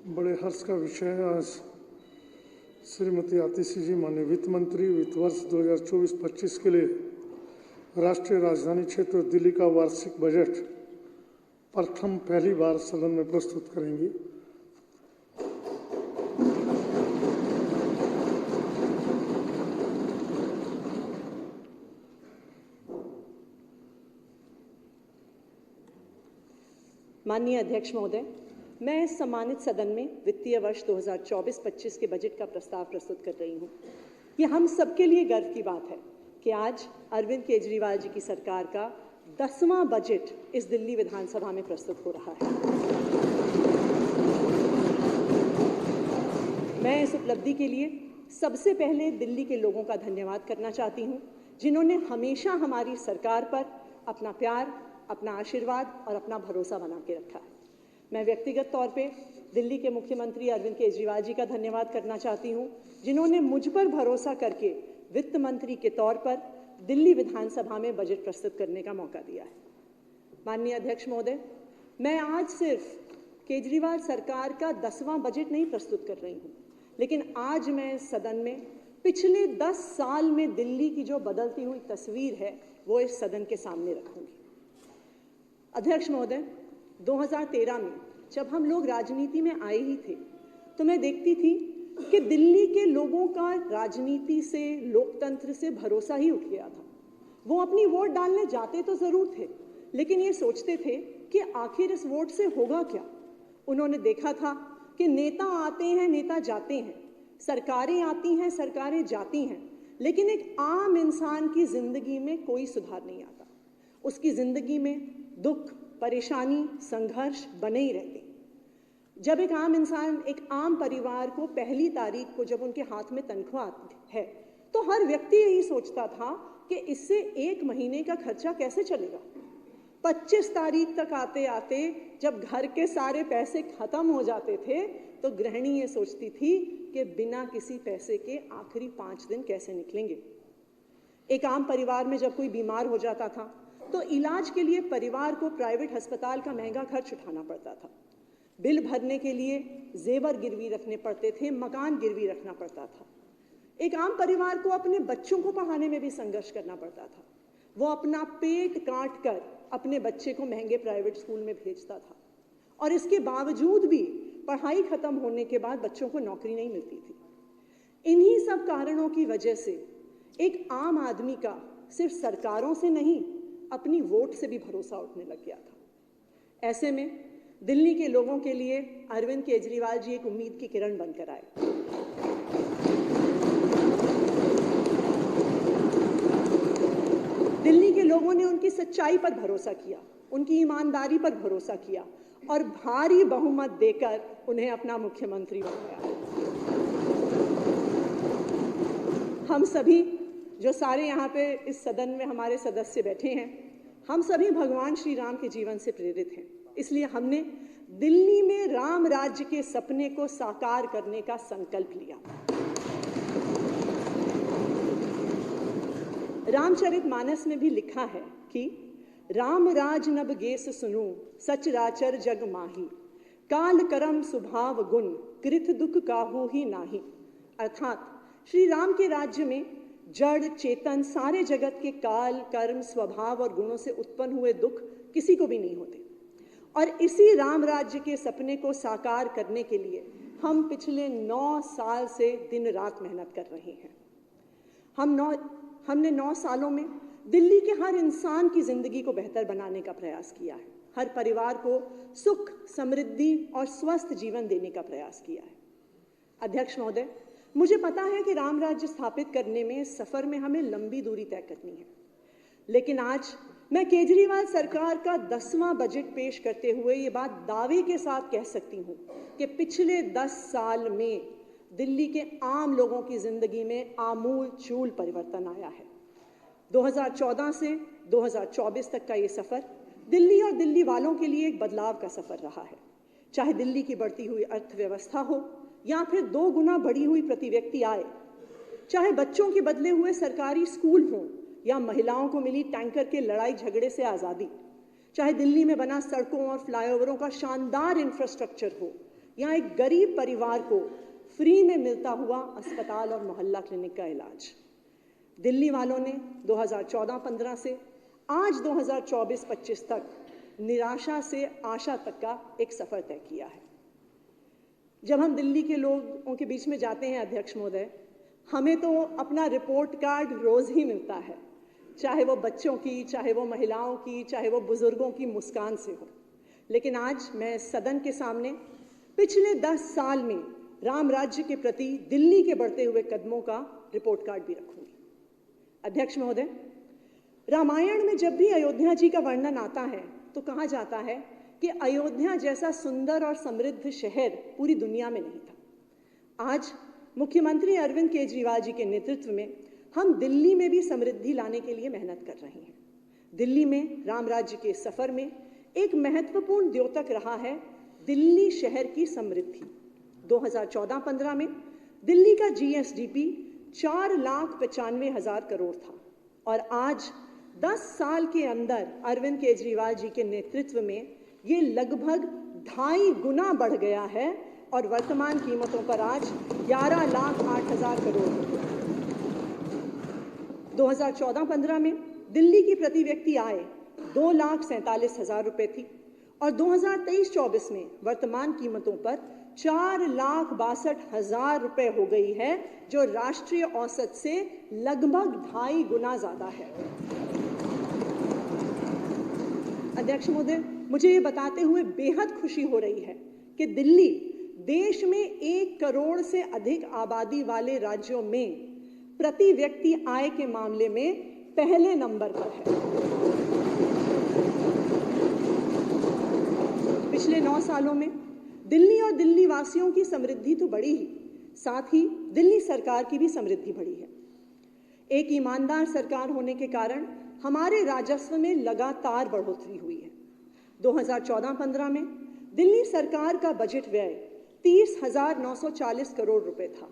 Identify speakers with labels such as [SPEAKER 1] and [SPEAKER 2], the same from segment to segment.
[SPEAKER 1] बड़े हर्ष का विषय है। आज श्रीमती आतिशी जी माननीय वित्त मंत्री वित्त वर्ष 2024-25 के लिए राष्ट्रीय राजधानी क्षेत्र दिल्ली का वार्षिक बजट पहली बार सदन में प्रस्तुत करेंगी।
[SPEAKER 2] माननीय अध्यक्ष महोदय, मैं इस सम्मानित सदन में वित्तीय वर्ष 2024-25 के बजट का प्रस्ताव प्रस्तुत कर रही हूँ। ये हम सबके लिए गर्व की बात है कि आज अरविंद केजरीवाल जी की सरकार का 10वां बजट इस दिल्ली विधानसभा में प्रस्तुत हो रहा है। मैं इस उपलब्धि के लिए सबसे पहले दिल्ली के लोगों का धन्यवाद करना चाहती हूँ, जिन्होंने हमेशा हमारी सरकार पर अपना प्यार, अपना आशीर्वाद और अपना भरोसा बना के रखा है। मैं व्यक्तिगत तौर पे दिल्ली के मुख्यमंत्री अरविंद केजरीवाल जी का धन्यवाद करना चाहती हूँ, जिन्होंने मुझ पर भरोसा करके वित्त मंत्री के तौर पर दिल्ली विधानसभा में बजट प्रस्तुत करने का मौका दिया है। माननीय अध्यक्ष महोदय, मैं आज सिर्फ केजरीवाल सरकार का 10वां बजट नहीं प्रस्तुत कर रही हूँ, लेकिन आज मैं सदन में पिछले 10 साल में दिल्ली की जो बदलती हुई तस्वीर है वो इस सदन के सामने रखूंगी। अध्यक्ष महोदय, 2013 में जब हम लोग राजनीति में आए ही थे तो मैं देखती थी कि दिल्ली के लोगों का राजनीति से, लोकतंत्र से भरोसा ही उठ गया था। वो अपनी वोट डालने जाते तो जरूर थे, लेकिन ये सोचते थे कि आखिर इस वोट से होगा क्या। उन्होंने देखा था कि नेता आते हैं, नेता जाते हैं, सरकारें आती हैं, सरकारें जाती हैं, लेकिन एक आम इंसान की जिंदगी में कोई सुधार नहीं आता। उसकी जिंदगी में दुख, परेशानी, संघर्ष बने ही रहते। जब एक आम इंसान, एक आम परिवार को पहली तारीख को जब उनके हाथ में तनख्वाह आती है तो हर व्यक्ति यही सोचता था कि इससे 1 महीने का खर्चा कैसे चलेगा। 25 तारीख तक आते आते जब घर के सारे पैसे खत्म हो जाते थे तो गृहिणी ये सोचती थी कि बिना किसी पैसे के आखिरी 5 दिन कैसे निकलेंगे। एक आम परिवार में जब कोई बीमार हो जाता था तो इलाज के लिए परिवार को प्राइवेट अस्पताल का महंगा खर्च उठाना पड़ता था। बिल भरने के लिए जेवर गिरवी रखने पड़ते थे, मकान गिरवी रखना पड़ता था। एक आम परिवार को अपने बच्चों को पढ़ाने में भी संघर्ष करना पड़ता था। वो अपना पेट काट कर अपने बच्चे को महंगे प्राइवेट स्कूल में भेजता था और इसके बावजूद भी पढ़ाई खत्म होने के बाद बच्चों को नौकरी नहीं मिलती थी। इन्हीं सब कारणों की वजह से एक आम आदमी का सिर्फ सरकारों से नहीं, अपनी वोट से भी भरोसा उठने लग गया था। ऐसे में दिल्ली के लोगों के लिए अरविंद केजरीवाल जी एक उम्मीद की किरण बनकर आए। दिल्ली के लोगों ने उनकी सच्चाई पर भरोसा किया, उनकी ईमानदारी पर भरोसा किया और भारी बहुमत देकर उन्हें अपना मुख्यमंत्री बनाया। हम सभी जो सारे यहाँ पे इस सदन में हमारे सदस्य बैठे हैं, हम सभी भगवान श्री राम के जीवन से प्रेरित हैं। इसलिए हमने दिल्ली में राम राज्य के सपने को साकार करने का संकल्प लिया। रामचरितमानस में भी लिखा है कि राम राज नब गेस सुनू, सचराचर जग माही, काल करम सुभाव गुण, कृत दुख काहू ही नाही। अर्थात श्री राम के राज्य में जड़ चेतन सारे जगत के काल, कर्म, स्वभाव और गुणों से उत्पन्न हुए दुख किसी को भी नहीं होते। और इसी राम राज्य के सपने को साकार करने के लिए हम पिछले 9 साल से दिन रात मेहनत कर रहे हैं। हमने 9 सालों में दिल्ली के हर इंसान की जिंदगी को बेहतर बनाने का प्रयास किया है। हर परिवार को सुख, समृद्धि और स्वस्थ जीवन देने का प्रयास किया है। अध्यक्ष महोदय, मुझे पता है कि राम राज्य स्थापित करने में, इस सफर में हमें लंबी दूरी तय करनी है, लेकिन आज मैं केजरीवाल सरकार का 10वां बजट पेश करते हुए ये बात दावे के साथ कह सकती हूँ कि पिछले 10 साल में दिल्ली के आम लोगों की जिंदगी में आमूल चूल परिवर्तन आया है। 2014 से 2024 तक का ये सफर दिल्ली और दिल्ली वालों के लिए एक बदलाव का सफर रहा है। चाहे दिल्ली की बढ़ती हुई अर्थव्यवस्था हो या फिर 2 गुना बढ़ी हुई प्रति व्यक्ति आय, चाहे बच्चों के बदले हुए सरकारी स्कूल हों या महिलाओं को मिली टैंकर के लड़ाई झगड़े से आज़ादी, चाहे दिल्ली में बना सड़कों और फ्लाईओवरों का शानदार इंफ्रास्ट्रक्चर हो यहाँ एक गरीब परिवार को फ्री में मिलता हुआ अस्पताल और मोहल्ला क्लिनिक का इलाज। दिल्ली वालों ने 2014-15 से आज 2024-25 तक निराशा से आशा तक का एक सफर तय किया है। जब हम दिल्ली के लोगों के बीच में जाते हैं अध्यक्ष महोदय, हमें तो अपना रिपोर्ट कार्ड रोज ही मिलता है, चाहे वो बच्चों की, चाहे वो महिलाओं की, चाहे वो बुजुर्गों की मुस्कान से हो। लेकिन आज मैं सदन के सामने पिछले 10 साल में राम राज्य के प्रति दिल्ली के बढ़ते हुए कदमों का रिपोर्ट कार्ड भी रखूंगी। अध्यक्ष महोदय, रामायण में जब भी अयोध्या जी का वर्णन आता है तो कहा जाता है कि अयोध्या जैसा सुंदर और समृद्ध शहर पूरी दुनिया में नहीं था। आज मुख्यमंत्री अरविंद केजरीवाल जी के नेतृत्व में हम दिल्ली में भी समृद्धि लाने के लिए मेहनत कर रहे हैं। दिल्ली में राम राज्य के सफर में एक महत्वपूर्ण द्योतक रहा है दिल्ली शहर की समृद्धि। 2014-15 में दिल्ली का जीएसडीपी 4,95,000 करोड़ था और आज 10 साल के अंदर अरविंद केजरीवाल जी के नेतृत्व में ये लगभग 2.5 गुना बढ़ गया है और वर्तमान कीमतों पर आज 11,08,000 करोड़ है। 2014-15 में दिल्ली की प्रति व्यक्ति आय 2,47,000 रुपए थी और 2023-24 में वर्तमान कीमतों पर 4,62,000 रुपए हो गई है, जो राष्ट्रीय औसत से लगभग 2.5 गुना ज्यादा है। अध्यक्ष महोदय, मुझे ये बताते हुए बेहद खुशी हो रही है कि दिल्ली देश में 1 करोड़ से अधिक आबादी वाले राज्यों में प्रति व्यक्ति आय के मामले में पहले नंबर पर है। पिछले 9 सालों में दिल्ली और दिल्ली वासियों की समृद्धि तो बढ़ी ही, साथ ही दिल्ली सरकार की भी समृद्धि बढ़ी है। एक ईमानदार सरकार होने के कारण हमारे राजस्व में लगातार बढ़ोतरी हुई है। 2014-15 में दिल्ली सरकार का बजट व्यय 30,940 करोड़ रुपए था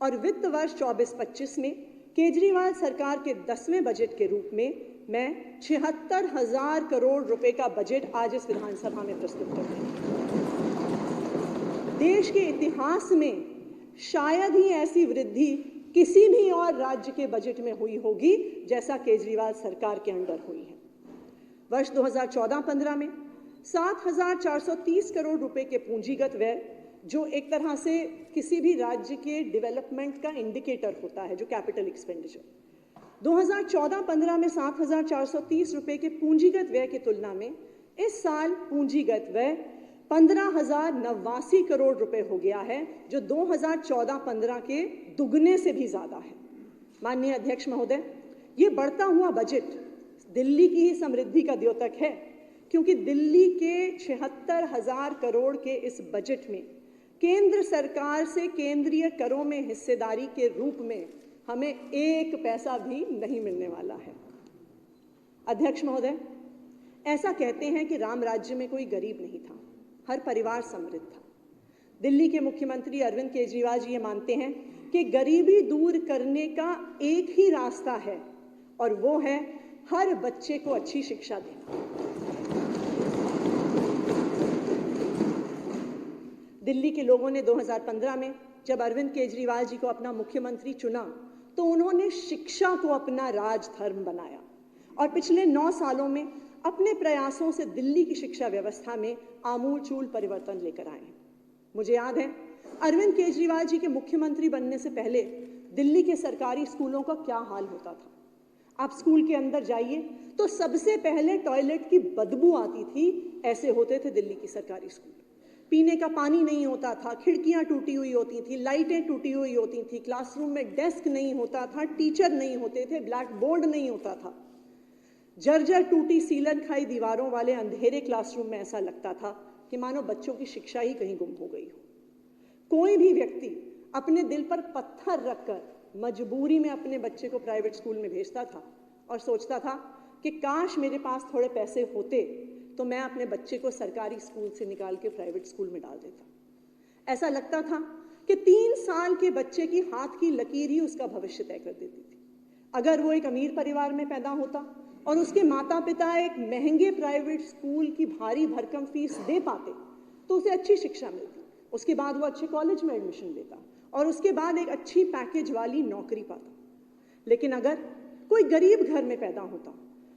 [SPEAKER 2] और वित्त वर्ष 24-25 में केजरीवाल सरकार के 10वें बजट के रूप में मैं 76,000 करोड़ रुपए का बजट आज इस विधानसभा में प्रस्तुत कर रही हूं। देश के इतिहास में शायद ही ऐसी वृद्धि किसी भी और राज्य के बजट में हुई होगी जैसा केजरीवाल सरकार के अंडर हुई है। वर्ष 2014-15 में 7,430 करोड़ रुपए के पूंजीगत व्यय, जो एक तरह से किसी भी राज्य के डेवलपमेंट का इंडिकेटर होता है, जो कैपिटल एक्सपेंडिचर, 2014-15 में 7,430 रुपए के पूंजीगत व्यय की तुलना में इस साल पूंजीगत व्यय 15,089 करोड़ रुपए हो गया है, जो 2014-15 के दुगने से भी ज्यादा है। माननीय अध्यक्ष महोदय, ये बढ़ता हुआ बजट दिल्ली की ही समृद्धि का द्योतक है, क्योंकि दिल्ली के 76,000 करोड़ के इस बजट में केंद्र सरकार से केंद्रीय करों में हिस्सेदारी के रूप में हमें 1 पैसा भी नहीं मिलने वाला है। अध्यक्ष महोदय, ऐसा कहते हैं कि राम राज्य में कोई गरीब नहीं था, हर परिवार समृद्ध था। दिल्ली के मुख्यमंत्री अरविंद केजरीवाल जी ये मानते हैं कि गरीबी दूर करने का एक ही रास्ता है और वो है हर बच्चे को अच्छी शिक्षा देना। दिल्ली के लोगों ने 2015 में जब अरविंद केजरीवाल जी को अपना मुख्यमंत्री चुना तो उन्होंने शिक्षा को अपना राजधर्म बनाया और पिछले 9 सालों में अपने प्रयासों से दिल्ली की शिक्षा व्यवस्था में आमूलचूल परिवर्तन लेकर आए हैं। मुझे याद है अरविंद केजरीवाल जी के मुख्यमंत्री बनने से पहले दिल्ली के सरकारी स्कूलों का क्या हाल होता था। आप स्कूल के अंदर जाइए तो सबसे पहले टॉयलेट की बदबू आती थी, ऐसे होते थे दिल्ली की सरकारी स्कूल। पीने का पानी नहीं होता था, खिड़कियां टूटी हुई होती थी, लाइटें टूटी हुई होती थी, क्लासरूम में डेस्क नहीं होता था, टीचर नहीं होते थे, ब्लैक बोर्ड नहीं होता था। जर्जर टूटी सीलन खाई दीवारों वाले अंधेरे क्लासरूम में ऐसा लगता था कि मानो बच्चों की शिक्षा ही कहीं गुम हो गई हो। कोई भी व्यक्ति अपने दिल पर पत्थर रखकर मजबूरी में अपने बच्चे को प्राइवेट स्कूल में भेजता था और सोचता था कि काश मेरे पास थोड़े पैसे होते तो मैं अपने बच्चे को सरकारी स्कूल से निकाल के प्राइवेट स्कूल में डाल देता। ऐसा लगता था कि 3 साल के बच्चे की हाथ की लकीर ही उसका भविष्य तय कर देती थी। अगर वो एक अमीर परिवार में पैदा होता और उसके माता पिता एक महंगे प्राइवेट स्कूल की भारी भरकम फीस दे पाते तो उसे अच्छी शिक्षा मिलती, उसके बाद वो अच्छे कॉलेज में एडमिशन लेता और उसके बाद एक अच्छी पैकेज वाली नौकरी पाता। लेकिन अगर कोई गरीब घर में पैदा होता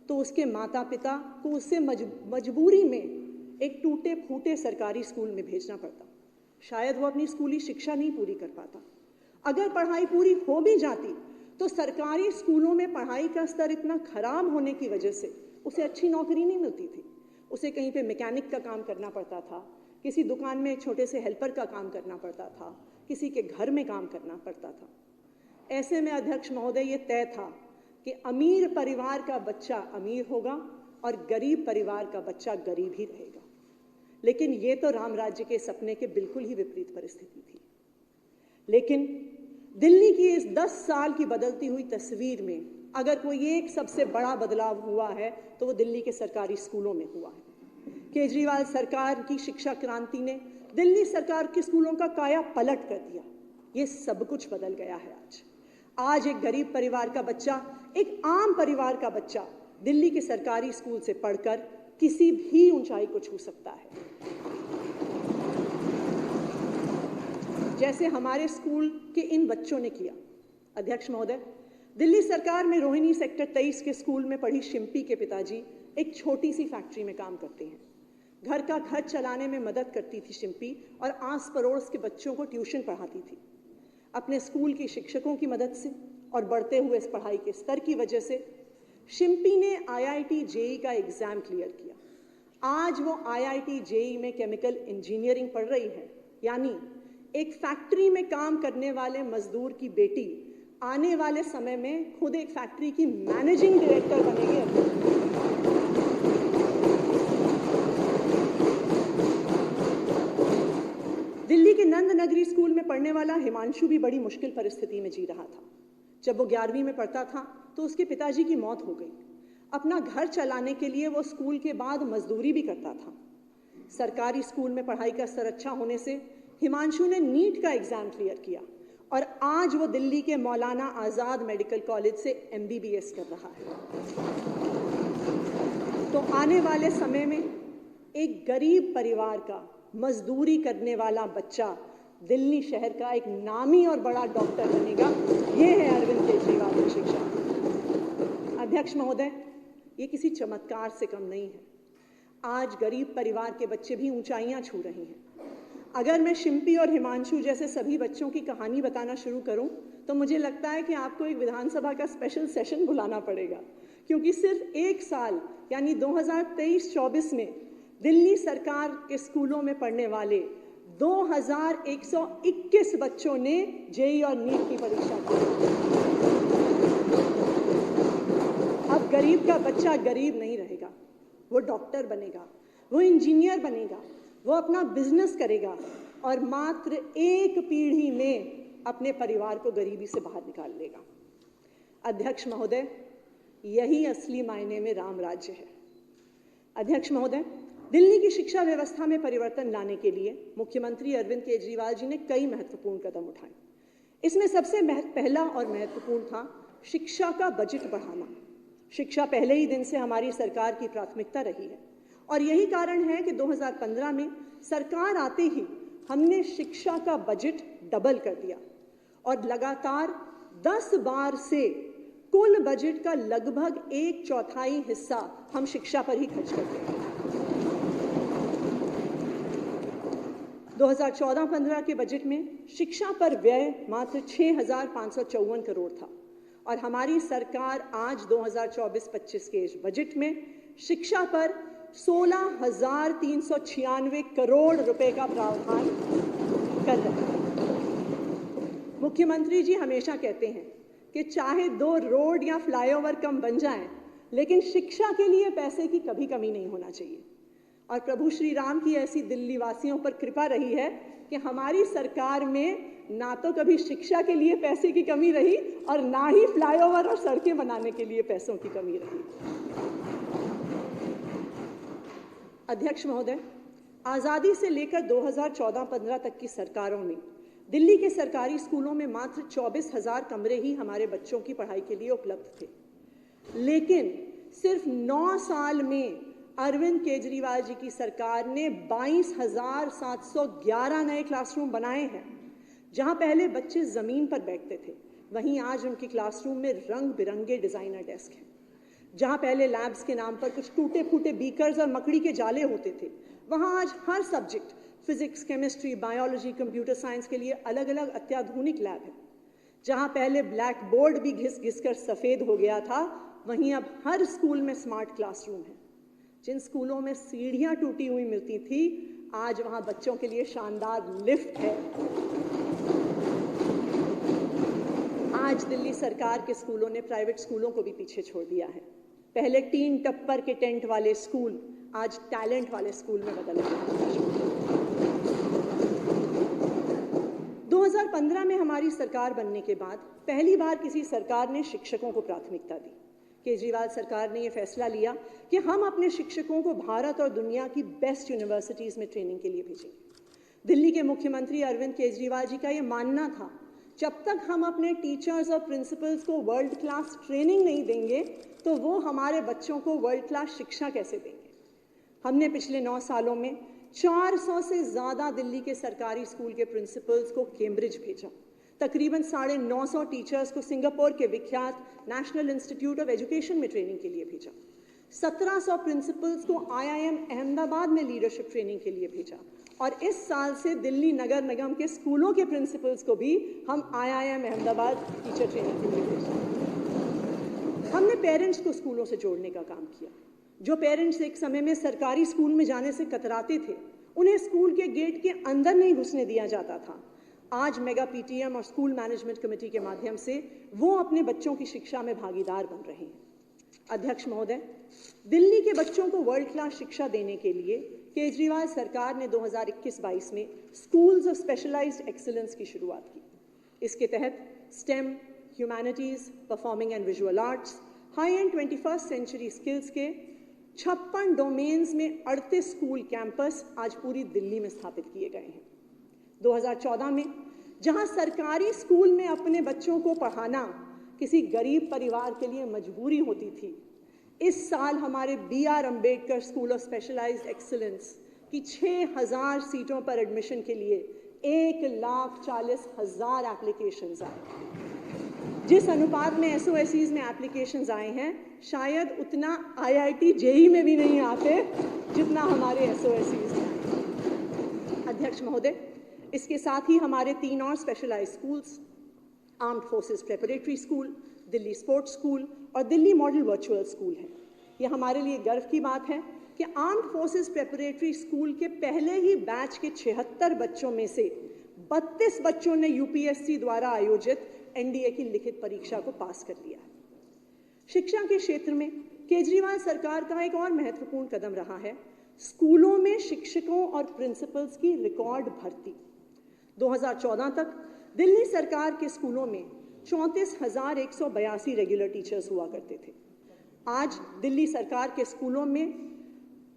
[SPEAKER 2] तो उसके माता पिता को उससे मजबूरी में एक टूटे फूटे सरकारी स्कूल में भेजना पड़ता। शायद वो अपनी स्कूली शिक्षा नहीं पूरी कर पाता। अगर पढ़ाई पूरी हो भी जाती तो सरकारी स्कूलों में पढ़ाई का स्तर इतना खराब होने की वजह से उसे अच्छी नौकरी नहीं मिलती थी। उसे कहीं पे मैकेनिक का काम करना पड़ता था, किसी दुकान में एक छोटे से हेल्पर का काम करना पड़ता था, किसी के घर में काम करना पड़ता था। ऐसे में अध्यक्ष महोदय, ये तय था कि अमीर परिवार का बच्चा अमीर होगा और गरीब परिवार का बच्चा गरीब ही रहेगा। लेकिन ये तो राम राज्य के सपने के बिल्कुल ही विपरीत परिस्थिति थी। लेकिन दिल्ली की इस 10 साल की बदलती हुई तस्वीर में अगर कोई एक सबसे बड़ा बदलाव हुआ है तो वो दिल्ली के सरकारी स्कूलों में हुआ है। केजरीवाल सरकार की शिक्षा क्रांति ने दिल्ली सरकार के स्कूलों का काया पलट कर दिया। ये सब कुछ बदल गया है। आज एक गरीब परिवार का बच्चा, एक आम परिवार का बच्चा दिल्ली के सरकारी स्कूल से पढ़कर किसी भी ऊंचाई को छू सकता है। जैसे हमारे स्कूल के इन बच्चों ने किया। अध्यक्ष महोदय, दिल्ली सरकार में रोहिणी सेक्टर 23 के स्कूल में पढ़ी शिम्पी के पिताजी एक छोटी सी फैक्ट्री में काम करते हैं। घर का खर्च चलाने में मदद करती थी शिम्पी और आस पड़ोस के बच्चों को ट्यूशन पढ़ाती थी। अपने स्कूल के शिक्षकों की मदद से और बढ़ते हुए इस पढ़ाई के स्तर की वजह से शिम्पी ने IIT JEE का एग्जाम क्लियर किया। आज वो IIT JEE में केमिकल इंजीनियरिंग पढ़ रही है। यानी एक फैक्ट्री में काम करने वाले मजदूर की बेटी आने वाले समय में खुद एक फैक्ट्री की मैनेजिंग डायरेक्टर बनेगी। दिल्ली के नंद नगरी स्कूल में पढ़ने वाला हिमांशु भी बड़ी मुश्किल परिस्थिति में जी रहा था। जब वो 11वीं में पढ़ता था तो उसके पिताजी की मौत हो गई। अपना घर चलाने के लिए वो स्कूल के बाद मजदूरी भी करता था। सरकारी स्कूल में पढ़ाई का स्तर अच्छा होने से हिमांशु ने नीट का एग्जाम क्लियर किया और आज वो दिल्ली के मौलाना आज़ाद मेडिकल कॉलेज से MBBS कर रहा है। तो आने वाले समय में एक गरीब परिवार का मजदूरी करने वाला बच्चा दिल्ली शहर का एक नामी और बड़ा डॉक्टर बनेगा। ये है अरविंद केजरीवाल की शिक्षा। अध्यक्ष महोदय, ये किसी चमत्कार से कम नहीं है। आज गरीब परिवार के बच्चे भी ऊंचाइयां छू रहे हैं। अगर मैं शिम्पी और हिमांशु जैसे सभी बच्चों की कहानी बताना शुरू करूं तो मुझे लगता है कि आपको एक विधानसभा का स्पेशल सेशन बुलाना पड़ेगा, क्योंकि सिर्फ एक साल यानी 2023-24 में दिल्ली सरकार के स्कूलों में पढ़ने वाले 2121 बच्चों ने JEE और नीट की परीक्षा की। अब गरीब का बच्चा गरीब नहीं रहेगा, वो डॉक्टर बनेगा, वो इंजीनियर बनेगा, वो अपना बिजनेस करेगा और मात्र एक पीढ़ी में अपने परिवार को गरीबी से बाहर निकाल लेगा। अध्यक्ष महोदय, यही असली मायने में राम राज्य है। अध्यक्ष महोदय, दिल्ली की शिक्षा व्यवस्था में परिवर्तन लाने के लिए मुख्यमंत्री अरविंद केजरीवाल जी ने कई महत्वपूर्ण कदम उठाए। इसमें सबसे पहला और महत्वपूर्ण था शिक्षा का बजट बढ़ाना। शिक्षा पहले ही दिन से हमारी सरकार की प्राथमिकता रही है और यही कारण है कि 2015 में सरकार आते ही हमने शिक्षा का बजट डबल कर दिया और लगातार 10 बार से कुल बजट का लगभग 1/4 हिस्सा हम शिक्षा पर ही खर्च करते हैं। 2014-15 के बजट में शिक्षा पर व्यय मात्र 6,554 करोड़ था और हमारी सरकार आज 2024-25 के इस बजट में शिक्षा पर 16,396 करोड़ रुपए का प्रावधान कर रहे हैं। मुख्यमंत्री जी हमेशा कहते हैं कि चाहे 2 रोड या फ्लाईओवर कम बन जाएं, लेकिन शिक्षा के लिए पैसे की कभी कमी नहीं होना चाहिए। और प्रभु श्री राम की ऐसी दिल्ली वासियों पर कृपा रही है कि हमारी सरकार में ना तो कभी शिक्षा के लिए पैसे की कमी रही और ना ही फ्लाईओवर और सड़कें बनाने के लिए पैसों की कमी रही। अध्यक्ष महोदय, आज़ादी से लेकर 2014-15 तक की सरकारों ने दिल्ली के सरकारी स्कूलों में मात्र 24,000 कमरे ही हमारे बच्चों की पढ़ाई के लिए उपलब्ध थे। लेकिन सिर्फ 9 साल में अरविंद केजरीवाल जी की सरकार ने 22,711 नए क्लासरूम बनाए हैं। जहां पहले बच्चे जमीन पर बैठते थे, वहीं आज उनके क्लासरूम में रंग बिरंगे डिजाइनर डेस्क हैं। जहां पहले लैब्स के नाम पर कुछ टूटे फूटे बीकर्स और मकड़ी के जाले होते थे, वहां आज हर subject physics, chemistry, biology, computer science के लिए अलग अलग अत्याधुनिक लैब है। जहां पहले ब्लैक बोर्ड भी घिस घिस कर सफेद हो गया था, वहीं अब हर स्कूल में स्मार्ट क्लासरूम है। जिन स्कूलों में सीढ़ियां टूटी हुई मिलती थी, आज वहां बच्चों के लिए शानदार लिफ्ट है। आज दिल्ली सरकार के स्कूलों ने प्राइवेट स्कूलों को भी पीछे छोड़ दिया है। पहले टीन टप्पर के टेंट वाले स्कूल आज टैलेंट वाले स्कूल में बदल गए। 2015 में हमारी सरकार बनने के बाद पहली बार किसी सरकार ने शिक्षकों को प्राथमिकता दी। केजरीवाल सरकार ने यह फैसला लिया कि हम अपने शिक्षकों को भारत और दुनिया की बेस्ट यूनिवर्सिटीज में ट्रेनिंग के लिए भेजेंगे। दिल्ली के मुख्यमंत्री अरविंद केजरीवाल जी का यह मानना था, जब तक हम अपने टीचर्स और प्रिंसिपल्स को वर्ल्ड क्लास ट्रेनिंग नहीं देंगे, तो वो हमारे बच्चों को वर्ल्ड क्लास शिक्षा कैसे देंगे। हमने पिछले 9 सालों में 400 से ज़्यादा दिल्ली के सरकारी स्कूल के प्रिंसिपल्स को कैम्ब्रिज भेजा, तकरीबन 950 टीचर्स को सिंगापुर के विख्यात नेशनल इंस्टीट्यूट ऑफ एजुकेशन में ट्रेनिंग के लिए भेजा, 1700 प्रिंसिपल्स को IIM अहमदाबाद में लीडरशिप ट्रेनिंग के लिए भेजा, और इस साल से दिल्ली नगर निगम के स्कूलों के प्रिंसिपल्स को भी हम IIM अहमदाबाद टीचर ट्रेनिंग के लिए भेजा। हमने पेरेंट्स को स्कूलों से जोड़ने का काम किया। जो पेरेंट्स एक समय में सरकारी स्कूल में जाने से कतराते थे, उन्हें स्कूल के गेट के अंदर नहीं घुसने दिया जाता था। आज मेगा PTM और स्कूल मैनेजमेंट कमेटी के माध्यम से वो अपने बच्चों की शिक्षा में भागीदार बन रहे हैं। अध्यक्ष महोदय, दिल्ली के बच्चों को वर्ल्ड क्लास शिक्षा देने के लिए केजरीवाल सरकार ने 2021-22 में स्कूल्स ऑफ स्पेशलाइज्ड एक्सीलेंस की शुरुआत की। इसके तहत STEM, humanities, performing and visual arts, high end 21st century skills के 56 डोमेन्स में 38 स्कूल कैंपस आज पूरी दिल्ली में स्थापित किए गए हैं। 2014 में जहां सरकारी स्कूल में अपने बच्चों को पढ़ाना किसी गरीब परिवार के लिए मजबूरी होती थी, इस साल हमारे BR Ambedkar school of specialised excellence की 6000 सीटों पर एडमिशन के लिए 1,40,000 एप्लीकेशंस आए। जिस अनुपात में SOSEs में एप्लीकेशंस आए हैं, शायद उतना IIT JEE में भी नहीं आते जितना हमारे SOSEs में। अध्यक्ष महोदय, इसके साथ ही हमारे 3 और specialised schools, armed forces preparatory school, Delhi sports school और दिल्ली मॉडल वर्चुअल स्कूल है। यह हमारे लिए गर्व की बात है कि आर्म्ड फोर्सेस प्रेपरेटरी स्कूल के पहले ही बैच के 76 बच्चों में से 32 बच्चों ने UPSC द्वारा आयोजित NDA की लिखित परीक्षा को पास कर लिया है। शिक्षा के क्षेत्र में केजरीवाल सरकार का एक और महत्वपूर्ण कदम रहा है स्कूलों में शिक्षकों और प्रिंसिपल्स की रिकॉर्ड भर्ती। 2014 तक दिल्ली सरकार के स्कूलों में 34,182 रेगुलर टीचर्स हुआ करते थे। आज दिल्ली सरकार के स्कूलों में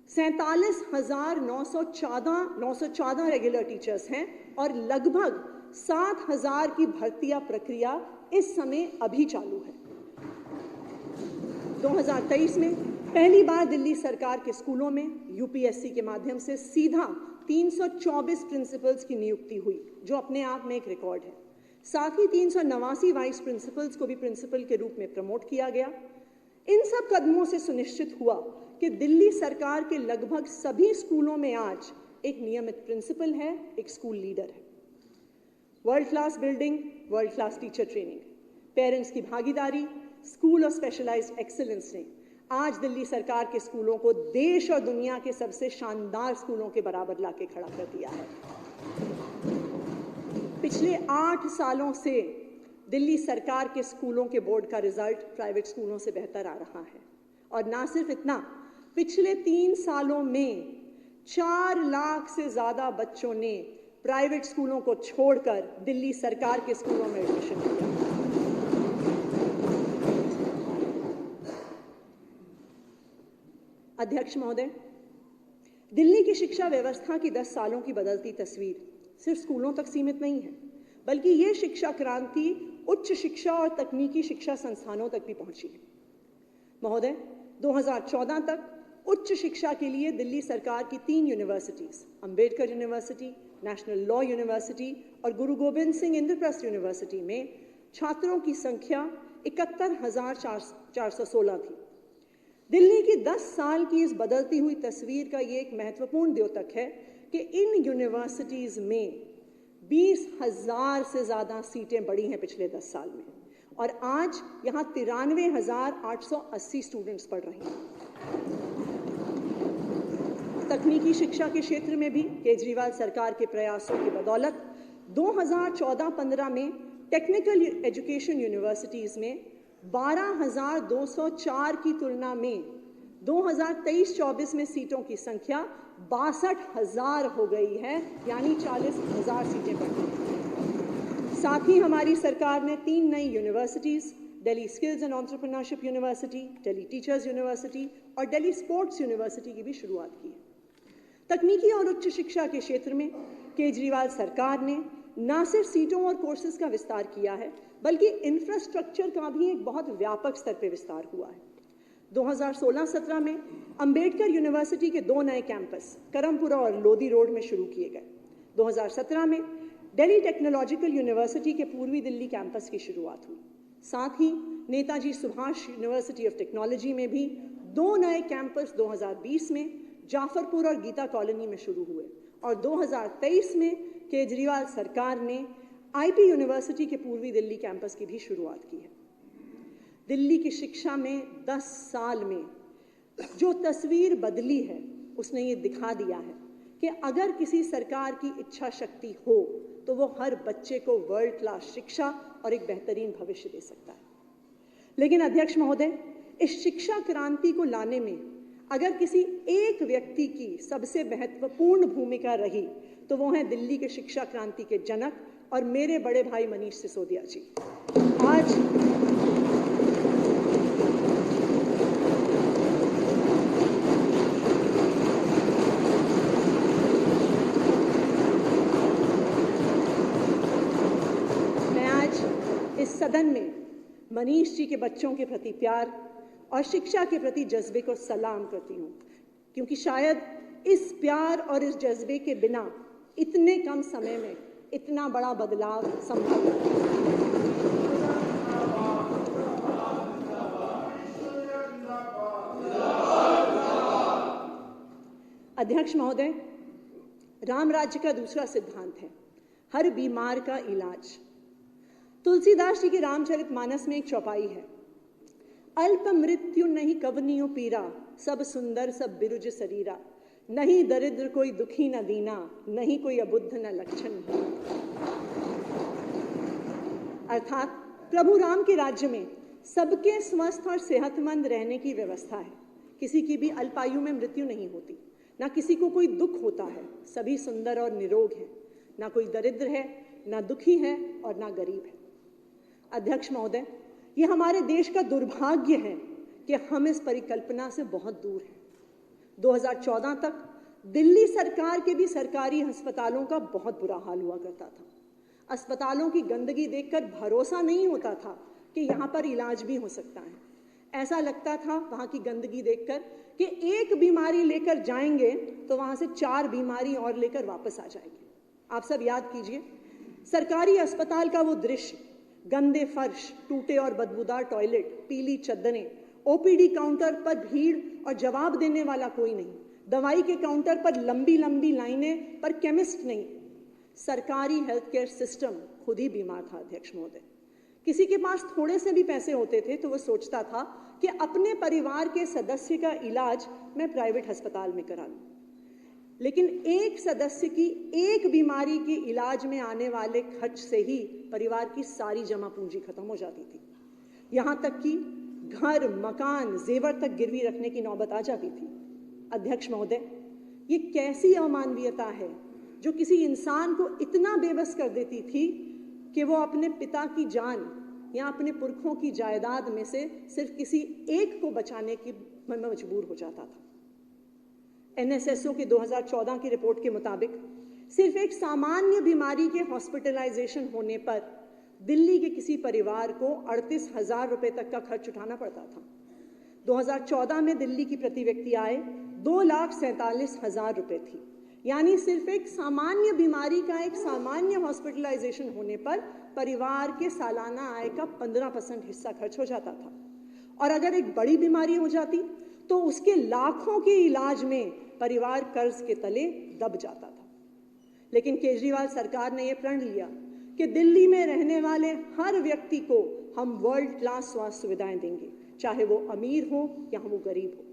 [SPEAKER 2] 47,914 रेगुलर टीचर्स हैं और लगभग 7,000 की भर्तियां प्रक्रिया इस समय अभी चालू है। 2023 में पहली बार दिल्ली सरकार के स्कूलों में UPSC के माध्यम से सीधा 324 प्रिंसिपल्स की नियुक्ति हुई, जो अपने आप में एक रिकॉर्ड है। साथ ही 389 वाइस प्रिंसिपल्स को भी प्रिंसिपल के रूप में प्रमोट किया गया। इन सब कदमों से सुनिश्चित हुआ कि दिल्ली सरकार के लगभग सभी स्कूलों में आज एक नियमित प्रिंसिपल है, एक स्कूल लीडर है। World class building, world class teacher training, parents की भागीदारी, स्कूल ऑफ स्पेशलाइज्ड एक्सीलेंस ने आज दिल्ली सरकार के स्कूलों को देश और दुनिया के सबसे शानदार स्कूलों के बराबर लाके खड़ा कर दिया है। पिछले 8 सालों से दिल्ली सरकार के स्कूलों के बोर्ड का रिजल्ट प्राइवेट स्कूलों से बेहतर आ रहा है। और ना सिर्फ इतना, पिछले 3 सालों में 4 लाख से ज्यादा बच्चों ने प्राइवेट स्कूलों को छोड़कर दिल्ली सरकार के स्कूलों में एडमिशन किया। अध्यक्ष महोदय, दिल्ली की शिक्षा व्यवस्था की 10 सालों की बदलती तस्वीर सिर्फ स्कूलों तक सीमित नहीं है, बल्कि ये शिक्षा क्रांति उच्च शिक्षा और तकनीकी शिक्षा संस्थानों तक भी पहुंची है। महोदय, 2014 तक उच्च शिक्षा के लिए दिल्ली सरकार की 3 universities, Ambedkar university, national law university और गुरु गोबिंद सिंह इंद्रप्रस्थ यूनिवर्सिटी में छात्रों की संख्या 71,416 थी। दिल्ली की 10 साल की इस बदलती हुई तस्वीर का ये एक महत्वपूर्ण द्योतक है कि इन यूनिवर्सिटीज में 20,000 से ज़्यादा सीटें बढ़ी हैं पिछले 10 साल में और आज यहाँ 93,880 स्टूडेंट्स पढ़ रहे हैं। तकनीकी शिक्षा के क्षेत्र में भी केजरीवाल सरकार के प्रयासों की बदौलत 2014-15 में टेक्निकल एजुकेशन यूनिवर्सिटीज़ में 12,204 की तुलना में 2023-24 में सीटों की संख्या 62,000 हो गई है, यानी 40,000 सीटें बढ़ गई। साथ ही हमारी सरकार ने 3 नई universities, Delhi skills and entrepreneurship university, Delhi teachers university और दिल्ली स्पोर्ट्स यूनिवर्सिटी की भी शुरुआत की है। तकनीकी और उच्च शिक्षा के क्षेत्र में केजरीवाल सरकार ने न सिर्फ सीटों और कोर्सेज का विस्तार किया है, बल्कि इंफ्रास्ट्रक्चर का भी एक बहुत व्यापक स्तर पर विस्तार हुआ है। 2016-17 में अंबेडकर यूनिवर्सिटी के 2 नए कैंपस करमपुरा और लोधी रोड में शुरू किए गए। 2017 में दिल्ली टेक्नोलॉजिकल यूनिवर्सिटी के पूर्वी दिल्ली कैंपस की शुरुआत हुई। साथ ही Netaji Subhas university of technology में भी 2 नए कैंपस 2020 में जाफरपुर और गीता कॉलोनी में शुरू हुए और 2023 में केजरीवाल सरकार ने आईपी यूनिवर्सिटी के पूर्वी दिल्ली कैंपस की भी शुरुआत की है। दिल्ली की शिक्षा में 10 साल में जो तस्वीर बदली है, उसने ये दिखा दिया है कि अगर किसी सरकार की इच्छा शक्ति हो तो वो हर बच्चे को वर्ल्ड क्लास शिक्षा और एक बेहतरीन भविष्य दे सकता है। लेकिन अध्यक्ष महोदय, इस शिक्षा क्रांति को लाने में अगर किसी एक व्यक्ति की सबसे महत्वपूर्ण भूमिका रही तो वो है दिल्ली के शिक्षा क्रांति के जनक और मेरे बड़े भाई मनीष सिसोदिया जी। आज इस सदन में मनीष जी के बच्चों के प्रति प्यार और शिक्षा के प्रति जज्बे को सलाम करती हूँ, क्योंकि शायद इस प्यार और इस जज्बे के बिना इतने कम समय में इतना बड़ा बदलाव संभव है। अध्यक्ष महोदय, राम राज्य का दूसरा सिद्धांत है हर बीमार का इलाज। तुलसीदास जी के रामचरितमानस में एक चौपाई है, अल्प मृत्यु नहीं कवनियो पीरा, सब सुंदर सब बिरुज शरीरा, नहीं दरिद्र कोई दुखी न दीना, नहीं कोई अबुद्ध न लक्षण। अर्थात प्रभु राम के राज्य में सबके स्वस्थ और सेहतमंद रहने की व्यवस्था है। किसी की भी अल्पायु में मृत्यु नहीं होती, ना किसी को कोई दुख होता है, सभी सुंदर और निरोग हैं, ना कोई दरिद्र है, ना दुखी है और ना गरीब है। अध्यक्ष महोदय, ये हमारे देश का दुर्भाग्य है कि हम इस परिकल्पना से बहुत दूर हैं। 2014 तक दिल्ली सरकार के भी सरकारी अस्पतालों का बहुत बुरा हाल हुआ करता था। अस्पतालों की गंदगी देखकर भरोसा नहीं होता था कि यहाँ पर इलाज भी हो सकता है। ऐसा लगता था वहाँ की गंदगी देखकर कि एक बीमारी लेकर जाएंगे तो वहाँ से 4 बीमारी और लेकर वापस आ जाएंगे। आप सब याद कीजिए, सरकारी अस्पताल का वो दृश्य, गंदे फर्श, टूटे और बदबूदार टॉयलेट, पीली चद्दरें, ओपीडी काउंटर पर भीड़ और जवाब देने वाला कोई नहीं, दवाई के काउंटर पर लंबी लंबी लाइनें पर केमिस्ट नहीं। सरकारी हेल्थ केयर सिस्टम खुद ही बीमार था। अध्यक्ष महोदय, किसी के पास थोड़े से भी पैसे होते थे तो वो सोचता था कि अपने परिवार के सदस्य का इलाज मैं प्राइवेट अस्पताल में करा लूं, लेकिन एक सदस्य की एक बीमारी के इलाज में आने वाले खर्च से ही परिवार की सारी जमा पूंजी खत्म हो जाती थी। यहां तक कि घर, मकान, जेवर तक गिरवी रखने की नौबत आ जाती थी। अध्यक्ष महोदय, ये कैसी अमानवीयता है जो किसी इंसान को इतना बेबस कर देती थी कि वो अपने पिता की जान या अपने पुरखों की जायदाद में से सिर्फ किसी एक को बचाने की मजबूर हो जाता था। एनएसएसओ के 2014 की रिपोर्ट के मुताबिक सिर्फ एक सामान्य बीमारी के हॉस्पिटलाइजेशन होने पर दिल्ली के किसी परिवार को 38,000 रुपए तक का खर्च उठाना पड़ता था। 2014 में दिल्ली की प्रति व्यक्ति आय 2,47,000 रुपए थी, यानी सिर्फ एक सामान्य बीमारी का एक सामान्य हॉस्पिटलाइजेशन होने पर परिवार के सालाना आय का 15% हिस्सा खर्च हो जाता था। और अगर एक बड़ी बीमारी हो जाती तो उसके लाखों के इलाज में परिवार कर्ज के तले दब जाता था। लेकिन केजरीवाल सरकार ने यह प्रण लिया कि दिल्ली में रहने वाले हर व्यक्ति को हम वर्ल्ड क्लास स्वास्थ्य सुविधाएं देंगे, चाहे वो अमीर हो या वो गरीब हो।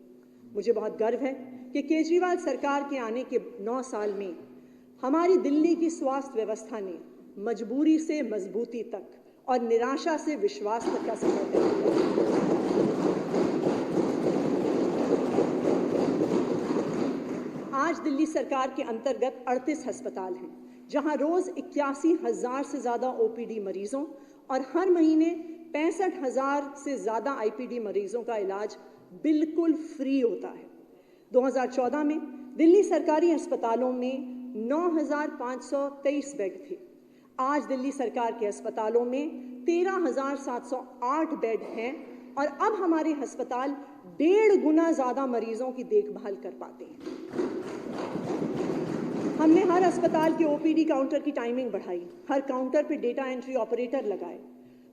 [SPEAKER 2] मुझे बहुत गर्व है कि केजरीवाल सरकार के आने के 9 साल में हमारी दिल्ली की स्वास्थ्य व्यवस्था ने मजबूरी से मजबूती तक और निराशा से विश्वास तक का सफर तय किया। आज दिल्ली सरकार के अंतर्गत 38 अस्पताल हैं, जहां रोज 81,000 से ज्यादा ओपीडी मरीजों और हर महीने 65,000 से ज्यादा आईपीडी मरीजों का इलाज बिल्कुल फ्री होता है। 2014 में दिल्ली सरकारी अस्पतालों में 9,523 बेड थे। आज दिल्ली सरकार के अस्पतालों में 13,708 बेड हैं और अब हमारे अस्पताल 1.5 गुना ज्यादा मरीजों की देखभाल कर पाते हैं। हमने हर अस्पताल के ओपीडी काउंटर की टाइमिंग बढ़ाई, हर काउंटर पे डेटा एंट्री ऑपरेटर लगाए,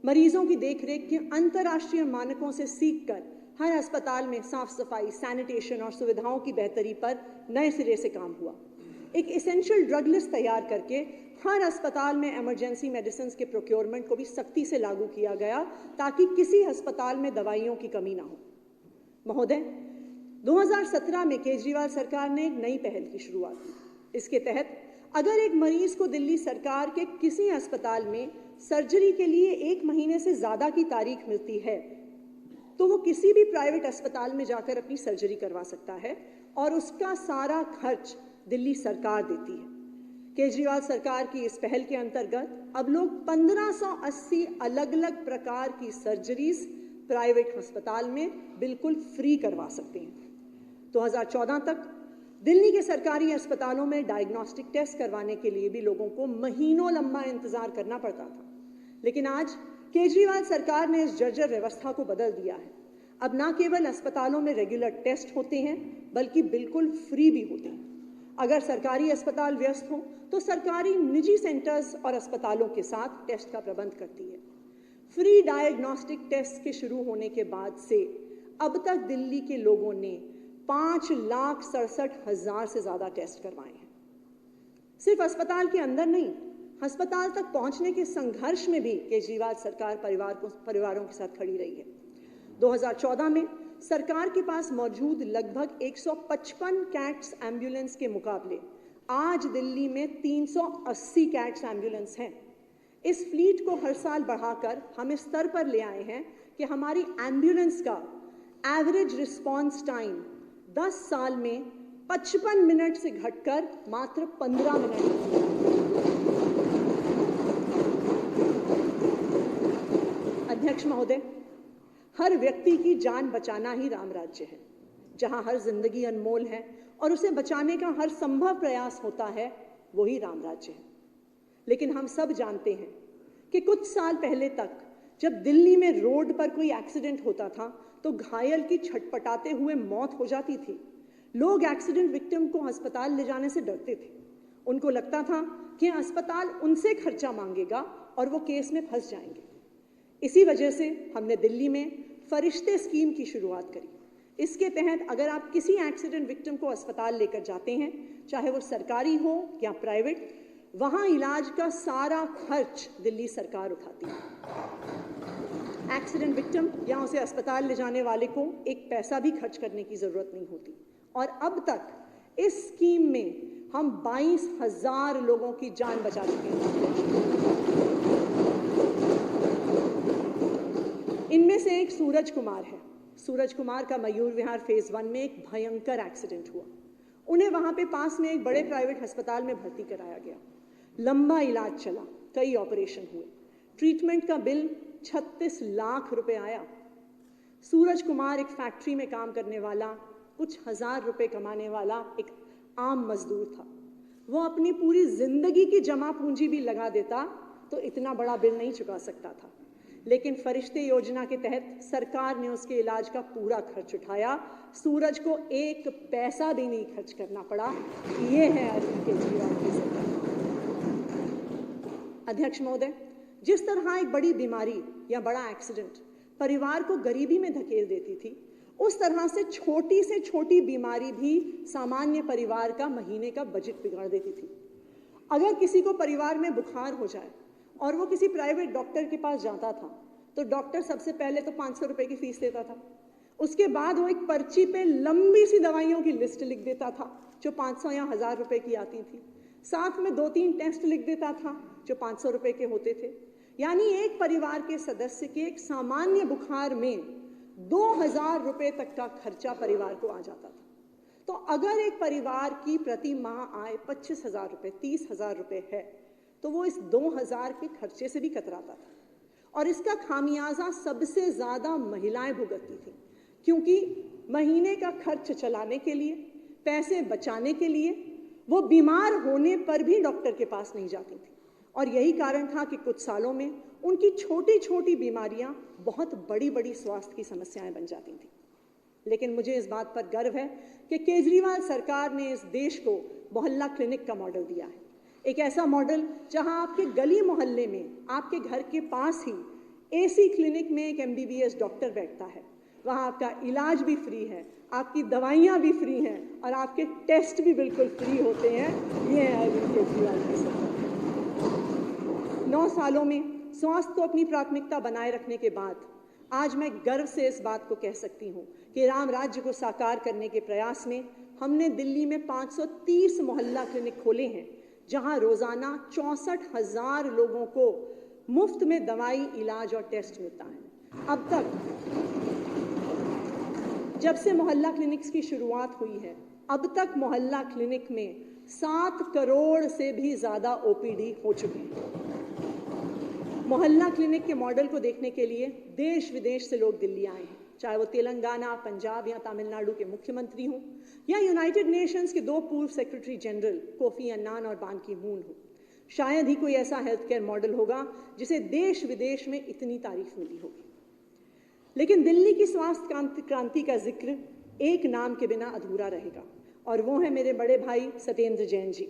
[SPEAKER 2] मरीजों की देखरेख के अंतर्राष्ट्रीय मानकों से सीखकर हर अस्पताल में साफ सफाई, सैनिटेशन और सुविधाओं की बेहतरी पर नए सिरे से काम हुआ। एक एसेंशियल ड्रग लिस्ट तैयार करके हर अस्पताल में इमरजेंसी मेडिसिन के प्रोक्योरमेंट को भी सख्ती से लागू किया गया ताकि किसी अस्पताल में दवाइयों की कमी ना हो। महोदय, 2017 में केजरीवाल सरकार ने एक नई पहल की शुरुआत की। इसके तहत अगर एक मरीज को दिल्ली सरकार के किसी अस्पताल में सर्जरी के लिए 1 महीने से ज्यादा की तारीख मिलती है तो वो किसी भी प्राइवेट अस्पताल में जाकर अपनी सर्जरी करवा सकता है और उसका सारा खर्च दिल्ली सरकार देती है। केजरीवाल सरकार की इस पहल के अंतर्गत अब लोग 1580 अलग अलग प्रकार की सर्जरीज प्राइवेट अस्पताल में बिल्कुल फ्री करवा सकते हैं। 2014 तक दिल्ली के सरकारी अस्पतालों में डायग्नोस्टिक टेस्ट करवाने के लिए भी लोगों को महीनों लंबा इंतजार करना पड़ता था, लेकिन आज केजरीवाल सरकार ने इस जर्जर व्यवस्था को बदल दिया है। अब ना केवल अस्पतालों में रेगुलर टेस्ट होते हैं बल्कि बिल्कुल फ्री भी होते हैं। अगर सरकारी अस्पताल व्यस्त हो तो सरकारी निजी सेंटर्स और अस्पतालों के साथ टेस्ट का प्रबंध करती है। फ्री डायग्नोस्टिक टेस्ट के शुरू होने के बाद से अब तक दिल्ली के लोगों ने 5,67,000 से ज्यादा टेस्ट करवाए हैं। सिर्फ अस्पताल के अंदर नहीं, अस्पताल तक पहुंचने के संघर्ष में भी केजरीवाल सरकार परिवारों के साथ खड़ी रही है। 2014 में सरकार के पास मौजूद लगभग 155 कैट्स एम्बुलेंस के मुकाबले आज दिल्ली में 380 कैट्स एम्बुलेंस हैं। इस फ्लीट को हर साल बढ़ाकर हम इस स्तर पर ले आए हैं कि हमारी एम्बुलेंस का एवरेज रिस्पॉन्स टाइम 10 साल में 55 मिनट से घटकर मात्र 15 मिनट। अध्यक्ष महोदय, हर व्यक्ति की जान बचाना ही राम राज्य है। जहां हर जिंदगी अनमोल है और उसे बचाने का हर संभव प्रयास होता है, वही राम राज्य है। लेकिन हम सब जानते हैं कि कुछ साल पहले तक जब दिल्ली में रोड पर कोई एक्सीडेंट होता था तो घायल की छटपटाते हुए मौत हो जाती थी। लोग एक्सीडेंट विक्टिम को अस्पताल ले जाने से डरते थे। उनको लगता था कि अस्पताल उनसे खर्चा मांगेगा और वो केस में फंस जाएंगे। इसी वजह से हमने दिल्ली में फरिश्ते स्कीम की शुरुआत करी। इसके तहत अगर आप किसी एक्सीडेंट विक्टिम को अस्पताल लेकर जाते हैं, चाहे वो सरकारी हो या प्राइवेट, वहां इलाज का सारा खर्च दिल्ली सरकार उठाती है। एक्सीडेंट विक्टिम या उसे अस्पताल ले जाने वाले को एक पैसा भी खर्च करने की जरूरत नहीं होती। और अब तक इस स्कीम में हम 22,000 लोगों की जान बचा चुके हैं। इनमें से एक सूरज कुमार है। सूरज कुमार का मयूर विहार फेज 1 में एक भयंकर एक्सीडेंट हुआ। उन्हें वहां पे पास में एक बड़े प्राइवेट अस्पताल में भर्ती कराया गया। लंबा इलाज चला, कई ऑपरेशन हुए, ट्रीटमेंट का बिल 36 लाख रुपए आया। सूरज कुमार एक फैक्ट्री में काम करने वाला, कुछ हजार रुपए कमाने वाला एक आम मजदूर था। वो अपनी पूरी जिंदगी की जमा पूंजी भी लगा देता तो इतना बड़ा बिल नहीं चुका सकता था। लेकिन फरिश्ते योजना के तहत सरकार ने उसके इलाज का पूरा खर्च उठाया। सूरज को एक पैसा भी नहीं खर्च करना पड़ा। ये है अरविंद केजरीवाल की सरकार। अध्यक्ष महोदय, जिस तरह एक बड़ी बीमारी या बड़ा एक्सीडेंट परिवार को गरीबी में धकेल देती थी, उस तरह से छोटी बीमारी भी सामान्य परिवार का महीने का बजट बिगाड़ देती थी। अगर किसी को परिवार में बुखार हो जाए और वो किसी प्राइवेट डॉक्टर के पास जाता था, तो डॉक्टर सबसे पहले तो 500 रुपए की फीस देता था। उसके बाद वो एक पर्ची पे लंबी सी दवाइयों की लिस्ट लिख देता था जो 500 या 1000 रुपए की आती थी। साथ में 2-3 टेस्ट लिख देता था जो 500 रुपए के होते थे। यानी एक परिवार के सदस्य के एक सामान्य बुखार में 2000 रुपए तक का खर्चा परिवार को आ जाता था। तो अगर एक परिवार की प्रति माह आय 25,000 रुपए, 30,000 रुपए है, तो वो इस 2000 के खर्चे से भी कतराता था। और इसका खामियाजा सबसे ज्यादा महिलाएं भुगतती थी, क्योंकि महीने का खर्च चलाने के लिए, पैसे बचाने के लिए वो बीमार होने पर भी डॉक्टर के पास नहीं जाती थी। और यही कारण था कि कुछ सालों में उनकी छोटी छोटी बीमारियां बहुत बड़ी बड़ी स्वास्थ्य की समस्याएं बन जाती थी। लेकिन मुझे इस बात पर गर्व है कि केजरीवाल सरकार ने इस देश को मोहल्ला क्लिनिक का मॉडल दिया है। एक ऐसा मॉडल जहां आपके गली मोहल्ले में, आपके घर के पास ही एसी क्लिनिक में एक MBBS डॉक्टर बैठता है। वहां आपका इलाज भी फ्री है, आपकी दवाइयां भी फ्री हैं और आपके टेस्ट भी बिल्कुल फ्री होते हैं। ये है अरविंद केजरीवाल की सरकार। 9 सालों में स्वास्थ्य को अपनी प्राथमिकता बनाए रखने के बाद आज मैं गर्व से इस बात को कह सकती हूँ कि राम राज्य को साकार करने के प्रयास में हमने दिल्ली में 530 मोहल्ला क्लिनिक खोले हैं, जहां रोजाना 64,000 लोगों को मुफ्त में दवाई, इलाज और टेस्ट मिलता है। अब तक जब से मोहल्ला क्लिनिक्स की शुरुआत हुई है, अब तक मोहल्ला क्लिनिक में 7 करोड़ से भी ज्यादा OPD हो चुके हैं। मोहल्ला क्लिनिक के मॉडल को देखने के लिए देश विदेश से लोग दिल्ली आए हैं, चाहे वो तेलंगाना, पंजाब या तमिलनाडु के मुख्यमंत्री हों या यूनाइटेड नेशंस के 2 पूर्व सेक्रेटरी जनरल कोफी अन्नान और बान की मून हो। शायद ही कोई ऐसा हेल्थ केयर मॉडल होगा जिसे देश विदेश में इतनी तारीफ मिली होगी। लेकिन दिल्ली की स्वास्थ्य क्रांति का जिक्र एक नाम के बिना अधूरा रहेगा, और वो है मेरे बड़े भाई सत्येंद्र जैन जी।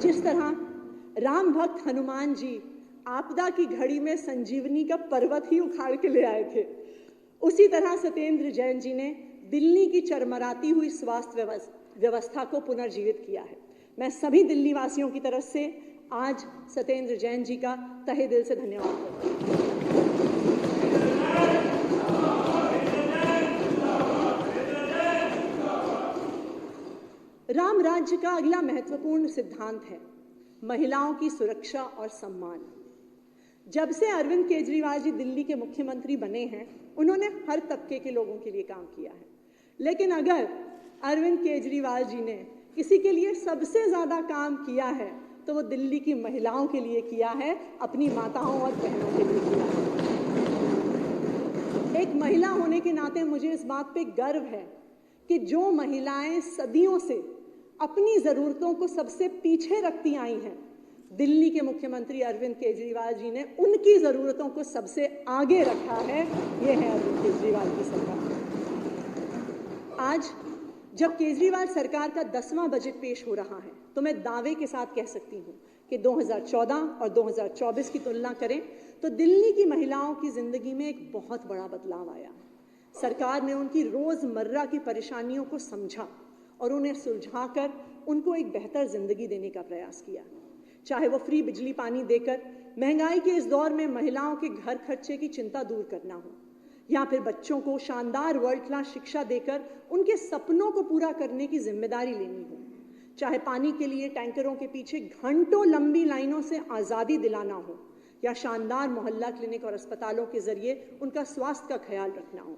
[SPEAKER 2] जिस तरह राम भक्त हनुमान जी आपदा की घड़ी में संजीवनी का पर्वत ही उखाड़ के ले आए थे, उसी तरह सत्येंद्र जैन जी ने दिल्ली की चरमराती हुई स्वास्थ्य व्यवस्था को पुनर्जीवित किया है। मैं सभी दिल्ली वासियों की तरफ से आज सत्येंद्र जैन जी का तहे दिल से धन्यवाद करती हूँ। राम राज्य का अगला महत्वपूर्ण सिद्धांत है महिलाओं की सुरक्षा और सम्मान। जब से अरविंद केजरीवाल जी दिल्ली के मुख्यमंत्री बने हैं, उन्होंने हर तबके के लोगों के लिए काम किया है। लेकिन अगर अरविंद केजरीवाल जी ने किसी के लिए सबसे ज्यादा काम किया है, तो वो दिल्ली की महिलाओं के लिए किया है, अपनी माताओं और बहनों के लिए किया है। एक महिला होने के नाते मुझे इस बात पे गर्व है कि जो महिलाएं सदियों से अपनी जरूरतों को सबसे पीछे रखती आई हैं, दिल्ली के मुख्यमंत्री अरविंद केजरीवाल जी ने उनकी जरूरतों को सबसे आगे रखा है। ये है अरविंद केजरीवाल की सरकार। आज जब केजरीवाल सरकार का 10वां बजट पेश हो रहा है, तो मैं दावे के साथ कह सकती हूँ कि 2014 और 2024 की तुलना करें तो दिल्ली की महिलाओं की जिंदगी में एक बहुत बड़ा बदलाव आया। सरकार ने उनकी रोजमर्रा की परेशानियों को समझा और उन्हें सुलझाकर उनको एक बेहतर जिंदगी देने का प्रयास किया। चाहे वो फ्री बिजली पानी देकर महंगाई के इस दौर में महिलाओं के घर खर्चे की चिंता दूर करना हो, या फिर बच्चों को शानदार वर्ल्ड क्लास शिक्षा देकर उनके सपनों को पूरा करने की जिम्मेदारी लेनी हो, चाहे पानी के लिए टैंकरों के पीछे घंटों लंबी लाइनों से आज़ादी दिलाना हो, या शानदार मोहल्ला क्लिनिक और अस्पतालों के जरिए उनका स्वास्थ्य का ख्याल रखना हो,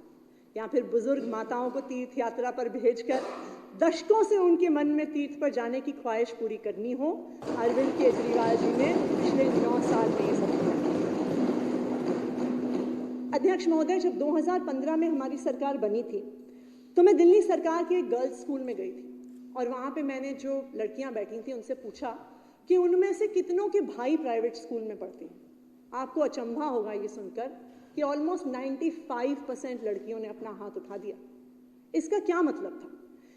[SPEAKER 2] या फिर बुजुर्ग माताओं को तीर्थ यात्रा पर भेजकर दशकों से उनके मन में तीर्थ पर जाने की ख्वाहिश पूरी करनी हो, अरविंद केजरीवाल जी ने पिछले 9 साल में ये सब किया। अध्यक्ष महोदय, जब 2015 में हमारी सरकार बनी थी तो मैं दिल्ली सरकार के एक गर्ल्स स्कूल में गई थी और वहाँ पे मैंने जो लड़कियाँ बैठी थी उनसे पूछा कि उनमें से कितनों के भाई प्राइवेट स्कूल में पढ़ते हैं। आपको अचंभा होगा ये सुनकर कि ऑलमोस्ट 95% लड़कियों ने अपना हाथ उठा दिया। इसका क्या मतलब था?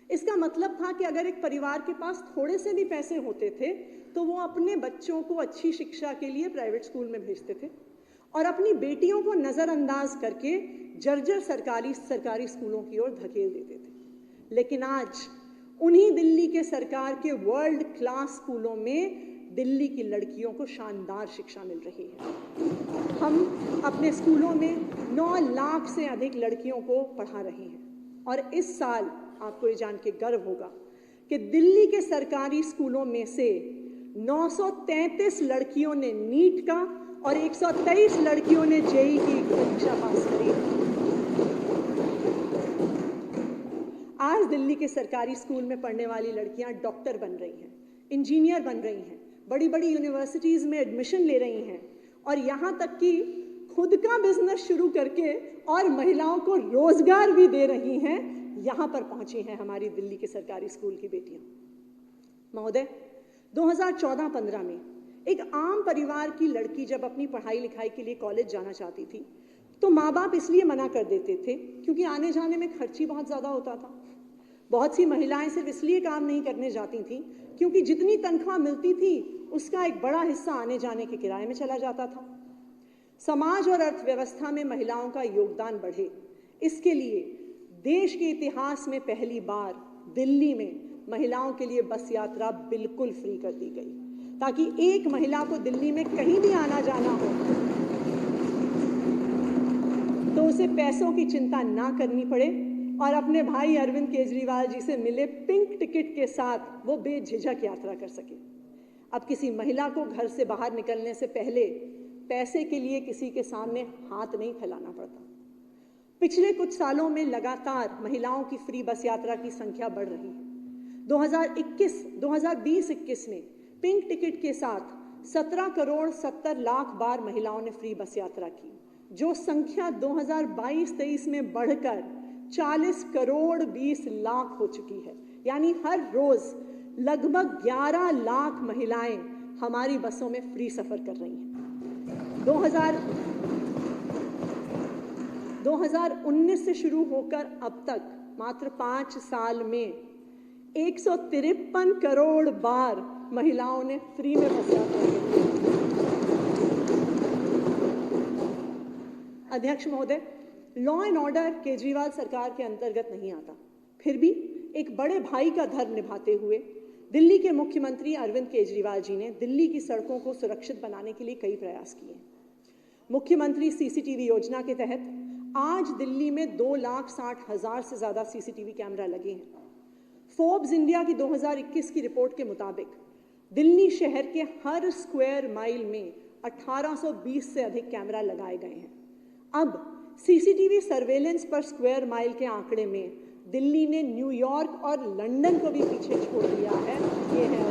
[SPEAKER 2] इसका मतलब था कि अगर एक परिवार के पास थोड़े से भी पैसे होते थे तो वो अपने बच्चों को अच्छी शिक्षा के लिए प्राइवेट स्कूल में भेजते थे और अपनी बेटियों को नज़रअंदाज करके जर्जर सरकारी स्कूलों की ओर धकेल देते थे। लेकिन आज उन्हीं दिल्ली के सरकार के वर्ल्ड क्लास स्कूलों में दिल्ली की लड़कियों को शानदार शिक्षा मिल रही है। हम अपने स्कूलों में 9 लाख से अधिक लड़कियों को पढ़ा रहे हैं और इस साल आपको ये जान के गर्व होगा कि दिल्ली के सरकारी स्कूलों में से 933 लड़कियों ने नीट का और 123 लड़कियों ने जेईई की परीक्षा पास करी। आज दिल्ली के सरकारी स्कूल में पढ़ने वाली लड़कियां डॉक्टर बन रही हैं, इंजीनियर बन रही हैं, बड़ी बड़ी यूनिवर्सिटीज़ में एडमिशन ले रही हैं और यहाँ तक कि खुद का बिजनेस शुरू करके और महिलाओं को रोजगार भी दे रही हैं। यहाँ पर पहुँची हैं हमारी दिल्ली के सरकारी स्कूल की बेटियाँ। महोदय, 2014-15 में एक आम परिवार की लड़की जब अपनी पढ़ाई लिखाई के लिए कॉलेज जाना चाहती थी तो माँ बाप इसलिए मना कर देते थे क्योंकि आने जाने में खर्ची बहुत ज़्यादा होता था। बहुत सी महिलाएं सिर्फ इसलिए काम नहीं करने जाती थी क्योंकि जितनी तनख्वाह मिलती थी उसका एक बड़ा हिस्सा आने जाने के किराए में चला जाता था। समाज और अर्थव्यवस्था में महिलाओं का योगदान बढ़े, इसके लिए देश के इतिहास में पहली बार दिल्ली में महिलाओं के लिए बस यात्रा बिल्कुल फ्री कर दी गई ताकि एक महिला को दिल्ली में कहीं भी आना जाना हो तो उसे पैसों की चिंता ना करनी पड़े और अपने भाई अरविंद केजरीवाल जी से मिले पिंक टिकट के साथ वो बेझिझक यात्रा कर सके। अब किसी महिला को घर से बाहर निकलने से पहले पैसे के लिए किसी के सामने हाथ नहीं फैलाना पड़ता। पिछले कुछ सालों में लगातार महिलाओं की फ्री बस यात्रा की संख्या बढ़ रही है। 2020-21 में पिंक टिकट के साथ 17 करोड़ 70 लाख बार महिलाओं ने फ्री बस यात्रा की, जो संख्या 2022-23 में बढ़कर 40 करोड़ 20 लाख हो चुकी है। यानी हर रोज लगभग 11 लाख महिलाएं हमारी बसों में फ्री सफर कर रही हैं। 2019 से शुरू होकर अब तक मात्र 5 साल में 153 करोड़ बार महिलाओं ने फ्री में बस यात्रा की। अध्यक्ष महोदय, लॉ एंड ऑर्डर केजरीवाल सरकार के अंतर्गत नहीं आता, फिर भी एक बड़े भाई का धर्म निभाते हुए दिल्ली के मुख्यमंत्री अरविंद केजरीवाल जी ने दिल्ली की सड़कों को सुरक्षित बनाने के लिए कई प्रयास किए। मुख्यमंत्री सीसीटीवी योजना के तहत आज दिल्ली में 2,60,000 से ज़्यादा सीसीटीवी कैमरा लगे हैं। फोर्ब्स इंडिया की 2021 की रिपोर्ट के मुताबिक दिल्ली शहर के हर स्क्वायर माइल में 1820 से अधिक कैमरा लगाए गए हैं। अब सीसीटीवी सर्वेलेंस पर स्क्वायर माइल के आंकड़े में दिल्ली ने न्यूयॉर्क और लंदन को भी पीछे छोड़ दिया है। ये है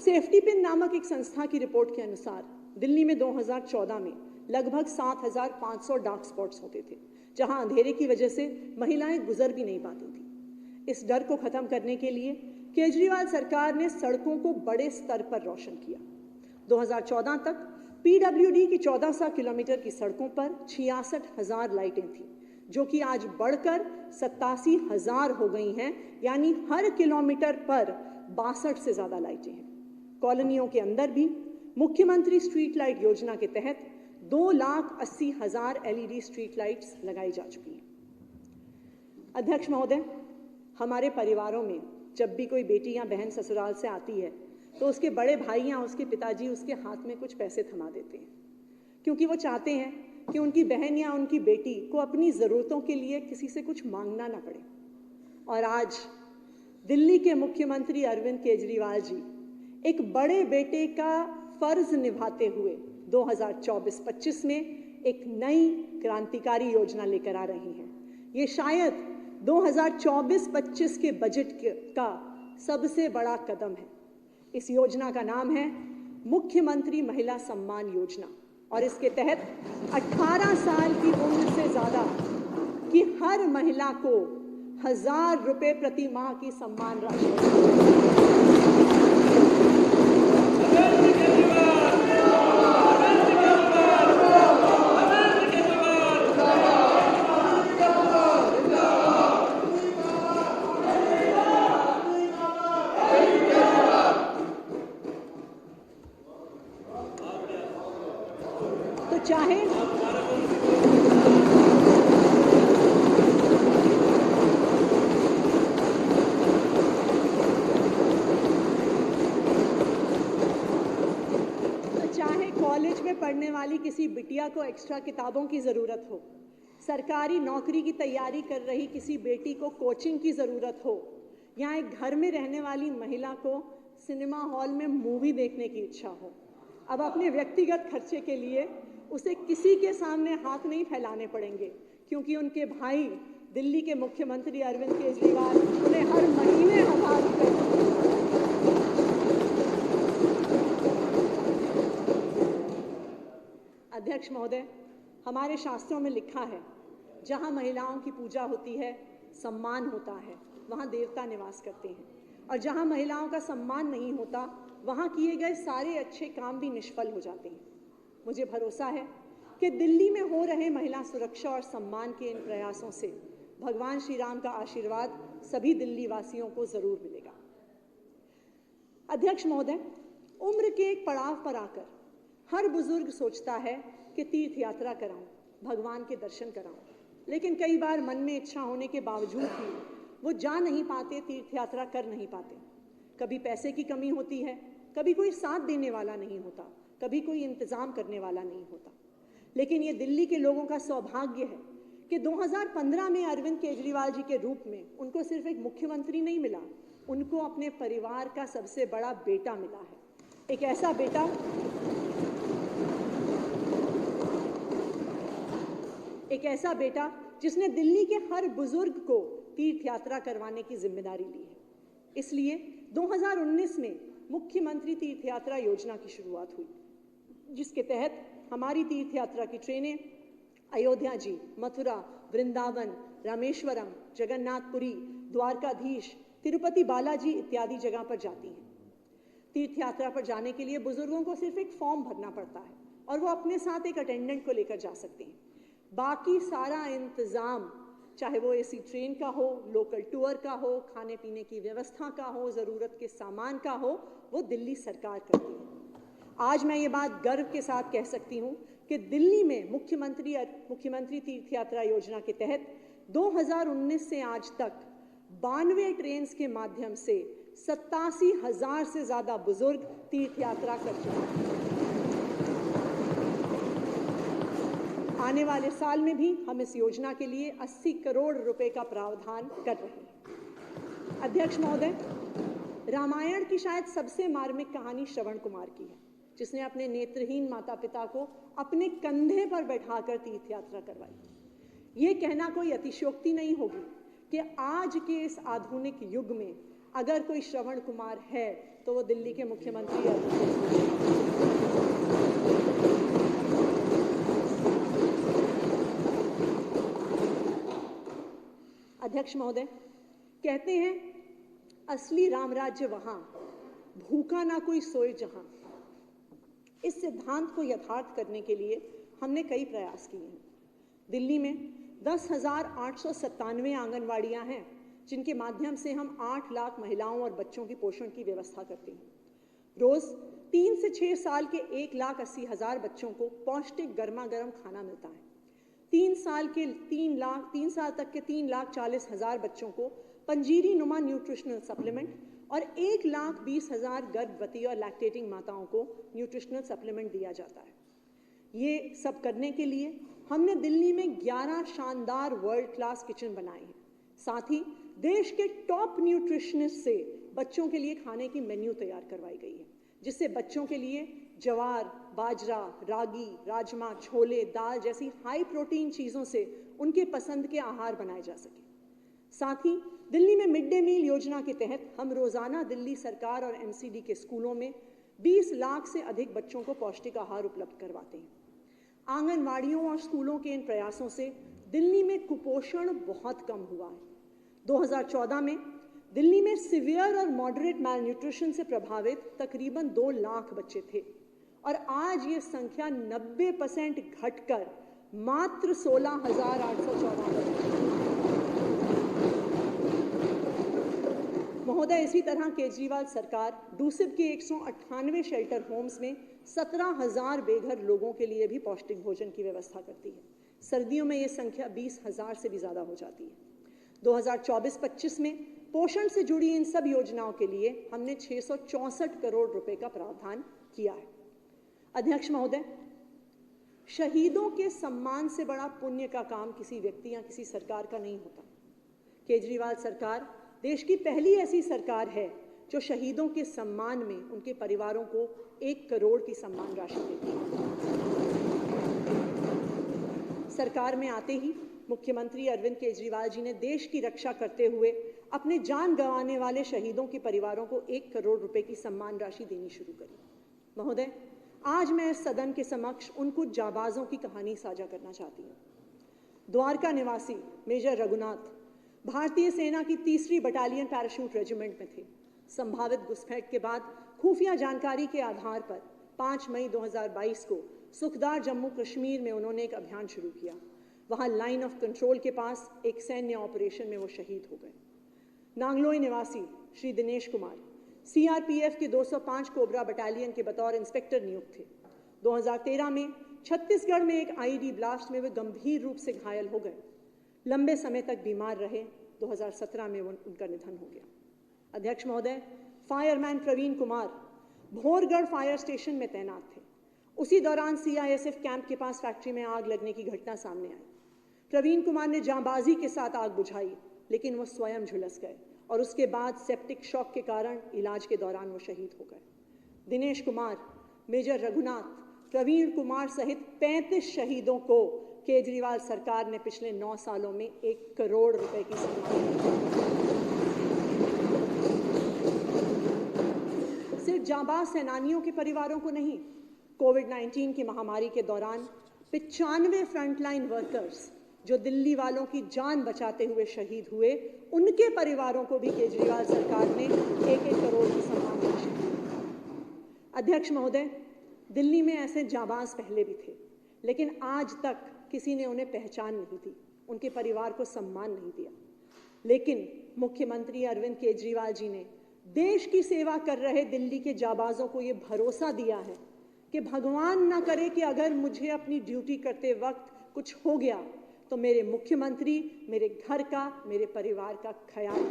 [SPEAKER 2] सेफ्टी पिन नामक एक संस्था की रिपोर्ट के अनुसार दिल्ली में 2014 में लगभग 7,500 डार्क स्पॉट्स होते थे, जहां अंधेरे की वजह से महिलाएं गुजर भी नहीं पाती थी। इस डर को खत्म करने के लिए केजरीवाल सरकार ने सड़कों को बड़े स्तर पर रोशन किया। 2014 तक पीडब्ल्यूडी की 1400 किलोमीटर की सड़कों पर 66,000 लाइटें थी, जो कि आज बढ़कर 87,000 हो गई हैं। यानी हर किलोमीटर पर 62 से ज़्यादा लाइटें हैं। कॉलोनियों के अंदर भी मुख्यमंत्री स्ट्रीट लाइट योजना के तहत 2,80,000 एलईडी स्ट्रीट लाइट्स लगाई जा चुकी हैं। अध्यक्ष महोदय, हमारे परिवारों में जब भी कोई बेटी या बहन ससुराल से आती है तो उसके बड़े भाई या उसके पिताजी उसके हाथ में कुछ पैसे थमा देते हैं, क्योंकि वो चाहते हैं कि उनकी बहन या उनकी बेटी को अपनी ज़रूरतों के लिए किसी से कुछ मांगना ना पड़े। और आज दिल्ली के मुख्यमंत्री अरविंद केजरीवाल जी एक बड़े बेटे का फर्ज निभाते हुए 2024-25 में एक नई क्रांतिकारी योजना लेकर आ रही हैं। ये शायद 2024-25 के बजट का सबसे बड़ा कदम है। इस योजना का नाम है मुख्यमंत्री महिला सम्मान योजना और इसके तहत 18 साल की उम्र से ज़्यादा की हर महिला को 1000 रुपये प्रति माह की सम्मान राशि। तो चाहे कॉलेज में पढ़ने वाली किसी बिटिया को एक्स्ट्रा किताबों की ज़रूरत हो, सरकारी नौकरी की तैयारी कर रही किसी बेटी को कोचिंग की ज़रूरत हो, या एक घर में रहने वाली महिला को सिनेमा हॉल में मूवी देखने की इच्छा हो, अब अपने व्यक्तिगत खर्चे के लिए उसे किसी के सामने हाथ नहीं फैलाने पड़ेंगे, क्योंकि उनके भाई दिल्ली के मुख्यमंत्री अरविंद केजरीवाल उन्हें हर महीने 1000 रुपये। अध्यक्ष महोदय, हमारे शास्त्रों में लिखा है, जहां महिलाओं की पूजा होती है, सम्मान होता है, वहां देवता निवास करते हैं, और जहां महिलाओं का सम्मान नहीं होता, वहां किए गए सारे अच्छे काम भी निष्फल हो जाते हैं। मुझे भरोसा है कि दिल्ली में हो रहे महिला सुरक्षा और सम्मान के इन प्रयासों से भगवान श्री राम का आशीर्वाद सभी दिल्ली वासियों को जरूर मिलेगा। अध्यक्ष महोदय, उम्र के एक पड़ाव पर आकर हर बुजुर्ग सोचता है कि तीर्थ यात्रा कराऊं, भगवान के दर्शन कराऊं, लेकिन कई बार मन में इच्छा होने के बावजूद भी वो जा नहीं पाते, तीर्थ यात्रा कर नहीं पाते। कभी पैसे की कमी होती है, कभी कोई साथ देने वाला नहीं होता, कभी कोई इंतजाम करने वाला नहीं होता। लेकिन ये दिल्ली के लोगों का सौभाग्य है कि 2015 में अरविंद केजरीवाल जी के रूप में उनको सिर्फ एक मुख्यमंत्री नहीं मिला, उनको अपने परिवार का सबसे बड़ा बेटा मिला है। एक ऐसा बेटा जिसने दिल्ली के हर बुजुर्ग को तीर्थ यात्रा करवाने की जिम्मेदारी ली है। इसलिए 2019 में मुख्यमंत्री तीर्थ यात्रा योजना की शुरुआत हुई, जिसके तहत हमारी तीर्थ यात्रा की ट्रेनें अयोध्या जी, मथुरा, वृंदावन, रामेश्वरम, जगन्नाथपुरी, द्वारकाधीश, तिरुपति बालाजी इत्यादि जगह पर जाती हैं। तीर्थ यात्रा पर जाने के लिए बुजुर्गों को सिर्फ एक फॉर्म भरना पड़ता है और वो अपने साथ एक अटेंडेंट को लेकर जा सकते हैं। बाकी सारा इंतजाम, चाहे वो एसी ट्रेन का हो, लोकल टूर का हो, खाने पीने की व्यवस्था का हो, ज़रूरत के सामान का हो, वो दिल्ली सरकार करती है। आज मैं ये बात गर्व के साथ कह सकती हूँ कि दिल्ली में मुख्यमंत्री तीर्थ यात्रा योजना के तहत 2019 से आज तक 92 ट्रेन के माध्यम से 87,000 से ज़्यादा बुजुर्ग तीर्थ यात्रा कर चुके हैं। आने वाले साल में भी हम इस योजना के लिए 80 करोड़ रुपए का प्रावधान कर रहे हैं। अध्यक्ष महोदय, रामायण की शायद सबसे मार्मिक कहानी श्रवण कुमार की है, जिसने अपने नेत्रहीन माता पिता को अपने कंधे पर बैठाकर तीर्थ यात्रा करवाई। ये कहना कोई अतिशयोक्ति नहीं होगी कि आज के इस आधुनिक युग में अगर कोई श्रवण कुमार है तो वो दिल्ली के मुख्यमंत्री अध्यक्ष महोदय, कहते हैं असली राम राज्य वहां, भूखा ना कोई सोए जहां। इस सिद्धांत को यथार्थ करने के लिए हमने कई प्रयास किए हैं। दिल्ली में 10,897 आंगनवाड़ियां हैं, जिनके माध्यम से हम 8 लाख महिलाओं और बच्चों की पोषण की व्यवस्था करते हैं। रोज 3 से 6 साल के 1,80,000 बच्चों को पौष्टिक गर्मा गर्म खाना मिलता है। 3 साल तक के 3,40,000 बच्चों को पंजीरी नुमा न्यूट्रिशनल सप्लीमेंट और 1,20,000 गर्भवती और लैक्टेटिंग माताओं को न्यूट्रिशनल सप्लीमेंट दिया जाता है। ये सब करने के लिए हमने दिल्ली में 11 शानदार वर्ल्ड क्लास किचन बनाए हैं। साथ ही देश के टॉप न्यूट्रिशनिस्ट से बच्चों के लिए खाने की मेन्यू तैयार करवाई गई है, जिससे बच्चों के लिए ज्वार, बाजरा, रागी, राजमा, छोले, दाल जैसी हाई प्रोटीन चीज़ों से उनके पसंद के आहार बनाए जा सके। साथ ही दिल्ली में मिड डे मील योजना के तहत हम रोजाना दिल्ली सरकार और एमसीडी के स्कूलों में 20 लाख से अधिक बच्चों को पौष्टिक आहार उपलब्ध करवाते हैं। आंगनवाड़ियों और स्कूलों के इन प्रयासों से दिल्ली में कुपोषण बहुत कम हुआ है। 2014 में दिल्ली में सीवियर और मॉडरेट मैलन्यूट्रिशन से प्रभावित तकरीबन 2 लाख बच्चे थे और आज ये संख्या 90% घटकर मात्र 16,814 महोदय। इसी तरह केजरीवाल सरकार डूसिब के 198 शेल्टर होम्स में 17,000 बेघर लोगों के लिए भी पौष्टिक भोजन की व्यवस्था करती है। सर्दियों में ये संख्या 20,000 से भी ज़्यादा हो जाती है। 2024-25 में पोषण से जुड़ी इन सब योजनाओं के लिए हमने 664 करोड़ रुपए का प्रावधान किया है। अध्यक्ष महोदय, शहीदों के सम्मान से बड़ा पुण्य का काम किसी व्यक्ति या किसी सरकार का नहीं होता। केजरीवाल सरकार देश की पहली ऐसी सरकार है जो शहीदों के सम्मान में उनके परिवारों को 1 करोड़ की सम्मान राशि देती है। सरकार में आते ही मुख्यमंत्री अरविंद केजरीवाल जी ने देश की रक्षा करते हुए अपने जान गंवाने वाले शहीदों के परिवारों को 1 करोड़ रुपए की सम्मान राशि देनी शुरू करी। महोदय, आज मैं इस सदन के समक्ष उन कुछ जाबाजों की कहानी साझा करना चाहती हूँ। द्वारका निवासी मेजर रघुनाथ भारतीय सेना की 3री बटालियन पैराशूट रेजिमेंट में थे। संभावित घुसपैठ के बाद खुफिया जानकारी के आधार पर 5 मई 2022 को सुखदार जम्मू कश्मीर में उन्होंने एक अभियान शुरू किया। वहां लाइन ऑफ कंट्रोल के पास एक सैन्य ऑपरेशन में वो शहीद हो गए। नांगलोई निवासी श्री दिनेश कुमार सीआरपीएफ के 205 कोबरा बटालियन के बतौर इंस्पेक्टर नियुक्त थे। 2013 में छत्तीसगढ़ में एक आईईडी ब्लास्ट में वे गंभीर रूप से घायल हो गए। लंबे समय तक बीमार रहे। 2017 में उनका निधन हो गया। अध्यक्ष महोदय, fireman Praveen Kumar Bhorgarh fire station में तैनात थे। उसी दौरान सीआईएसएफ कैंप के पास फैक्ट्री में आग लगने की घटना सामने आई। प्रवीण कुमार ने जांबाजी के साथ आग बुझाई, लेकिन वो स्वयं झुलस गए और उसके बाद सेप्टिक शॉक के कारण इलाज के दौरान वो शहीद हो गए। दिनेश कुमार, मेजर रघुनाथ, प्रवीण कुमार सहित 35 शहीदों को केजरीवाल सरकार ने पिछले 9 सालों में 1 करोड़ रुपए की सम्मान। सिर्फ जांबाज सेनानियों के परिवारों को नहीं, कोविड-19 की महामारी के दौरान 95 फ्रंटलाइन वर्कर्स जो दिल्ली वालों की जान बचाते हुए शहीद हुए, उनके परिवारों को भी केजरीवाल सरकार ने 1-1 करोड़ की सम्मान राशि दी। अध्यक्ष महोदय, दिल्ली में ऐसे जांबाज पहले भी थे, लेकिन आज तक किसी ने उन्हें पहचान नहीं दी, उनके परिवार को सम्मान नहीं दिया। लेकिन मुख्यमंत्री अरविंद केजरीवाल जी ने देश की सेवा कर रहे दिल्ली के जाबाजों को ये भरोसा दिया है कि भगवान ना करे कि अगर मुझे अपनी ड्यूटी करते वक्त कुछ हो गया तो मेरे मुख्यमंत्री मेरे घर का, मेरे परिवार का ख्याल।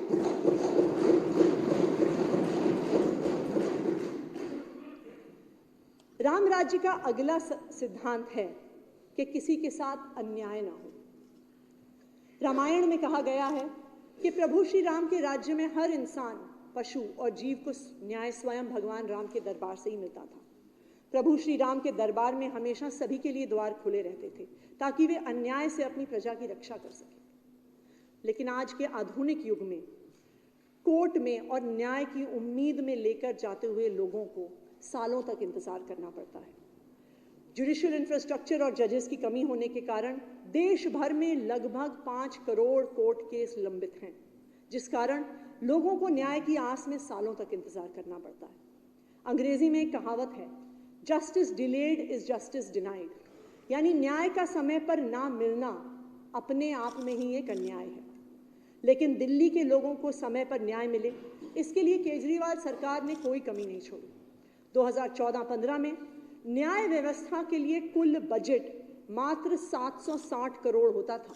[SPEAKER 2] राम राज्य का अगला सिद्धांत है कि किसी के साथ अन्याय ना हो। रामायण में कहा गया है कि प्रभु श्री राम के राज्य में हर इंसान, पशु और जीव को न्याय स्वयं भगवान राम के दरबार से ही मिलता था। प्रभु श्री राम के दरबार में हमेशा सभी के लिए द्वार खुले रहते थे ताकि वे अन्याय से अपनी प्रजा की रक्षा कर सकें। लेकिन आज के आधुनिक युग में कोर्ट में और न्याय की उम्मीद में लेकर जाते हुए लोगों को सालों तक इंतजार करना पड़ता है। जुडिशियल इंफ्रास्ट्रक्चर और जजेस की कमी होने के कारण देश भर में लगभग 5 करोड़ कोर्ट केस लंबित हैं, जिस कारण लोगों को न्याय की आस में सालों तक इंतजार करना पड़ता है। अंग्रेजी में एक कहावत है, justice delayed is justice denied, यानी न्याय का समय पर ना मिलना अपने आप में ही एक अन्याय है। लेकिन दिल्ली के लोगों को समय पर न्याय मिले, इसके लिए केजरीवाल सरकार ने कोई कमी नहीं छोड़ी। 2014-15 में न्याय व्यवस्था के लिए कुल बजट मात्र 760 करोड़ होता था।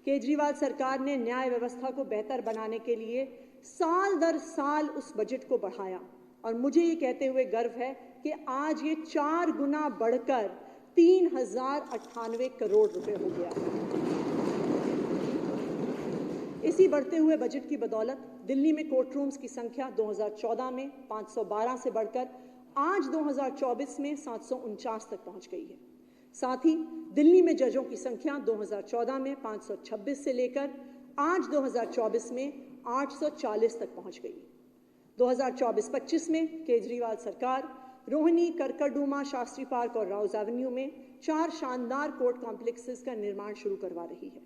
[SPEAKER 2] केजरीवाल सरकार ने न्याय व्यवस्था को बेहतर बनाने के लिए साल दर साल उस बजट को बढ़ाया और मुझे ये कहते हुए गर्व है कि आज ये 4 गुना बढ़कर 3098 करोड़ रुपए हो गया है। इसी बढ़ते हुए बजट की बदौलत दिल्ली में कोर्ट रूम्स की संख्या 2014 में 512 से बढ़कर आज 2024 में 749 तक पहुंच गई है। साथ ही दिल्ली में जजों की संख्या 2014 में 526 से लेकर आज 2024 में 840 तक पहुंच गई है। 2024-25 में केजरीवाल सरकार रोहिणी, करकरडूमा, शास्त्री पार्क और राउज एवेन्यू में 4 शानदार कोर्ट कॉम्प्लेक्सेस का निर्माण शुरू करवा रही है।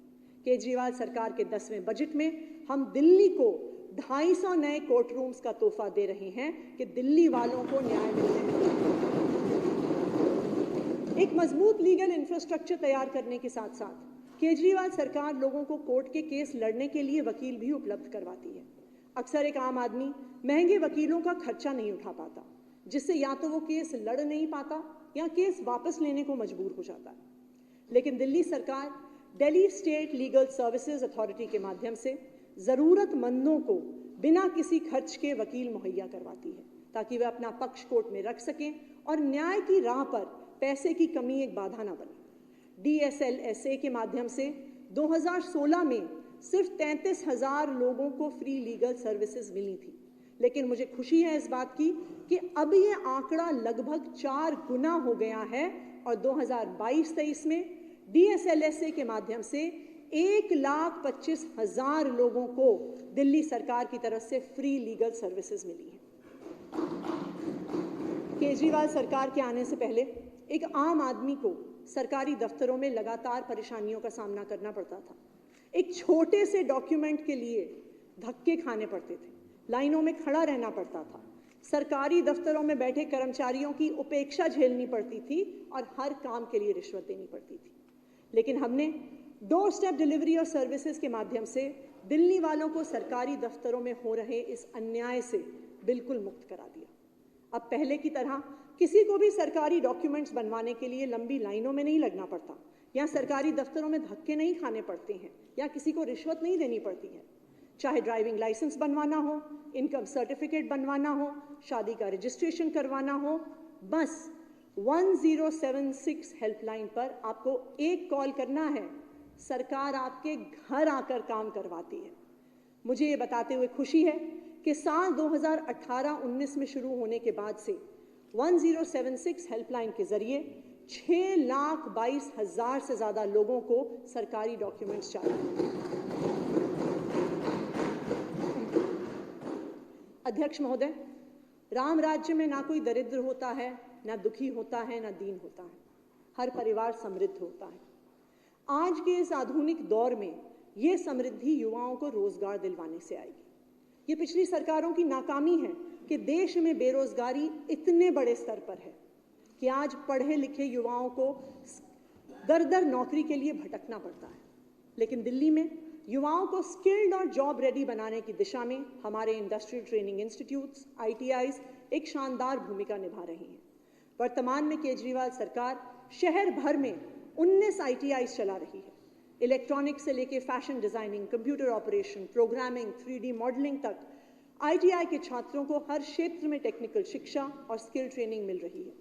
[SPEAKER 2] केजरीवाल सरकार के 10वें बजट में हम दिल्ली को 250 नए कोर्ट रूम्स का तोहफा दे रहे हैं कि दिल्ली वालों को न्याय मिलने में एक मजबूत लीगल इंफ्रास्ट्रक्चर तैयार करने के साथ साथ केजरीवाल सरकार लोगों को कोर्ट के केस लड़ने के लिए वकील भी उपलब्ध करवाती है। अक्सर एक आम आदमी महंगे वकीलों का खर्चा नहीं उठा पाता, जिससे या तो वो केस लड़ नहीं पाता या केस वापस लेने को मजबूर हो जाता है। लेकिन दिल्ली सरकार Delhi state legal services authority के माध्यम से ज़रूरतमंदों को बिना किसी खर्च के वकील मुहैया करवाती है, ताकि वे अपना पक्ष कोर्ट में रख सकें और न्याय की राह पर पैसे की कमी एक बाधा न बने। DSLSA के माध्यम से 2016 में सिर्फ 33,000 लोगों को फ्री लीगल सर्विसेज मिली थी, लेकिन मुझे खुशी है इस बात की कि अब ये आंकड़ा लगभग 4 गुना हो गया है और 2022-23 में DSLSA के माध्यम से 1,25,000 लोगों को दिल्ली सरकार की तरफ से फ्री लीगल सर्विसेज मिली है। केजरीवाल सरकार के आने से पहले एक आम आदमी को सरकारी दफ्तरों में लगातार परेशानियों का सामना करना पड़ता था। एक छोटे से डॉक्यूमेंट के लिए धक्के खाने पड़ते थे, लाइनों में खड़ा रहना पड़ता था, सरकारी दफ्तरों में बैठे कर्मचारियों की उपेक्षा झेलनी पड़ती थी और हर काम के लिए रिश्वत देनी पड़ती थी। लेकिन हमने डोर स्टेप डिलीवरी और सर्विसेज के माध्यम से दिल्ली वालों को सरकारी दफ्तरों में हो रहे इस अन्याय से बिल्कुल मुक्त करा दिया। अब पहले की तरह किसी को भी सरकारी डॉक्यूमेंट्स बनवाने के लिए लंबी लाइनों में नहीं लगना पड़ता, या सरकारी दफ्तरों में धक्के नहीं खाने पड़ते हैं, या किसी को रिश्वत नहीं देनी पड़ती है। चाहे ड्राइविंग लाइसेंस बनवाना हो, इनकम सर्टिफिकेट बनवाना हो, शादी का रजिस्ट्रेशन करवाना हो, बस 1076 हेल्पलाइन पर आपको एक कॉल करना है, सरकार आपके घर आकर काम करवाती है। मुझे ये बताते हुए खुशी है कि साल 2018-19 में शुरू होने के बाद से 1076 हेल्पलाइन के जरिए 6,22,000 से ज्यादा लोगों को सरकारी डॉक्यूमेंट्स चाहिए। अध्यक्ष महोदय, राम राज्य में ना कोई दरिद्र होता है, ना दुखी होता है, ना दीन होता है। हर परिवार समृद्ध होता है। आज के इस आधुनिक दौर में ये समृद्धि युवाओं को रोजगार दिलवाने से आएगी। ये पिछली सरकारों की नाकामी है कि देश में बेरोजगारी इतने बड़े स्तर पर है कि आज पढ़े लिखे युवाओं को दर दर नौकरी के लिए भटकना पड़ता है। लेकिन दिल्ली में युवाओं को स्किल्ड और जॉब रेडी बनाने की दिशा में हमारे इंडस्ट्रियल ट्रेनिंग इंस्टीट्यूट्स ITIs एक शानदार भूमिका निभा रही हैं। वर्तमान में केजरीवाल सरकार शहर भर में 19 ITIs चला रही है। इलेक्ट्रॉनिक्स से लेकर fashion designing, computer operation, programming, 3D modelling तक ITI के छात्रों को हर क्षेत्र में टेक्निकल शिक्षा और स्किल ट्रेनिंग मिल रही है।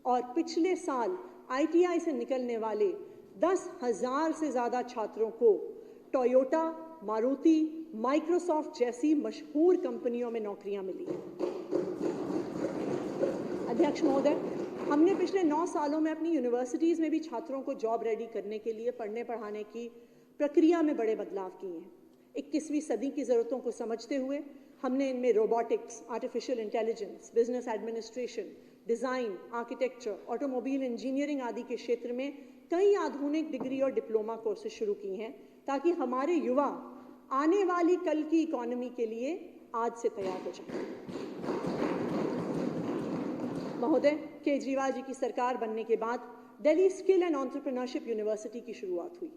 [SPEAKER 2] और पिछले साल ITI से निकलने वाले 10,000 से ज़्यादा छात्रों को टोयोटा, मारुति, माइक्रोसॉफ्ट जैसी मशहूर कंपनियों में नौकरियां मिली हैं। अध्यक्ष महोदय, हमने पिछले 9 सालों में अपनी यूनिवर्सिटीज़ में भी छात्रों को जॉब रेडी करने के लिए पढ़ने पढ़ाने की प्रक्रिया में बड़े बदलाव किए हैं। 21वीं सदी की ज़रूरतों को समझते हुए हमने इनमें robotics, artificial intelligence, business administration, design, architecture, automobile engineering आदि के क्षेत्र में कई आधुनिक डिग्री और डिप्लोमा कोर्सेज शुरू किए हैं, ताकि हमारे युवा आने वाली कल की इकोनॉमी के लिए आज से तैयार हो जाएं। महोदय, केजरीवाल जी की सरकार बनने के बाद Delhi skill and entrepreneurship university की शुरुआत हुई।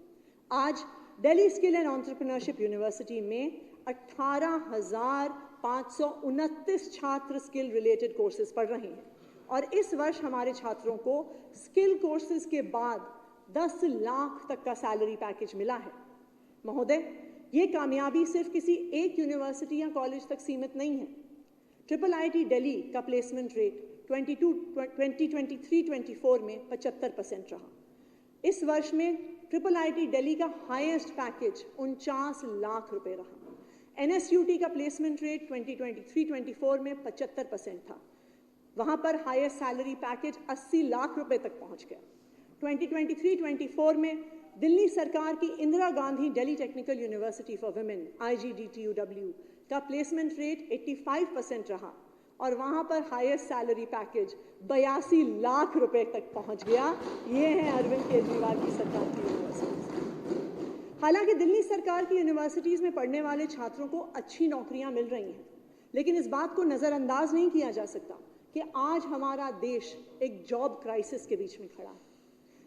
[SPEAKER 2] आज Delhi skill and entrepreneurship university में 18,529 छात्र स्किल रिलेटेड कोर्सेज पढ़ रहे हैं और इस वर्ष हमारे छात्रों को स्किल कोर्सेज के बाद 10 लाख तक का सैलरी पैकेज मिला है। महोदय, ये कामयाबी सिर्फ किसी एक यूनिवर्सिटी या कॉलेज तक सीमित नहीं है। IIIT दिल्ली का प्लेसमेंट रेट 2023-24 में 75% रहा। इस वर्ष में IIIT दिल्ली का हाईएस्ट पैकेज 49 लाख रुपए रहा। NSUT का प्लेसमेंट रेट 2023-24 में 75% था। वहां पर हाईएस्ट सैलरी पैकेज 80 लाख रुपए तक पहुंच गया। 2023-24 में दिल्ली सरकार की Indira Gandhi Delhi technical university for women IGDTUW का प्लेसमेंट रेट 85% रहा और वहाँ पर हाईएस्ट सैलरी पैकेज 82 लाख रुपए तक पहुँच गया। ये है अरविंद केजरीवाल की सरकार की यूनिवर्सिटीज़। हालांकि दिल्ली सरकार की यूनिवर्सिटीज़ में पढ़ने वाले छात्रों को अच्छी नौकरियां मिल रही हैं, लेकिन इस बात को नज़रअंदाज नहीं किया जा सकता कि आज हमारा देश एक जॉब क्राइसिस के बीच में खड़ा है।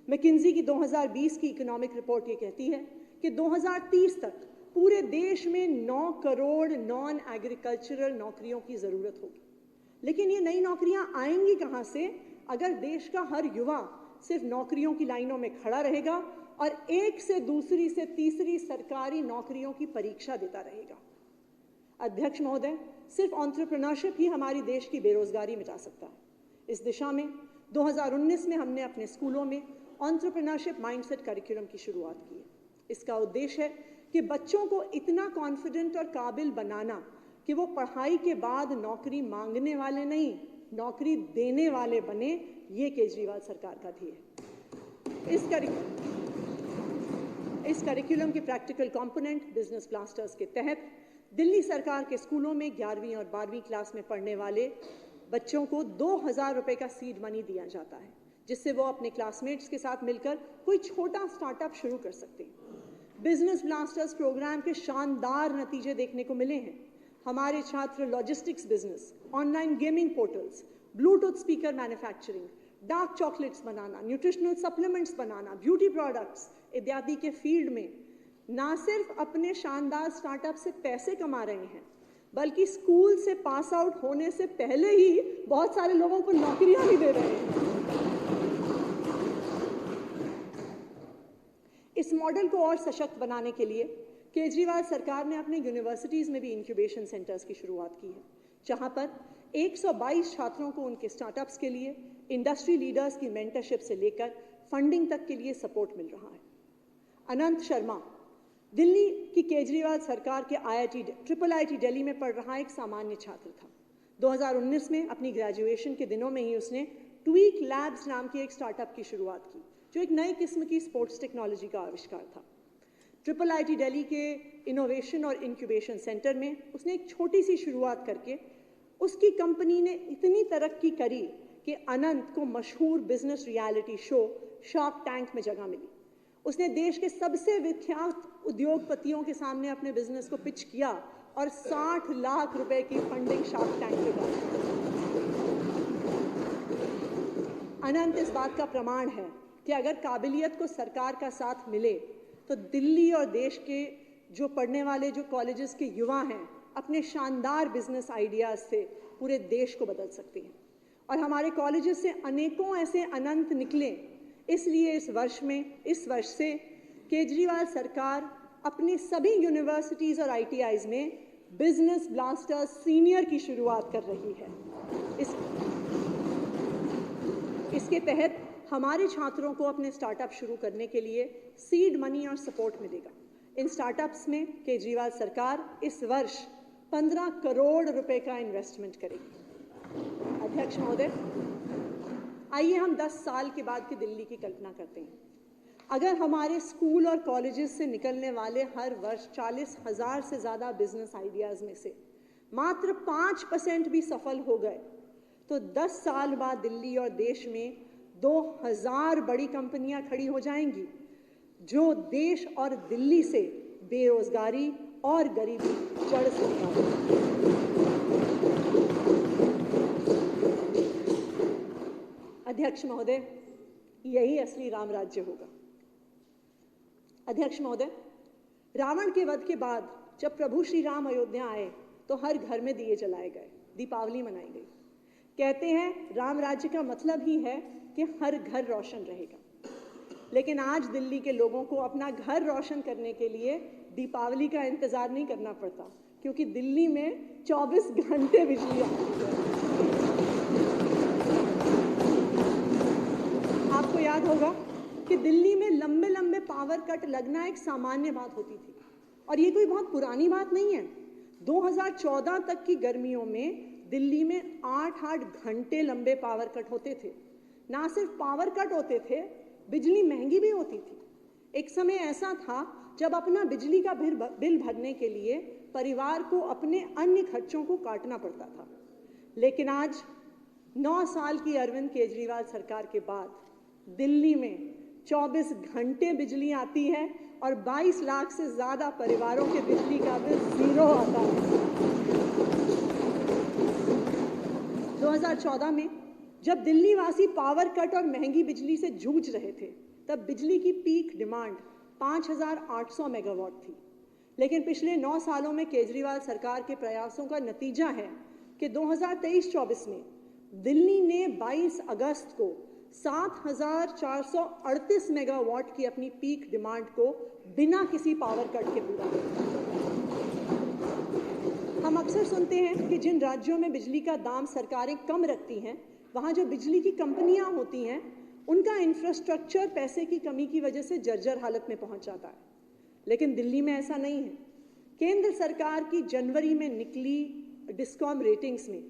[SPEAKER 2] मैकिन्जी की 2020 की इकोनॉमिक रिपोर्ट ये कहती है कि 2030 तक पूरे देश में 9 करोड़ नॉन एग्रीकल्चरल नौकरियों की ज़रूरत होगी। लेकिन ये नई नौकरियां आएंगी कहाँ से अगर देश का हर युवा सिर्फ नौकरियों की लाइनों में खड़ा रहेगा और एक से दूसरी से तीसरी सरकारी नौकरियों की परीक्षा देता रहेगा। अध्यक्ष महोदय, सिर्फ एंटरप्रेन्योरशिप ही हमारी देश की बेरोजगारी मिटा सकता है। इस दिशा में 2019 में हमने अपने स्कूलों में एंटरप्रेन्योरशिप माइंडसेट करिकुलम की शुरुआत की है। इसका उद्देश्य है कि बच्चों को इतना कॉन्फिडेंट और काबिल बनाना कि वो पढ़ाई के बाद नौकरी मांगने वाले नहीं, नौकरी देने वाले बने। ये केजरीवाल सरकार का ध्येय है। इस करिकुलम के प्रैक्टिकल कंपोनेंट बिजनेस ब्लास्टर्स के तहत दिल्ली सरकार के स्कूलों में 11वीं और 12वीं क्लास में पढ़ने वाले बच्चों को 2000 रुपए का सीड मनी दिया जाता है, जिससे वो अपने क्लासमेट्स के साथ मिलकर कोई छोटा स्टार्टअप शुरू कर सकते हैं। बिजनेस ब्लास्टर्स प्रोग्राम के शानदार नतीजे देखने को मिले हैं। हमारे छात्र logistics business, online gaming portals, Bluetooth speaker manufacturing, dark chocolates बनाना, न्यूट्रिशनल सप्लीमेंट्स बनाना, ब्यूटी प्रोडक्ट्स इत्यादि के फील्ड में ना सिर्फ अपने शानदार स्टार्टअप से पैसे कमा रहे हैं, बल्कि स्कूल से पास आउट होने से पहले ही बहुत सारे लोगों को नौकरियां भी दे रहे हैं। इस मॉडल को और सशक्त बनाने के लिए केजरीवाल सरकार ने अपने यूनिवर्सिटीज़ में भी इंक्यूबेशन सेंटर्स की शुरुआत की है, जहां पर 122 छात्रों को उनके स्टार्टअप्स के लिए इंडस्ट्री लीडर्स की मेंटरशिप से लेकर फंडिंग तक के लिए सपोर्ट मिल रहा है। अनंत शर्मा दिल्ली की केजरीवाल सरकार के ट्रिपल आईटी दिल्ली में पढ़ रहा एक सामान्य छात्र था। 2019 में अपनी ग्रेजुएशन के दिनों में ही उसने ट्वीक लैब्स नाम की एक स्टार्टअप की शुरुआत की, जो एक नई किस्म की स्पोर्ट्स टेक्नोलॉजी का आविष्कार था। ट्रिपल आईटी दिल्ली के इनोवेशन और इंक्यूबेशन सेंटर में उसने एक छोटी सी शुरुआत करके उसकी कंपनी ने इतनी तरक्की करी कि अनंत को मशहूर business reality show shark tank में जगह मिली। उसने देश के सबसे विख्यात उद्योगपतियों के सामने अपने बिजनेस को पिच किया और 60 लाख रुपए की फंडिंग शार्क टैंक पे गई। अनंत इस बात का प्रमाण है कि अगर काबिलियत को सरकार का साथ मिले तो दिल्ली और देश के जो पढ़ने वाले जो कॉलेजेस के युवा हैं अपने शानदार बिजनेस आइडियाज से पूरे देश को बदल सकते हैं। और हमारे कॉलेजेस से अनेकों ऐसे अनंत निकले। इसलिए इस वर्ष से केजरीवाल सरकार अपनी सभी यूनिवर्सिटीज़ और आईटीआईज़ में बिजनेस ब्लास्टर्स सीनियर की शुरुआत कर रही है। इसके तहत हमारे छात्रों को अपने स्टार्टअप शुरू करने के लिए सीड मनी और सपोर्ट मिलेगा। इन स्टार्टअप्स में केजरीवाल सरकार इस वर्ष 15 करोड़ रुपए का इन्वेस्टमेंट करेगी। अध्यक्ष महोदय, आइए हम 10 साल के बाद की दिल्ली की कल्पना करते हैं। अगर हमारे स्कूल और कॉलेजेस से निकलने वाले हर वर्ष 40,000 से ज़्यादा बिजनेस आइडियाज़ में से मात्र 5% भी सफल हो गए तो 10 साल बाद दिल्ली और देश में 2000 बड़ी कंपनियां खड़ी हो जाएंगी, जो देश और दिल्ली से बेरोजगारी और गरीबी जड़ से निकालेंगी। अध्यक्ष महोदय, यही असली राम राज्य होगा। अध्यक्ष महोदय, रावण के वध के बाद जब प्रभु श्री राम अयोध्या आए तो हर घर में दिए जलाए गए, दीपावली मनाई गई। कहते हैं राम राज्य का मतलब ही है कि हर घर रोशन रहेगा। लेकिन आज दिल्ली के लोगों को अपना घर रोशन करने के लिए दीपावली का इंतजार नहीं करना पड़ता, क्योंकि दिल्ली में 24 घंटे बिजली आती है। आपको याद होगा कि दिल्ली में लंबे लंबे पावर कट लगना एक सामान्य बात होती थी, और ये कोई बहुत पुरानी बात नहीं है। 2014 तक की गर्मियों में दिल्ली में 8-8 घंटे लंबे पावर कट होते थे। ना सिर्फ पावर कट होते थे, बिजली महंगी भी होती थी। एक समय ऐसा था जब अपना बिजली का बिल भरने के लिए परिवार को अपने अन्य खर्चों को काटना पड़ता था। लेकिन आज 9 साल की अरविंद केजरीवाल सरकार के बाद दिल्ली में 24 घंटे बिजली आती है और 22 लाख से ज़्यादा परिवारों के बिजली का बिल ज़ीरो आता है। 2014 में जब दिल्ली वासी पावर कट और महंगी बिजली से जूझ रहे थे, तब बिजली की पीक डिमांड 5,800 मेगावाट थी। लेकिन पिछले 9 सालों में केजरीवाल सरकार के प्रयासों का नतीजा है कि 2023-24 में दिल्ली ने 22 अगस्त को 7,438 मेगावाट की अपनी पीक डिमांड को बिना किसी पावर कट के पूरा किया। हम अक्सर सुनते हैं कि जिन राज्यों में बिजली का दाम सरकारें कम रखती हैं, वहाँ जो बिजली की कंपनियां होती हैं, उनका इंफ्रास्ट्रक्चर पैसे की कमी की वजह से जर्जर हालत में पहुंच जाता है। लेकिन दिल्ली में ऐसा नहीं है। केंद्र सरकार की जनवरी में निकली डिस्कॉम रेटिंग्स में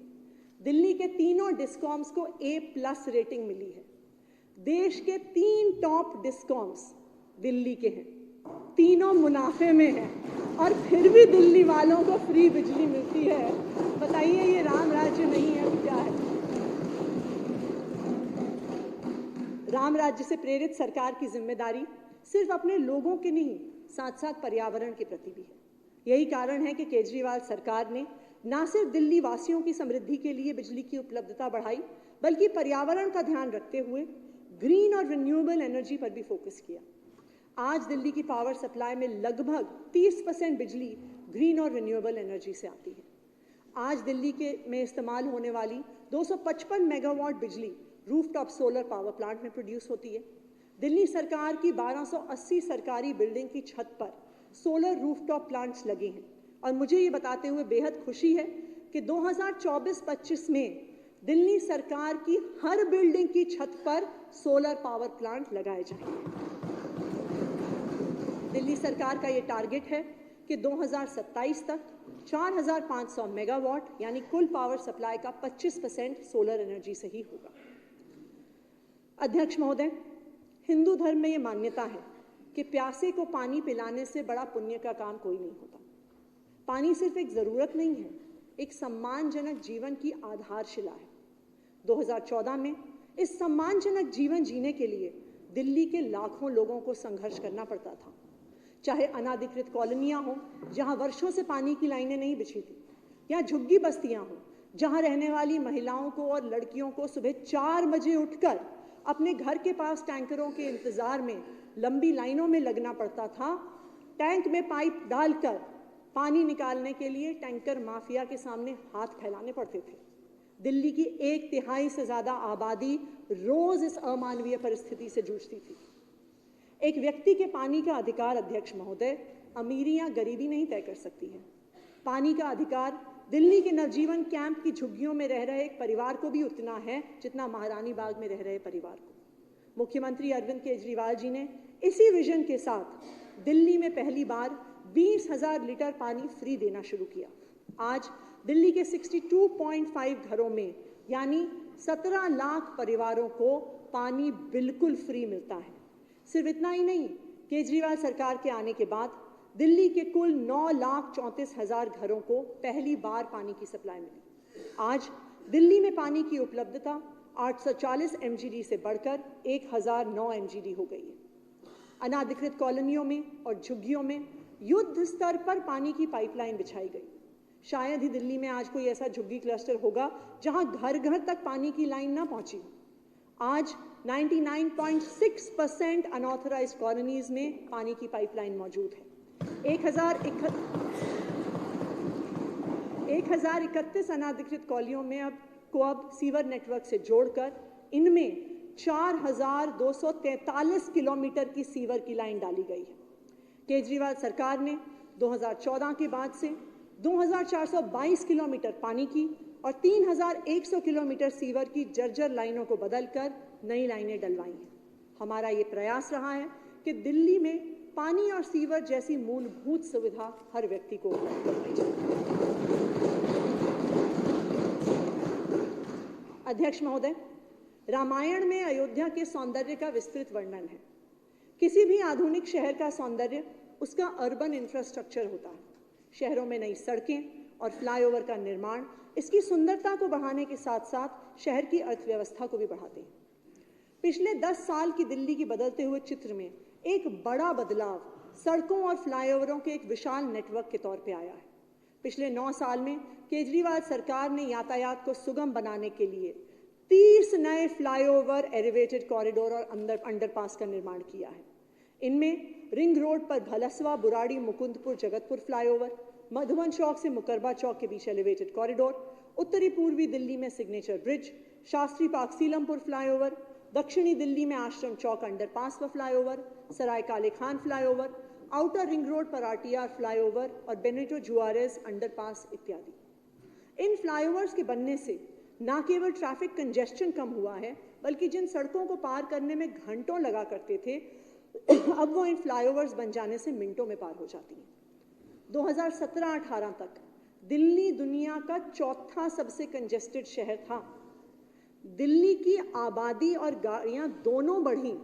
[SPEAKER 2] दिल्ली के तीनों डिस्कॉम्स को A+ रेटिंग मिली है। देश के 3 टॉप डिस्कॉम्स दिल्ली के हैं, तीनों मुनाफे में हैं और फिर भी दिल्ली वालों को फ्री बिजली मिलती है। बताइए, ये राम राज्य नहीं है तो क्या है? राम राज्य से प्रेरित सरकार की जिम्मेदारी सिर्फ अपने लोगों के नहीं, साथ साथ पर्यावरण के प्रति भी है। यही कारण है कि केजरीवाल सरकार ने न सिर्फ दिल्ली वासियों की समृद्धि के लिए बिजली की उपलब्धता बढ़ाई, बल्कि पर्यावरण का ध्यान रखते हुए ग्रीन और रिन्यूएबल एनर्जी पर भी फोकस किया। आज दिल्ली की पावर सप्लाई में लगभग 30% बिजली ग्रीन और रिन्यूएबल एनर्जी से आती है। आज दिल्ली में इस्तेमाल होने वाली 255 मेगावाट बिजली रूफटॉप सोलर पावर प्लांट में प्रोड्यूस होती है। दिल्ली सरकार की 1280 सरकारी बिल्डिंग की छत पर सोलर रूफटॉप प्लांट्स लगे हैं और मुझे ये बताते हुए बेहद खुशी है कि 2024-25 में दिल्ली सरकार की हर बिल्डिंग की छत पर सोलर पावर प्लांट लगाए जाएंगे। दिल्ली सरकार का ये टारगेट है कि 2027 तक 4,500 मेगावाट यानी कुल पावर सप्लाई का 25% सोलर एनर्जी से ही होगा। अध्यक्ष महोदय, हिंदू धर्म में ये मान्यता है कि प्यासे को पानी पिलाने से बड़ा पुण्य का काम कोई नहीं होता। पानी सिर्फ एक जरूरत नहीं है, एक सम्मानजनक जीवन की आधारशिला है। 2014 में इस सम्मानजनक जीवन जीने के लिए दिल्ली के लाखों लोगों को संघर्ष करना पड़ता था। चाहे अनाधिकृत कॉलोनियां हों जहां वर्षों से पानी की लाइनें नहीं बिछी थी, या झुग्गी बस्तियां हों जहां रहने वाली महिलाओं को और लड़कियों को सुबह 4 बजे उठकर अपने घर के पास टैंकरों के इंतजार में लंबी लाइनों में लगना पड़ता था। टैंक में पाइप डालकर पानी निकालने के लिए टैंकर माफिया के सामने हाथ फैलाने पड़ते थे। दिल्ली की 1/3 से ज्यादा आबादी रोज इस अमानवीय परिस्थिति से जूझती थी। एक व्यक्ति के पानी का अधिकार, अध्यक्ष महोदय, अमीरी या गरीबी नहीं तय कर सकती है। पानी का अधिकार दिल्ली के नवजीवन कैंप की झुग्गियों में रह रहे एक परिवार को भी उतना है जितना महारानी बाग में रह रहे परिवार को। मुख्यमंत्री अरविंद केजरीवाल जी ने इसी विजन के साथ दिल्ली में पहली बार 20,000 लीटर पानी फ्री देना शुरू किया। आज दिल्ली के 62.5 घरों में यानी 17 लाख परिवारों को पानी बिल्कुल फ्री मिलता है। सिर्फ इतना ही नहीं, केजरीवाल सरकार के आने के बाद दिल्ली के कुल 9,34,000 घरों को पहली बार पानी की सप्लाई मिली। आज दिल्ली में पानी की उपलब्धता 840 MGD से बढ़कर 1,009 MGD हो गई है। अनाधिकृत कॉलोनियों में और झुग्गियों में युद्ध स्तर पर पानी की पाइपलाइन बिछाई गई। शायद ही दिल्ली में आज कोई ऐसा झुग्गी क्लस्टर होगा जहां घर घर तक पानी की लाइन ना पहुंची। आज 99.6% अनऑथराइज्ड कॉलोनीज में पानी की पाइपलाइन मौजूद है। 1,031 अनाधिकृत कॉलोनियों में अब सीवर नेटवर्क से जोड़कर इनमें 4,243 किलोमीटर की सीवर की लाइन डाली गई है। केजरीवाल सरकार ने 2014 के बाद से 2,422 किलोमीटर पानी की और 3,100 किलोमीटर सीवर की जर्जर लाइनों को बदलकर नई लाइनें डलवाई हैं। हमारा ये प्रयास रहा है कि दिल्ली में पानी और सीवर जैसी मूलभूत सुविधा हर व्यक्ति को उपलब्ध कराई जाए। अध्यक्ष महोदय, रामायण में अयोध्या के सौंदर्य का विस्तृत वर्णन है। किसी भी आधुनिक शहर का सौंदर्य उसका अर्बन इंफ्रास्ट्रक्चर होता है। शहरों में नई सड़कें और फ्लाईओवर का निर्माण इसकी सुंदरता को बढ़ाने के साथ साथ शहर की अर्थव्यवस्था को भी बढ़ाते हैं। पिछले 10 साल की दिल्ली की बदलते हुए चित्र में एक बड़ा बदलाव सड़कों और फ्लाईओवरों के एक विशाल नेटवर्क के तौर पे आया है। पिछले 9 साल में केजरीवाल सरकार ने यातायात को सुगम बनाने के लिए 30 नए फ्लाईओवर, एलिवेटेड कॉरिडोर और अंडरपास का निर्माण किया है। इनमें रिंग रोड पर भलसवा, बुराड़ी, मुकुंदपुर, जगतपुर फ्लाईओवर, मधुबन चौक से मुकरबा चौक के बीच एलिवेटेड कॉरिडोर, उत्तरी पूर्वी दिल्ली में signature bridge, Shastri park Seelampur flyover, दक्षिणी दिल्ली में आश्रम चौक अंडरपास व फ्लाईओवर, सराय काले Khan flyover, outer ring road पर आरटीआर फ्लाईओवर और बेनेटो जुआरेज अंडरपास इत्यादि। इन फ्लाईओवर्स के बनने से न केवल ट्रैफिक कंजेस्शन कम हुआ है, बल्कि जिन सड़कों को पार करने में घंटों लगा करते थे, अब वो इन फ्लाईओवर्स बन जाने से मिनटों में पार हो जाती हैं। 2017-18 तक दिल्ली दुनिया का चौथा सबसे कंजेस्टेड शहर था। दिल्ली की आबादी और गाड़ियां दोनों बढ़ी,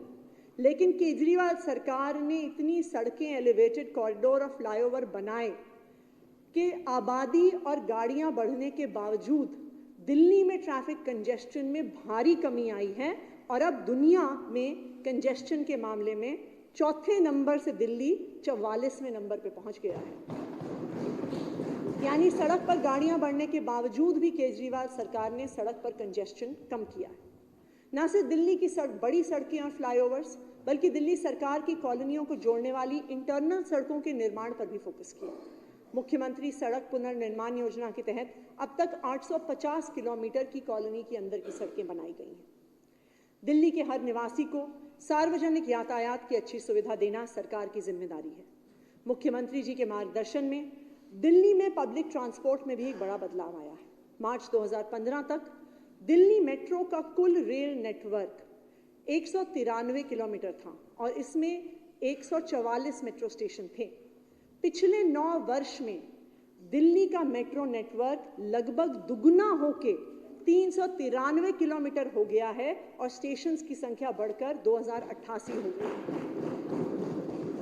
[SPEAKER 2] लेकिन केजरीवाल सरकार ने इतनी सड़कें, एलिवेटेड कॉरिडोर और फ्लाईओवर बनाए कि आबादी और गाड़ियां बढ़ने के बावजूद दिल्ली में ट्रैफिक कंजेस्शन में भारी कमी आई है और अब दुनिया में कंजेस्शन के मामले में चौथे नंबर से दिल्ली 44वें नंबर पे पहुंच गया है। यानी सड़क पर गाड़ियां बढ़ने के बावजूद भी केजरीवाल सरकार ने सड़क पर कंजेस्शन कम किया है। न सिर्फ दिल्ली की बड़ी सड़कें और फ्लाईओवर्स, बल्कि दिल्ली सरकार की कॉलोनियों को जोड़ने वाली इंटरनल सड़कों के निर्माण पर भी फोकस किया। मुख्यमंत्री सड़क पुनर्निर्माण योजना के तहत अब तक 850 किलोमीटर की कॉलोनी के अंदर की सड़कें बनाई गई हैं। दिल्ली के हर निवासी को सार्वजनिक यातायात की अच्छी सुविधा देना सरकार की जिम्मेदारी है। मुख्यमंत्री जी के मार्गदर्शन में दिल्ली में पब्लिक ट्रांसपोर्ट में भी एक बड़ा बदलाव आया है। मार्च 2015 तक दिल्ली मेट्रो का कुल रेल नेटवर्क 193 किलोमीटर था और इसमें 144 मेट्रो स्टेशन थे। पिछले 9 वर्ष में दिल्ली का मेट्रो नेटवर्क लगभग दुगना होके 393 किलोमीटर हो गया है और स्टेशंस की संख्या बढ़कर 2088 हो गई।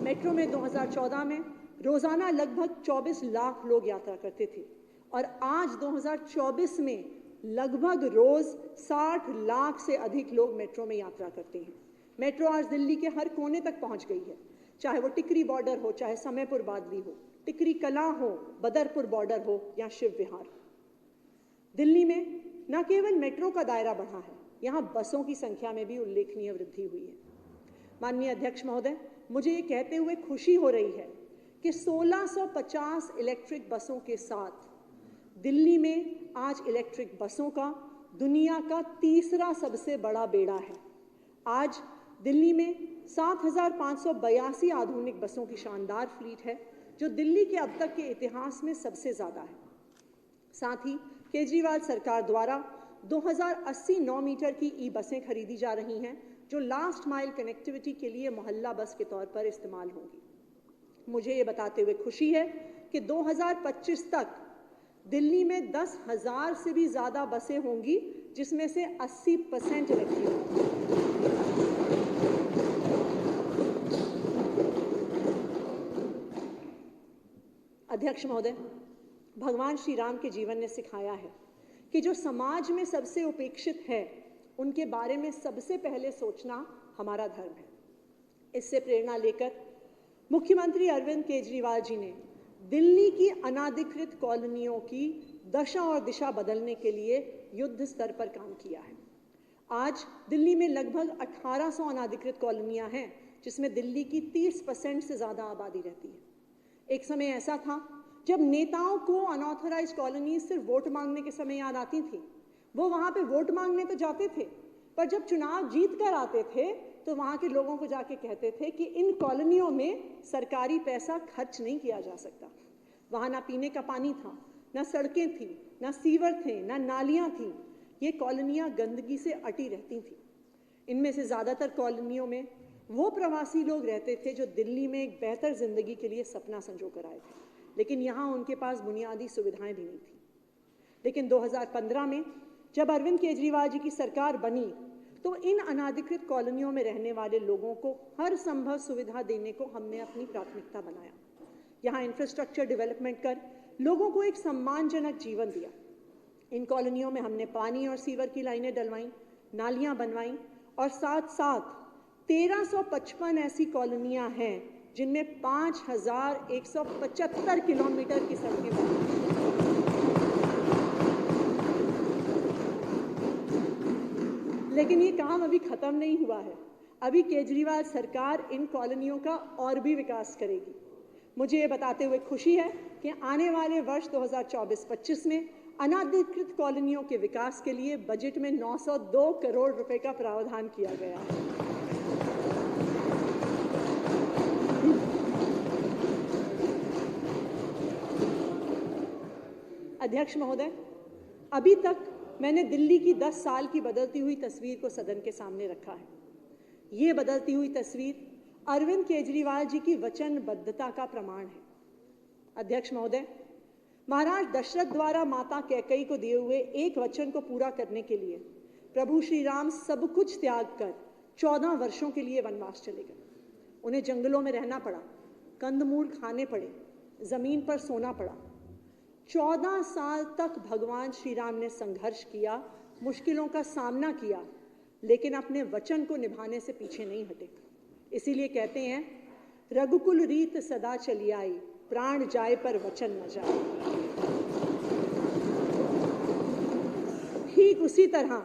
[SPEAKER 2] मेट्रो में 2014 में रोजाना लगभग 24 लाख लोग यात्रा करते थे और आज 2024 में लगभग रोज 60 लाख से अधिक लोग मेट्रो में यात्रा करते हैं। मेट्रो आज दिल्ली के हर कोने तक पहुंच गई है, चाहे वो टिकरी बॉर्डर हो, चाहे समयपुर बादली हो, टिकरी कला हो, बदरपुर बॉर्डर हो या शिव विहार। दिल्ली में न केवल मेट्रो का दायरा बढ़ा है, यहाँ बसों की संख्या में भी उल्लेखनीय वृद्धि हुई है। माननीय अध्यक्ष महोदय, मुझे ये कहते हुए खुशी हो रही है कि 1650 इलेक्ट्रिक बसों के साथ दिल्ली में आज इलेक्ट्रिक बसों का दुनिया का तीसरा सबसे बड़ा बेड़ा है। आज दिल्ली में 7582 आधुनिक बसों की शानदार फ्लीट है, जो दिल्ली के अब तक के इतिहास में सबसे ज़्यादा है। साथ ही केजरीवाल सरकार द्वारा 2080 9 मीटर की ई बसें खरीदी जा रही हैं, जो लास्ट माइल कनेक्टिविटी के लिए मोहल्ला बस के तौर पर इस्तेमाल होंगी। मुझे ये बताते हुए खुशी है कि 2025 तक दिल्ली में 10,000 से भी ज़्यादा बसें होंगी, जिसमें से 80% इलेक्ट्रिक होंगी। अध्यक्ष महोदय, भगवान श्री राम के जीवन ने सिखाया है कि जो समाज में सबसे उपेक्षित है, उनके बारे में सबसे पहले सोचना हमारा धर्म है। इससे प्रेरणा लेकर मुख्यमंत्री अरविंद केजरीवाल जी ने दिल्ली की अनाधिकृत कॉलोनियों की दशा और दिशा बदलने के लिए युद्ध स्तर पर काम किया है। आज दिल्ली में लगभग 1800 अनाधिकृत कॉलोनियां हैं, जिसमें दिल्ली की 30% से ज़्यादा आबादी रहती है। एक समय ऐसा था जब नेताओं को अनऑथराइज कॉलोनी सिर्फ वोट मांगने के समय याद आती थी। वो वहाँ पे वोट मांगने तो जाते थे, पर जब चुनाव जीत कर आते थे तो वहाँ के लोगों को जाके कहते थे कि इन कॉलोनियों में सरकारी पैसा खर्च नहीं किया जा सकता। वहाँ ना पीने का पानी था, ना सड़कें थी, ना सीवर थे, ना नालियाँ थीं। ये कॉलोनियाँ गंदगी से अटी रहती थीं। इनमें से ज़्यादातर कॉलोनियों में वो प्रवासी लोग रहते थे जो दिल्ली में एक बेहतर ज़िंदगी के लिए सपना संजो कर आए थे, लेकिन यहाँ उनके पास बुनियादी सुविधाएं भी नहीं थी। लेकिन 2015 में जब अरविंद केजरीवाल जी की सरकार बनी, तो इन अनाधिकृत कॉलोनियों में रहने वाले लोगों को हर संभव सुविधा देने को हमने अपनी प्राथमिकता बनाया। यहाँ इंफ्रास्ट्रक्चर डेवलपमेंट कर लोगों को एक सम्मानजनक जीवन दिया। इन कॉलोनियों में हमने पानी और सीवर की लाइनें डलवाईं, नालियां बनवाईं और साथ साथ 1355 ऐसी कॉलोनियां हैं जिनमें 5175 किलोमीटर की सड़कें बनी। लेकिन ये काम अभी खत्म नहीं हुआ है। अभी केजरीवाल सरकार इन कॉलोनियों का और भी विकास करेगी। मुझे ये बताते हुए खुशी है कि आने वाले वर्ष 2024-25 में अनाधिकृत कॉलोनियों के विकास के लिए बजट में 902 करोड़ रुपए का प्रावधान किया गया है। अध्यक्ष महोदय, अभी तक मैंने दिल्ली की 10 साल की बदलती हुई तस्वीर को सदन के सामने रखा है। ये बदलती हुई तस्वीर अरविंद केजरीवाल जी की वचनबद्धता का प्रमाण है। अध्यक्ष महोदय, महाराज दशरथ द्वारा माता कैकेयी को दिए हुए एक वचन को पूरा करने के लिए प्रभु श्री राम सब कुछ त्याग कर 14 वर्षों के लिए वनवास चले गए। उन्हें जंगलों में रहना पड़ा, कंदमूल खाने पड़े, जमीन पर सोना पड़ा। 14 साल तक भगवान श्री राम ने संघर्ष किया, मुश्किलों का सामना किया, लेकिन अपने वचन को निभाने से पीछे नहीं हटे। इसीलिए कहते हैं, रघुकुल रीत सदा चली आई, प्राण जाए पर वचन न जाए। ठीक उसी तरह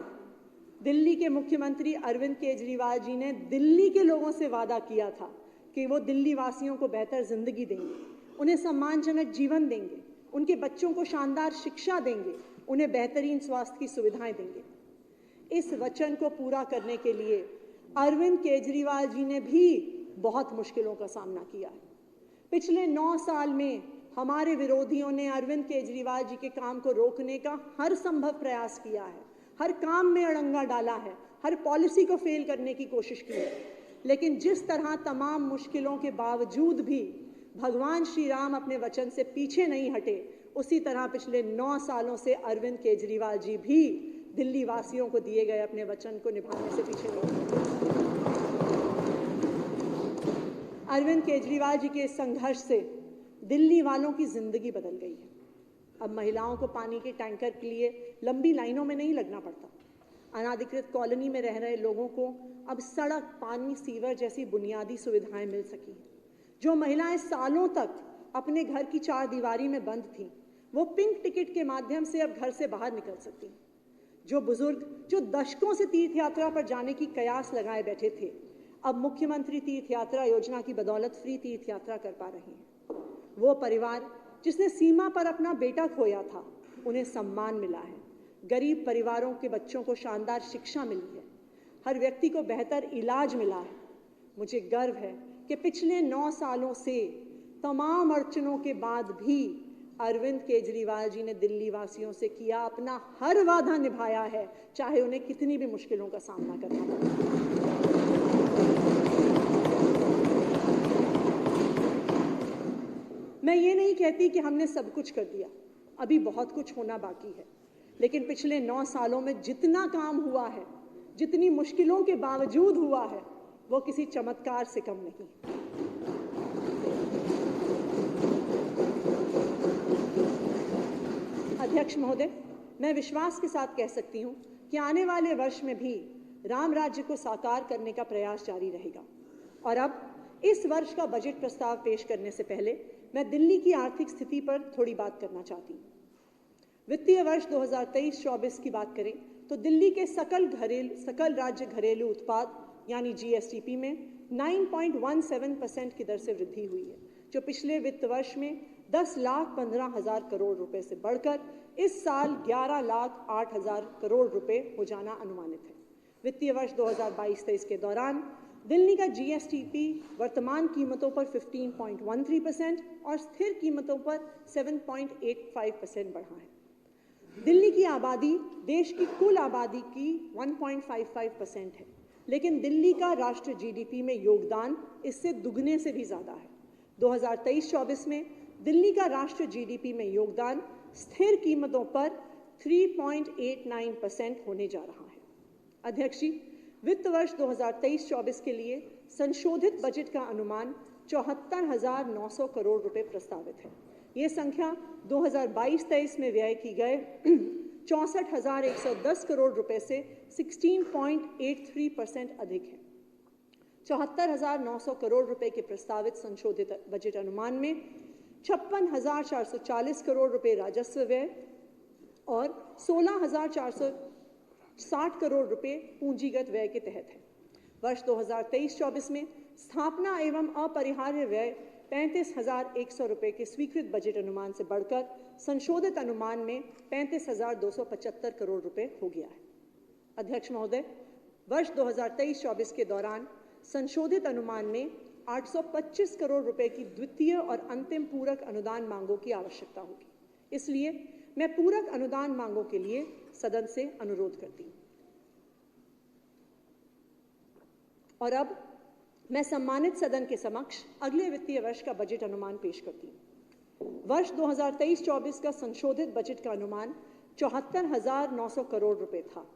[SPEAKER 2] दिल्ली के मुख्यमंत्री अरविंद केजरीवाल जी ने दिल्ली के लोगों से वादा किया था कि वो दिल्ली वासियों को बेहतर जिंदगी देंगे, उन्हें सम्मानजनक जीवन देंगे, उनके बच्चों को शानदार शिक्षा देंगे, उन्हें बेहतरीन स्वास्थ्य की सुविधाएं देंगे। इस वचन को पूरा करने के लिए अरविंद केजरीवाल जी ने भी बहुत मुश्किलों का सामना किया है। पिछले 9 साल में हमारे विरोधियों ने अरविंद केजरीवाल जी के काम को रोकने का हर संभव प्रयास किया है, हर काम में अड़ंगा डाला है, हर पॉलिसी को फेल करने की कोशिश की है। लेकिन जिस तरह तमाम मुश्किलों के बावजूद भी भगवान श्री राम अपने वचन से पीछे नहीं हटे, उसी तरह पिछले 9 सालों से अरविंद केजरीवाल जी भी दिल्ली वासियों को दिए गए अपने वचन को निभाने से पीछे नहीं हटे। अरविंद केजरीवाल जी के संघर्ष से दिल्ली वालों की जिंदगी बदल गई है। अब महिलाओं को पानी के टैंकर के लिए लंबी लाइनों में नहीं लगना पड़ता। अनाधिकृत कॉलोनी में रह रहे लोगों को अब सड़क, पानी, सीवर जैसी बुनियादी सुविधाएं मिल सकी हैं। जो महिलाएं सालों तक अपने घर की 4 दीवारी में बंद थीं, वो पिंक टिकट के माध्यम से अब घर से बाहर निकल सकती हैं। जो बुजुर्ग जो दशकों से तीर्थ यात्रा पर जाने की कयास लगाए बैठे थे, अब मुख्यमंत्री तीर्थ यात्रा योजना की बदौलत फ्री तीर्थ यात्रा कर पा रहे हैं। वो परिवार जिसने सीमा पर अपना बेटा खोया था, उन्हें सम्मान मिला है। गरीब परिवारों के बच्चों को शानदार शिक्षा मिली है। हर व्यक्ति को बेहतर इलाज मिला है। मुझे गर्व है कि पिछले 9 सालों से तमाम अड़चनों के बाद भी अरविंद केजरीवाल जी ने दिल्ली वासियों से किया अपना हर वादा निभाया है, चाहे उन्हें कितनी भी मुश्किलों का सामना करना पड़े। मैं ये नहीं कहती कि हमने सब कुछ कर दिया, अभी बहुत कुछ होना बाकी है, लेकिन पिछले 9 सालों में जितना काम हुआ है, जितनी मुश्किलों के बावजूद हुआ है, वो किसी चमत्कार से कम नहीं। अध्यक्ष महोदय, मैं विश्वास के साथ कह सकती हूं कि आने वाले वर्ष में भी राम राज्य को साकार करने का प्रयास जारी रहेगा। और अब इस वर्ष का बजट प्रस्ताव पेश करने से पहले मैं दिल्ली की आर्थिक स्थिति पर थोड़ी बात करना चाहती हूँ। वित्तीय वर्ष 2023-24 की बात करें तो दिल्ली के सकल राज्य घरेलू उत्पाद यानी GSTP में 9.17% की दर से वृद्धि हुई है, जो पिछले वित्त वर्ष में 10,15,000 करोड़ रुपए से बढ़कर इस साल 11,08,000 करोड़ रुपए हो जाना अनुमानित है। वित्तीय वर्ष 2022-23 के दौरान दिल्ली का GSTP वर्तमान कीमतों पर 15.13% और स्थिर कीमतों पर 7.85% बढ़ा है। दिल्ली की आबादी देश की कुल आबादी की 1.55% है, लेकिन दिल्ली का राष्ट्र GDP में योगदान इससे दुगने से भी ज्यादा है। 2023-24 में दिल्ली का राष्ट्र GDP में योगदान स्थिर कीमतों पर 3.89% होने जा रहा है। अध्यक्ष जी, वित्त वर्ष 2023-24 के लिए संशोधित बजट का अनुमान 74,900 करोड़ रुपए प्रस्तावित है। ये संख्या 2022-23 में व्यय की गए 64,110 करोड़ रुपए से 16.83% अधिक है। 74,900 करोड़ रुपए के प्रस्तावित संशोधित बजट अनुमान में 56,440 करोड़ रुपए राजस्व व्यय और 16,460 करोड़ रुपए पूंजीगत व्यय के तहत है। वर्ष 2023-24 में स्थापना एवं अपरिहार्य व्यय 35,100 रुपए के स्वीकृत बजट अनुमान से बढ़कर संशोधित अनुमान में 35,275 करोड़ रुपए हो गया है। अध्यक्ष महोदय, वर्ष 2023-24 के दौरान संशोधित अनुमान में 825 करोड़ रुपए की द्वितीय और अंतिम पूरक अनुदान मांगों की आवश्यकता होगी। इसलिए मैं पूरक अनुदान मांगों के लिए सदन से अनुरोध करती हूं। और अब मैं सम्मानित सदन के समक्ष अगले वित्तीय वर्ष का बजट अनुमान पेश करती हूं। वर्ष 2023-24 का संशोधित बजट का अनुमान 74,900 करोड़ रुपए था।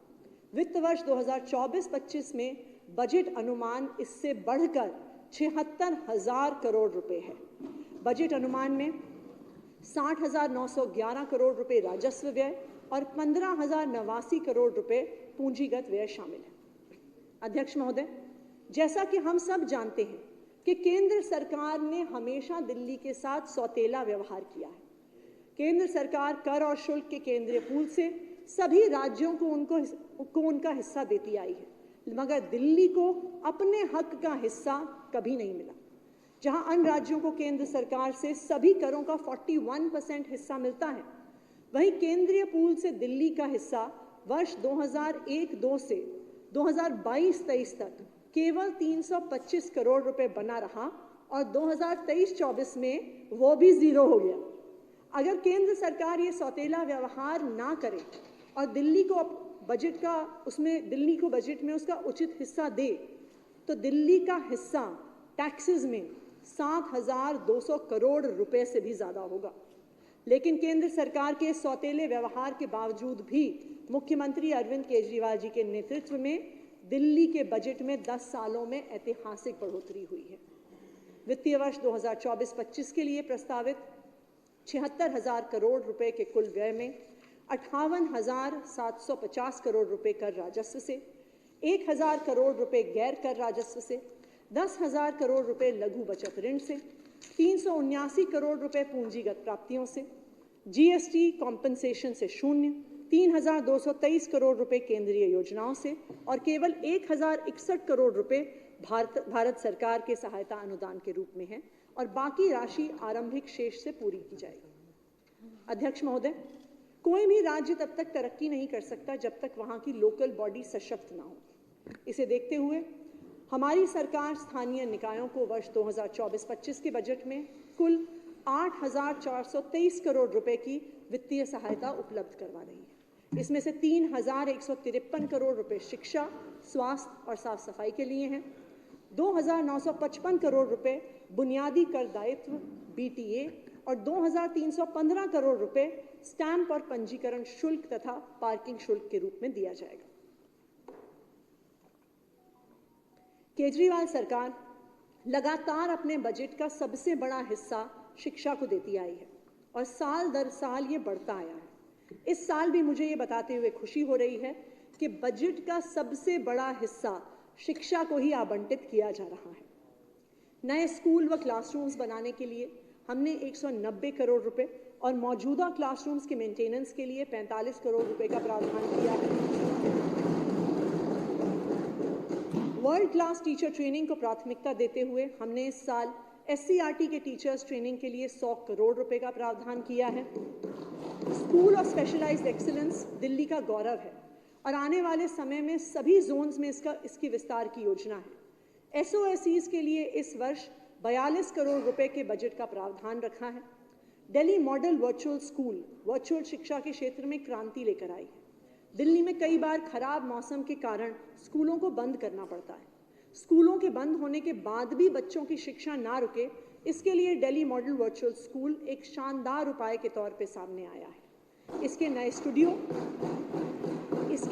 [SPEAKER 2] वित्त वर्ष 2024-25 में बजट अनुमान इससे बढ़कर 76,000 करोड़ रुपए है। बजट अनुमान में 60,911 करोड़ रुपए राजस्व व्यय और 15,089 करोड़ रुपए पूंजीगत व्यय शामिल है। अध्यक्ष महोदय, जैसा कि हम सब जानते हैं कि केंद्र सरकार ने हमेशा दिल्ली के साथ सौतेला व्यवहार किया है। केंद्र सरकार कर और शुल्क के केंद्रीय पूल से सभी राज्यों को उनका हिस्सा देती आई है, मगर दिल्ली को अपने हक का हिस्सा कभी नहीं मिला। जहां अन्य राज्यों को केंद्र सरकार से सभी करों का 41% हिस्सा मिलता है, वहीं केंद्रीय पूल से दिल्ली का हिस्सा वर्ष 2001-2 से 2022-23 तक केवल 325 करोड़ रुपए बना रहा और 2023-24 में वो भी जीरो हो गया। अगर केंद्र सरकार ये सौतेला व्यवहार ना करे और दिल्ली को बजट में उसका उचित हिस्सा दे, तो दिल्ली का हिस्सा टैक्सेस में 7,200 करोड़ रुपए से भी ज्यादा होगा। लेकिन केंद्र सरकार के सौतेले व्यवहार के बावजूद भी मुख्यमंत्री अरविंद केजरीवाल जी के नेतृत्व में दिल्ली के बजट में 10 सालों में ऐतिहासिक बढ़ोतरी हुई है। वित्तीय वर्ष 2024-25 के लिए प्रस्तावित 76,000 करोड़ रुपए के कुल व्यय में 58,750 करोड़ रुपए कर राजस्व से, 1,000 करोड़ रुपए गैर कर राजस्व से, 10,000 करोड़ रुपए लघु बचत ऋण से, 379 करोड़ रुपए पूंजीगत प्राप्तियों से, जीएसटी कॉम्पनसेशन से शून्य, 3,223 करोड़ रुपए केंद्रीय योजनाओं से और केवल 1,061 करोड़ रुपए भारत सरकार के सहायता अनुदान के रूप में है और बाकी राशि आरंभिक शेष से पूरी की जाएगी। अध्यक्ष महोदय, कोई भी राज्य तब तक तरक्की नहीं कर सकता जब तक वहां की लोकल बॉडी सशक्त ना हो। इसे देखते हुए हमारी सरकार स्थानीय निकायों को वर्ष 2024-25 के बजट में कुल 8,423 करोड़ रुपए की वित्तीय सहायता उपलब्ध करवा रही है। इसमें से 3,153 करोड़ रुपए शिक्षा, स्वास्थ्य और साफ सफाई के लिए हैं, 2,955 करोड़ रुपए बुनियादी कर दायित्व BTA और 2,315 करोड़ रुपए स्टैंप और पंजीकरण शुल्क तथा पार्किंग शुल्क के रूप में दिया जाएगा। केजरीवाल सरकार लगातार अपने बजट का सबसे बड़ा हिस्सा शिक्षा को देती आई है और साल दर साल ये बढ़ता आया है। इस साल भी मुझे ये बताते हुए खुशी हो रही है कि बजट का सबसे बड़ा हिस्सा शिक्षा को ही आवंटित किया जा रहा है। नए स्कूल व क्लासरूम्स बनाने के लिए हमने 190 करोड़ रुपए और मौजूदा क्लासरूम्स के मेंटेनेंस के लिए 45 करोड़ रुपए का प्रावधान किया है। वर्ल्ड क्लास टीचर ट्रेनिंग को प्राथमिकता देते हुए हमने इस साल SCRT के टीचर्स ट्रेनिंग के लिए 100 करोड़ रुपए का प्रावधान किया है। School of specialised excellence Delhi का गौरव है और आने वाले समय में सभी जोन्स में इसकी विस्तार की योजना है। SOSEs के लिए इस वर्ष 42 करोड़ रुपए के बजट का प्रावधान रखा है। Delhi model virtual school virtual शिक्षा के क्षेत्र में क्रांति लेकर आई है। दिल्ली में कई बार खराब मौसम के कारण स्कूलों को बंद करना पड़ता है। स्कूलों के बंद होने के बाद भी बच्चों की शिक्षा ना रुके, इसके लिए दिल्ली मॉडल वर्चुअल स्कूल एक शानदार उपाय के तौर पे सामने आया है। इसके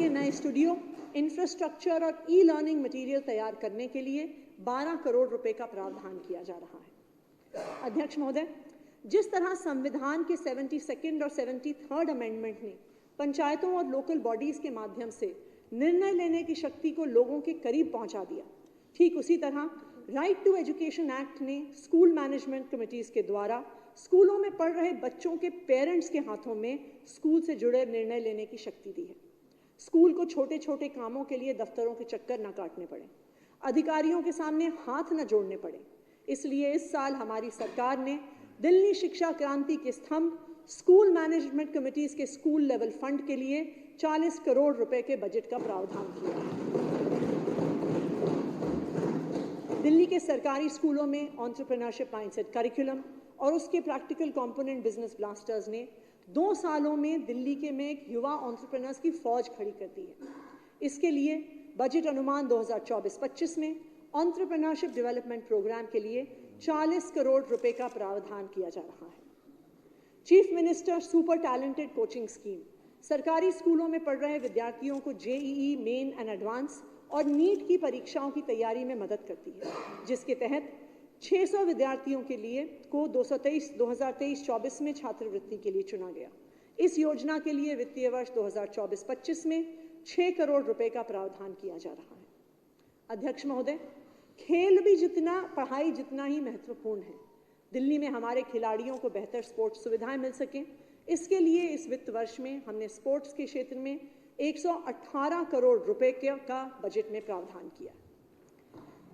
[SPEAKER 2] नए स्टूडियो इंफ्रास्ट्रक्चर और ई-लर्निंग मटेरियल तैयार करने के लिए 12 करोड़ रुपए का प्रावधान किया जा रहा है। अध्यक्ष महोदय, जिस तरह संविधान के 72nd और 73rd अमेंडमेंट ने पंचायतों और लोकल बॉडीज के माध्यम से निर्णय लेने की शक्ति को लोगों के करीब पहुंचा दिया। ठीक उसी तरह राइट टू एजुकेशन एक्ट ने स्कूल मैनेजमेंट कमेटीज के द्वारा स्कूलों में पढ़ रहे बच्चों के पेरेंट्स के हाथों में स्कूल से जुड़े निर्णय लेने की शक्ति दी है। स्कूल को छोटे छोटे कामों के लिए दफ्तरों के चक्कर न काटने पड़े, अधिकारियों के सामने हाथ न जोड़ने पड़े। इसलिए इस साल हमारी सरकार ने दिल्ली शिक्षा क्रांति के स्तंभ स्कूल मैनेजमेंट कमेटीज के स्कूल लेवल फंड के लिए 40 करोड़ रुपए के बजट का प्रावधान किया है। दिल्ली के सरकारी स्कूलों में एंटरप्रेन्योरशिप माइंडसेट करिकुलम और उसके प्रैक्टिकल कंपोनेंट बिजनेस ब्लास्टर्स ने 2 सालों में दिल्ली के में एक युवा एंटरप्रेन्योर्स की फौज खड़ी कर दी है। इसके लिए बजट अनुमान 2024-25 में एंटरप्रेन्योरशिप डेवलपमेंट प्रोग्राम के लिए 40 करोड़ रुपए का प्रावधान किया जा रहा है। Chief minister super talented coaching scheme सरकारी स्कूलों में पढ़ रहे विद्यार्थियों को जेईई मेन एंड एडवांस और नीट की परीक्षाओं की तैयारी में मदद करती है, जिसके तहत 600 विद्यार्थियों के लिए को 2023-24 में छात्रवृत्ति के लिए चुना गया। इस योजना के लिए वित्तीय वर्ष 2024-25 में 6 करोड़ रुपए का प्रावधान किया जा रहा है। अध्यक्ष महोदय, खेल भी जितना पढ़ाई जितना ही महत्वपूर्ण है। दिल्ली में हमारे खिलाड़ियों को बेहतर स्पोर्ट्स सुविधाएं मिल सकें, इसके लिए इस वित्त वर्ष में हमने स्पोर्ट्स के क्षेत्र में 118 करोड़ रुपए का बजट में प्रावधान किया।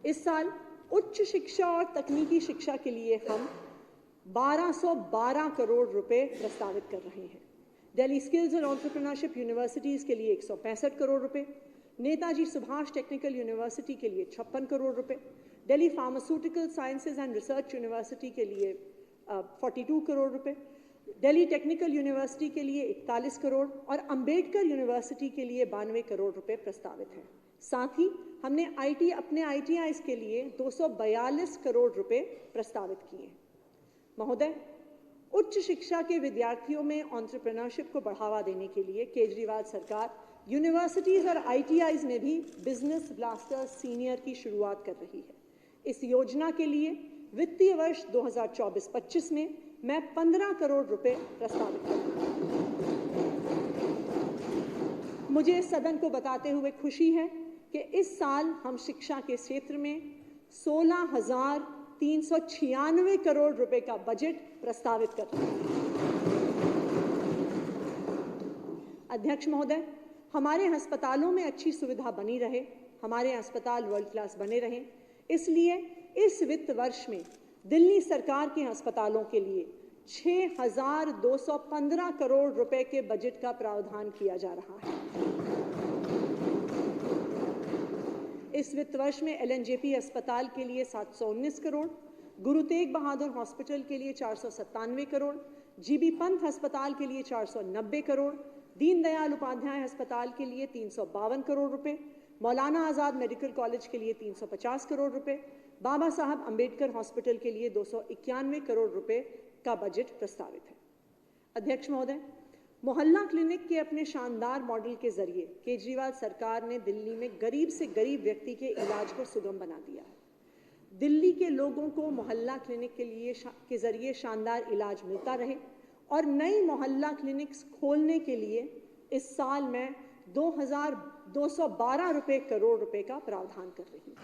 [SPEAKER 2] इस साल उच्च शिक्षा और तकनीकी शिक्षा के लिए हम 1212 करोड़ रुपए प्रस्तावित कर रहे हैं। दिल्ली स्किल्स और एंटरप्रेन्योरशिप यूनिवर्सिटीज के लिए 165 करोड़ रुपए, नेताजी सुभाष टेक्निकल यूनिवर्सिटी के लिए 56 करोड़ रुपए, Delhi pharmaceutical sciences and research university के लिए 42 करोड़ रुपए, दिल्ली टेक्निकल यूनिवर्सिटी के लिए 41 करोड़ और अंबेडकर यूनिवर्सिटी के लिए 92 करोड़ रुपए प्रस्तावित हैं। साथ ही हमने अपने ITIs के लिए 242 करोड़ रुपए प्रस्तावित किए। महोदय, उच्च शिक्षा के विद्यार्थियों में एंटरप्रेन्योरशिप को बढ़ावा देने के लिए केजरीवाल सरकार यूनिवर्सिटीज और ITIs में भी बिजनेस ब्लास्टर सीनियर की शुरुआत कर रही है। इस योजना के लिए वित्तीय वर्ष 2024-25 में मैं 15 करोड़ रुपए प्रस्तावित करूंगा। मुझे सदन को बताते हुए खुशी है कि इस साल हम शिक्षा के क्षेत्र में 16,396 करोड़ रुपए का बजट प्रस्तावित कर रहे हैं। अध्यक्ष महोदय, हमारे अस्पतालों में अच्छी सुविधा बनी रहे, हमारे अस्पताल वर्ल्ड क्लास बने रहें, इसलिए इस वित्त वर्ष में दिल्ली सरकार के अस्पतालों के लिए 6,215 करोड़ रुपए के बजट का प्रावधान किया जा रहा है। इस वित्त वर्ष में LNJP अस्पताल के लिए 719 करोड़, गुरु तेग बहादुर हॉस्पिटल के लिए 497 करोड़, GB पंत अस्पताल के लिए 490 करोड़, दीनदयाल उपाध्याय अस्पताल के लिए 352 करोड़ रुपए, मौलाना आजाद मेडिकल कॉलेज के लिए 350 करोड़ रुपए, बाबा साहब अंबेडकर हॉस्पिटल के लिए 291 करोड़ रुपए का बजट प्रस्तावित है। अध्यक्ष महोदय, मोहल्ला क्लिनिक के अपने शानदार मॉडल के जरिए केजरीवाल सरकार ने दिल्ली में गरीब से गरीब व्यक्ति के इलाज को सुगम बना दिया है। दिल्ली के लोगों को मोहल्ला क्लिनिक के जरिए शानदार इलाज मिलता रहे और नई मोहल्ला क्लिनिक्स खोलने के लिए इस साल मैं 2,212 करोड़ रुपए का प्रावधान कर रही हूँ।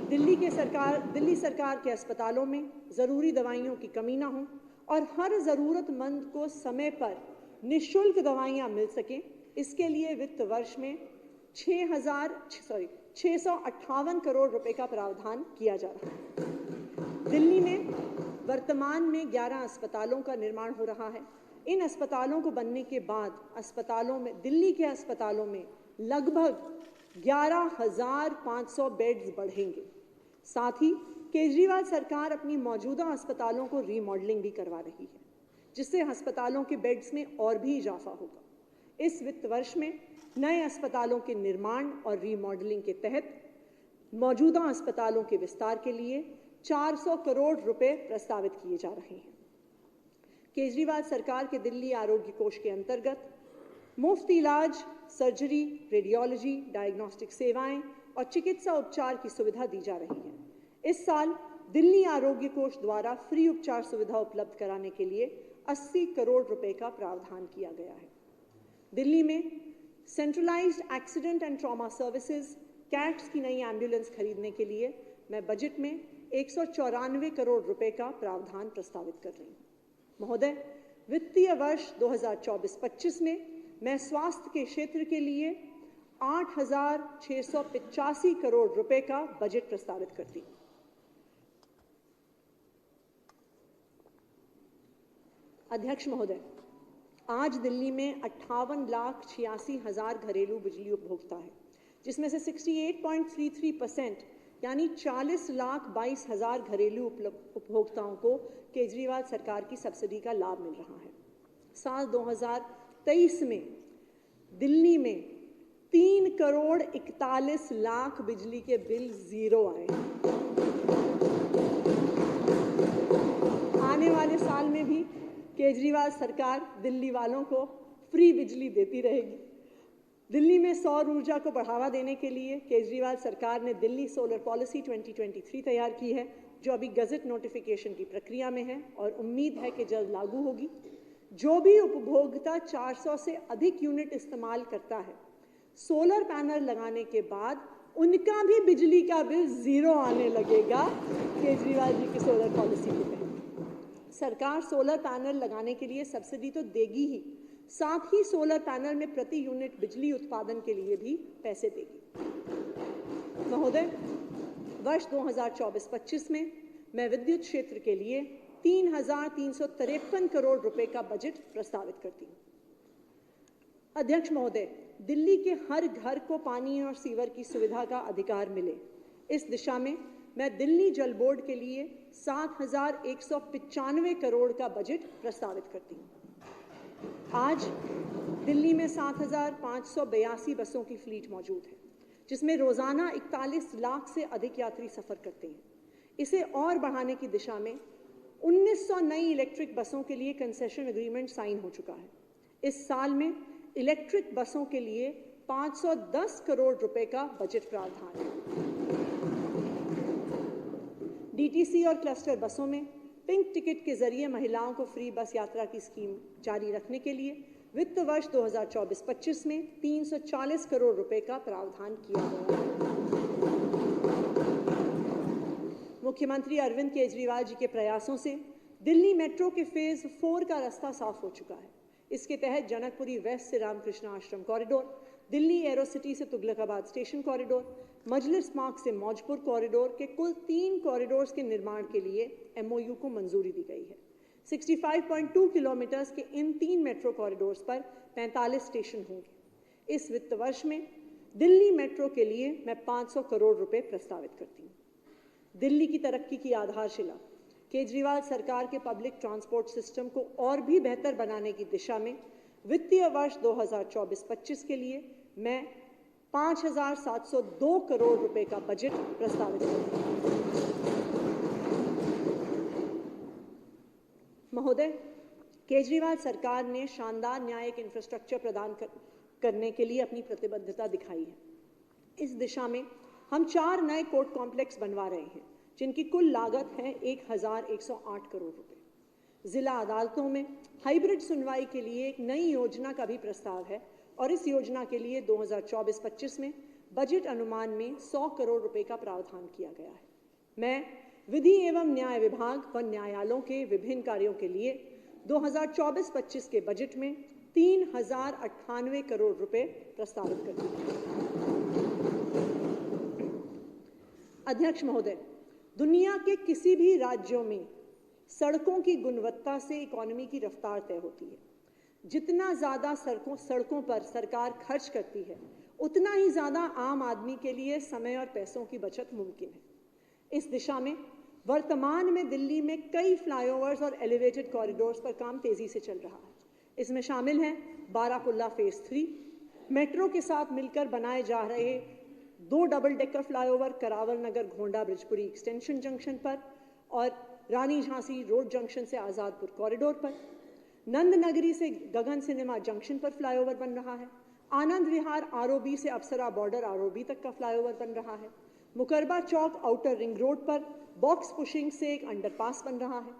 [SPEAKER 2] दिल्ली सरकार के अस्पतालों में ज़रूरी दवाइयों की कमी ना हो और हर ज़रूरतमंद को समय पर निःशुल्क दवाइयाँ मिल सकें, इसके लिए वित्त वर्ष में 658 करोड़ रुपए का प्रावधान किया जा रहा है। दिल्ली में वर्तमान में 11 अस्पतालों का निर्माण हो रहा है। इन अस्पतालों को बनने के बाद दिल्ली के अस्पतालों में लगभग 11,500 बेड्स बढ़ेंगे। साथ ही केजरीवाल सरकार अपनी मौजूदा अस्पतालों को रीमॉडलिंग भी करवा रही है, जिससे अस्पतालों के बेड्स में और भी इजाफा होगा। इस वित्त वर्ष में नए अस्पतालों के निर्माण और रीमॉडलिंग के तहत मौजूदा अस्पतालों के विस्तार के लिए 400 करोड़ रुपए प्रस्तावित किए जा रहे हैं। केजरीवाल सरकार के दिल्ली आरोग्य कोष के अंतर्गत मुफ्त इलाज, सर्जरी, रेडियोलॉजी, डायग्नोस्टिक सेवाएं और चिकित्सा उपचार की सुविधा दी जा रही है। इस साल दिल्ली आरोग्य कोष द्वारा फ्री उपचार सुविधा उपलब्ध कराने के लिए 80 करोड़ रुपए का प्रावधान किया गया है। दिल्ली में centralised accident and trauma services cats की नई एम्बुलेंस खरीदने के लिए मैं बजट में 194 करोड़ रुपए का प्रावधान प्रस्तावित कर रही हूँ। महोदय, वित्तीय वर्ष 2024-25 में मैं स्वास्थ्य के क्षेत्र के लिए 8,685 करोड़ रुपए का बजट प्रस्तावित करती हूँ। अध्यक्ष महोदय, आज दिल्ली में 58,86,000 घरेलू बिजली उपभोक्ता है, जिसमें से 68.33% यानी 40,22,000 घरेलू उपभोक्ताओं को केजरीवाल सरकार की सब्सिडी का लाभ मिल रहा है। साल 2023 में दिल्ली में 3 करोड़ 41 लाख बिजली के बिल जीरो आए। आने वाले साल में भी केजरीवाल सरकार दिल्ली वालों को फ्री बिजली देती रहेगी। दिल्ली में सौर ऊर्जा को बढ़ावा देने के लिए केजरीवाल सरकार ने दिल्ली सोलर पॉलिसी 2023 तैयार की है, जो अभी गजट नोटिफिकेशन की प्रक्रिया में है और उम्मीद है कि जल्द लागू होगी। जो भी उपभोक्ता 400 से अधिक यूनिट इस्तेमाल करता है, सोलर पैनल लगाने के बाद उनका भी बिजली का बिल जीरो आने लगेगा। केजरीवाल जी की सोलर पॉलिसी के तहत सरकार सोलर पैनल लगाने के लिए सब्सिडी तो देगी ही, साथ ही सोलर पैनल में प्रति यूनिट बिजली उत्पादन के लिए भी पैसे देगी। महोदय, वर्ष 2024-25 में मैं विद्युत क्षेत्र के लिए 3,353 करोड़ रुपए का बजट प्रस्तावित करती हूँ। अध्यक्ष महोदय, दिल्ली के हर घर को पानी और सीवर की सुविधा का अधिकार मिले, इस दिशा में मैं दिल्ली जल बोर्ड के लिए 7,195 करोड़ का बजट प्रस्तावित करती हूँ। आज दिल्ली में 7,582 बसों की फ्लीट मौजूद है, जिसमें रोजाना 41 लाख से अधिक यात्री सफर करते हैं। इसे और बढ़ाने की दिशा में 1900 नई इलेक्ट्रिक बसों के लिए कंसेशन एग्रीमेंट साइन हो चुका है। इस साल में इलेक्ट्रिक बसों के लिए 510 करोड़ रुपए का बजट प्रावधान है। डीटीसी और क्लस्टर बसों में पिंक टिकट के जरिए महिलाओं को फ्री बस यात्रा की स्कीम जारी रखने के लिए वित्त वर्ष 2024-25 में 340 करोड़ रुपए का प्रावधान किया गया है। मुख्यमंत्री अरविंद केजरीवाल जी के प्रयासों से दिल्ली मेट्रो के फेज 4 का रास्ता साफ हो चुका है। इसके तहत जनकपुरी वेस्ट से रामकृष्ण आश्रम कॉरिडोर, दिल्ली एरोसिटी से तुगलकाबाद स्टेशन कॉरिडोर, मजलिस मार्ग से मौजपुर कॉरिडोर के कुल 3 कॉरिडोर्स के निर्माण के लिए एमओयू को मंजूरी दी गई है। 65.2 किलोमीटर्स के इन 3 मेट्रो कॉरिडोर्स पर 45 स्टेशन होंगे। इस वित्त वर्ष में दिल्ली मेट्रो के लिए मैं 500 करोड़ रुपए प्रस्तावित करती हूँ। दिल्ली की तरक्की की आधारशिला केजरीवाल सरकार के पब्लिक ट्रांसपोर्ट सिस्टम को और भी बेहतर बनाने की दिशा में वित्तीय वर्ष 2024-25 के लिए मैं 5,702 करोड़ रुपए का बजट प्रस्तावित करती हूँ। महोदय, केजरीवाल सरकार ने शानदार न्यायिक इंफ्रास्ट्रक्चर प्रदान करने के लिए अपनी प्रतिबद्धता दिखाई है। इस दिशा में हम 4 नए कोर्ट कॉम्प्लेक्स बनवा रहे हैं, जिनकी कुल लागत है 1,108 करोड़ रुपए। जिला अदालतों में हाइब्रिड सुनवाई के लिए एक नई योजना का भी प्रस्ताव है और इस योजना के लिए 2024-25 में बजट अनुमान में 100 करोड़ रुपए का प्रावधान किया गया है। मैं विधि एवं न्याय विभाग व न्यायालयों के विभिन्न कार्यों के लिए 2024-25 के बजट में 3,098 करोड़ रुपए प्रस्तावित करती हूँ। अध्यक्ष महोदय, दुनिया के किसी भी राज्यों में सड़कों की गुणवत्ता से इकोनॉमी की रफ्तार तय होती है। जितना ज़्यादा सड़कों पर सरकार खर्च करती है, उतना ही ज़्यादा आम आदमी के लिए समय और पैसों की बचत मुमकिन है। इस दिशा में वर्तमान में दिल्ली में कई फ्लाईओवर्स और एलिवेटेड कॉरिडोर्स पर काम तेज़ी से चल रहा है। इसमें शामिल हैं बारापुल्ला फेज 3, मेट्रो के साथ मिलकर बनाए जा रहे 2 डबल डेकर फ्लाईओवर करावल नगर घोंडा ब्रिजपुरी एक्सटेंशन जंक्शन पर और रानी झांसी रोड जंक्शन से आज़ादपुर कॉरिडोर पर। नंद नगरी से गगन सिनेमा जंक्शन पर फ्लाईओवर बन रहा है। आनंद विहार आरओबी से अप्सरा बॉर्डर आरओबी तक का फ्लाईओवर बन रहा है। मुकरबा चौक आउटर रिंग रोड पर बॉक्स पुशिंग से एक अंडरपास बन रहा है।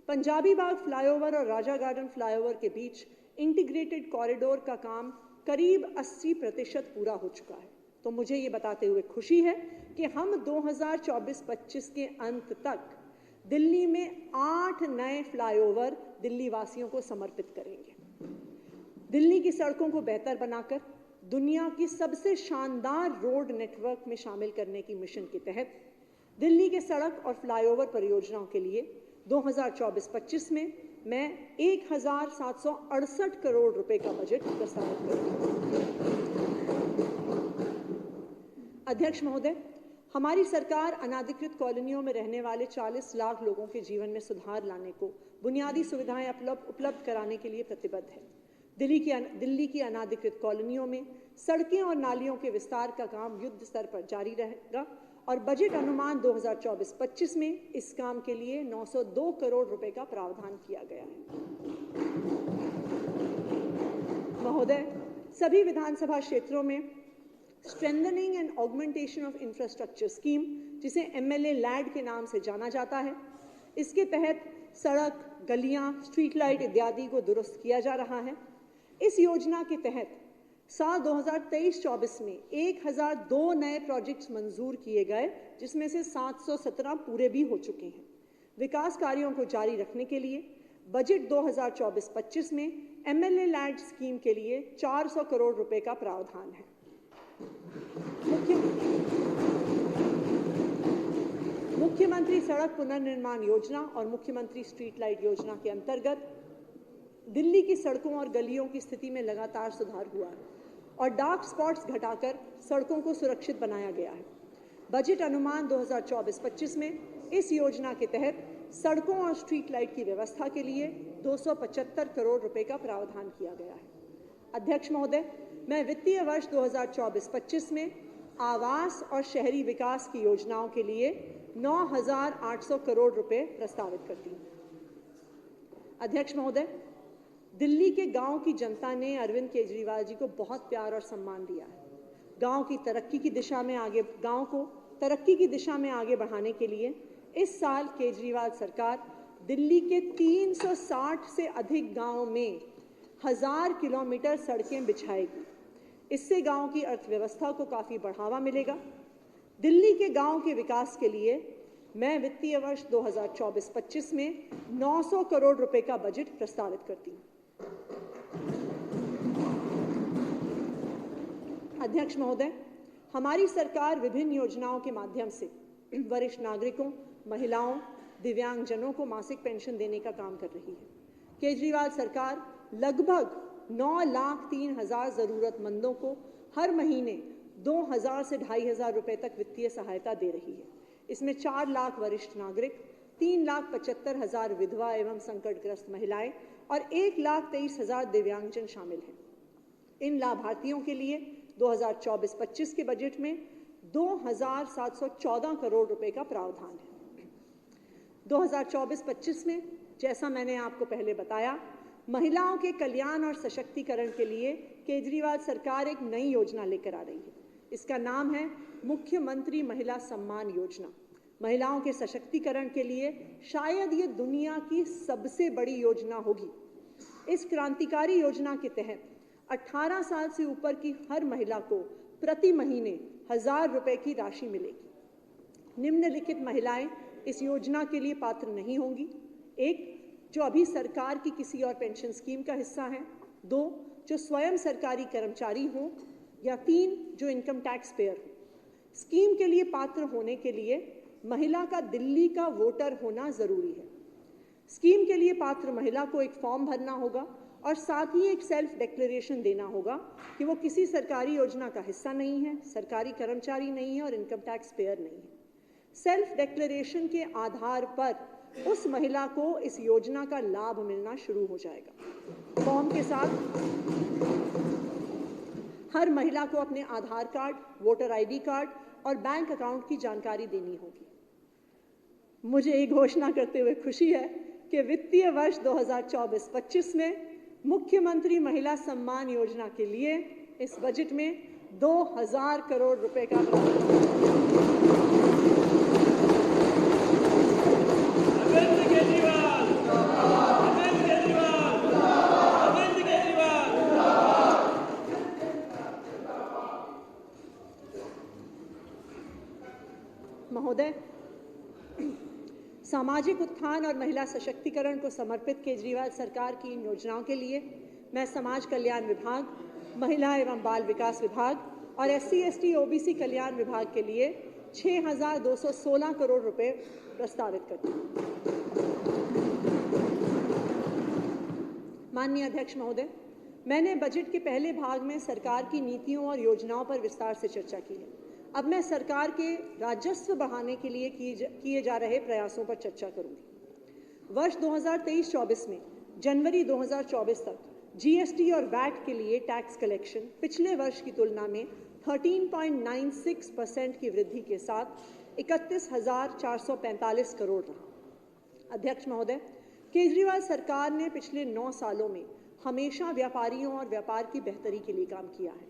[SPEAKER 2] पंजाबी बाग फ्लाईओवर और राजा गार्डन फ्लाईओवर के बीच इंटीग्रेटेड कॉरिडोर का काम करीब 80% पूरा हो चुका है। तो मुझे ये बताते हुए खुशी है कि हम 2024-25 के अंत तक दिल्ली में 8 नए फ्लाईओवर दिल्ली वासियों को समर्पित करेंगे। दिल्ली की सड़कों को बेहतर बनाकर दुनिया की सबसे शानदार रोड नेटवर्क में शामिल करने की मिशन के तहत दिल्ली के सड़क और फ्लाईओवर परियोजनाओं के लिए 2024-25 में मैं 1768 करोड़ रुपए का बजट प्रस्तावित करूंगी। अध्यक्ष महोदय, हमारी सरकार अनाधिकृत कॉलोनियों में रहने वाले 40 लाख लोगों के जीवन में सुधार लाने को बुनियादी सुविधाएं उपलब्ध कराने के लिए प्रतिबद्ध है। दिल्ली की अनाधिकृत कॉलोनियों में सड़कें और नालियों के विस्तार का काम युद्ध स्तर पर जारी रहेगा और बजट अनुमान 2024-25 में इस काम के लिए 902 करोड़ रुपए का प्रावधान किया गया है। महोदय, सभी विधानसभा क्षेत्रों में strengthening and augmentation of infrastructure scheme, जिसे MLA लैड के नाम से जाना जाता है, इसके तहत सड़क, गलियां, स्ट्रीट लाइट इत्यादि को दुरुस्त किया जा रहा है। इस योजना के तहत साल 2023-24 में 1002 नए प्रोजेक्ट्स मंजूर किए गए, जिसमें से 717 पूरे भी हो चुके हैं। विकास कार्यों को जारी रखने के लिए बजट 2024-25 में MLA लैड स्कीम के लिए 400 करोड़ रुपए का प्रावधान है। मुख्यमंत्री सड़क पुनर्निर्माण योजना और मुख्यमंत्री स्ट्रीट लाइट योजना के अंतर्गत दिल्ली की सड़कों और गलियों की स्थिति में लगातार सुधार हुआ है और डार्क स्पॉट्स घटाकर सड़कों को सुरक्षित बनाया गया है। बजट अनुमान 2024-25 में इस योजना के तहत सड़कों और स्ट्रीट लाइट की व्यवस्था के लिए 275 करोड़ रुपए का प्रावधान किया गया है। अध्यक्ष महोदय, मैं वित्तीय वर्ष 2024-25 में आवास और शहरी विकास की योजनाओं के लिए 9,800 करोड़ रुपए प्रस्तावित करती हूँ। अध्यक्ष महोदय, दिल्ली के गांव की जनता ने अरविंद केजरीवाल जी को बहुत प्यार और सम्मान दिया है। गांव को तरक्की की दिशा में आगे बढ़ाने के लिए इस साल केजरीवाल सरकार दिल्ली के 360 से अधिक गांवों में 1000 किलोमीटर सड़कें बिछाएगी। इससे गांव की अर्थव्यवस्था को काफी बढ़ावा मिलेगा। दिल्ली के गांव के विकास के लिए मैं वित्तीय वर्ष 2024-25 में 900 करोड़ रुपए का बजट प्रस्तावित करती हूँ। अध्यक्ष महोदय, हमारी सरकार विभिन्न योजनाओं के माध्यम से वरिष्ठ नागरिकों, महिलाओं, दिव्यांगजनों को मासिक पेंशन देने का काम कर रही है। केजरीवाल सरकार लगभग 9,03,000 जरूरतमंदों को हर महीने 2,000 से 2,500 रुपए तक वित्तीय सहायता दे रही है। इसमें 4 लाख वरिष्ठ नागरिक, 3,75,000 विधवा एवं संकटग्रस्त महिलाएं और 1,23,000 दिव्यांगजन शामिल हैं। इन लाभार्थियों के लिए 2024-25 के बजट में 2,714 करोड़ रुपए का प्रावधान है। 2024-25 में, जैसा मैंने आपको पहले बताया, महिलाओं के कल्याण और सशक्तिकरण के लिए केजरीवाल सरकार एक नई योजना लेकर आ रही है। इसका नाम है मुख्यमंत्री महिला सम्मान योजना। महिलाओं के सशक्तिकरण के लिए शायद ये दुनिया की सबसे बड़ी योजना होगी। इस क्रांतिकारी योजना के तहत 18 साल से ऊपर की हर महिला को प्रति महीने 1,000 रुपए की राशि मिलेगी। निम्नलिखित महिलाएं इस योजना के लिए पात्र नहीं होंगी: 1, जो अभी सरकार की किसी और पेंशन स्कीम का हिस्सा हैं; 2, जो स्वयं सरकारी कर्मचारी हों; या 3, जो इनकम टैक्स पेयर हो। स्कीम के लिए पात्र होने के लिए महिला का दिल्ली का वोटर होना जरूरी है। स्कीम के लिए पात्र महिला को एक फॉर्म भरना होगा और साथ ही एक सेल्फ डिक्लेरेशन देना होगा कि वो किसी सरकारी योजना का हिस्सा नहीं है, सरकारी कर्मचारी नहीं है और इनकम टैक्स पेयर नहीं है। सेल्फ डिक्लेरेशन के आधार पर उस महिला को इस योजना का लाभ मिलना शुरू हो जाएगा। फॉर्म के साथ हर महिला को अपने आधार कार्ड, वोटर ID कार्ड और बैंक अकाउंट की जानकारी देनी होगी। मुझे ये घोषणा करते हुए खुशी है कि वित्तीय वर्ष 2024-25 में मुख्यमंत्री महिला सम्मान योजना के लिए इस बजट में 2,000 करोड़ रुपए का महोदय, सामाजिक उत्थान और महिला सशक्तिकरण को समर्पित केजरीवाल सरकार की इन योजनाओं के लिए मैं समाज कल्याण विभाग, महिला एवं बाल विकास विभाग और SC/ST OBC कल्याण विभाग के लिए 6,216 करोड़ रुपए प्रस्तावित करती हूँ। माननीय अध्यक्ष महोदय, मैंने बजट के पहले भाग में सरकार की नीतियों और योजनाओं पर विस्तार से चर्चा की है। अब मैं सरकार के राजस्व बढ़ाने के लिए किए जा रहे प्रयासों पर चर्चा करूंगी। वर्ष 2023-24 में जनवरी 2024 तक GST और VAT के लिए टैक्स कलेक्शन पिछले वर्ष की तुलना में 13.96% की वृद्धि के साथ 31,445 करोड़ रहा। अध्यक्ष महोदय, केजरीवाल सरकार ने पिछले 9 सालों में हमेशा व्यापारियों और व्यापार की बेहतरी के लिए काम किया है।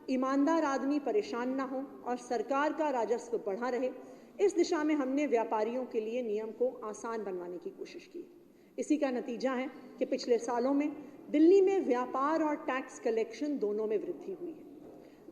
[SPEAKER 2] ईमानदार आदमी परेशान ना हो और सरकार का राजस्व बढ़ा रहे, इस दिशा में हमने व्यापारियों के लिए नियम को आसान बनवाने की कोशिश की। इसी का नतीजा है कि पिछले सालों में दिल्ली में व्यापार और टैक्स कलेक्शन दोनों में वृद्धि हुई है।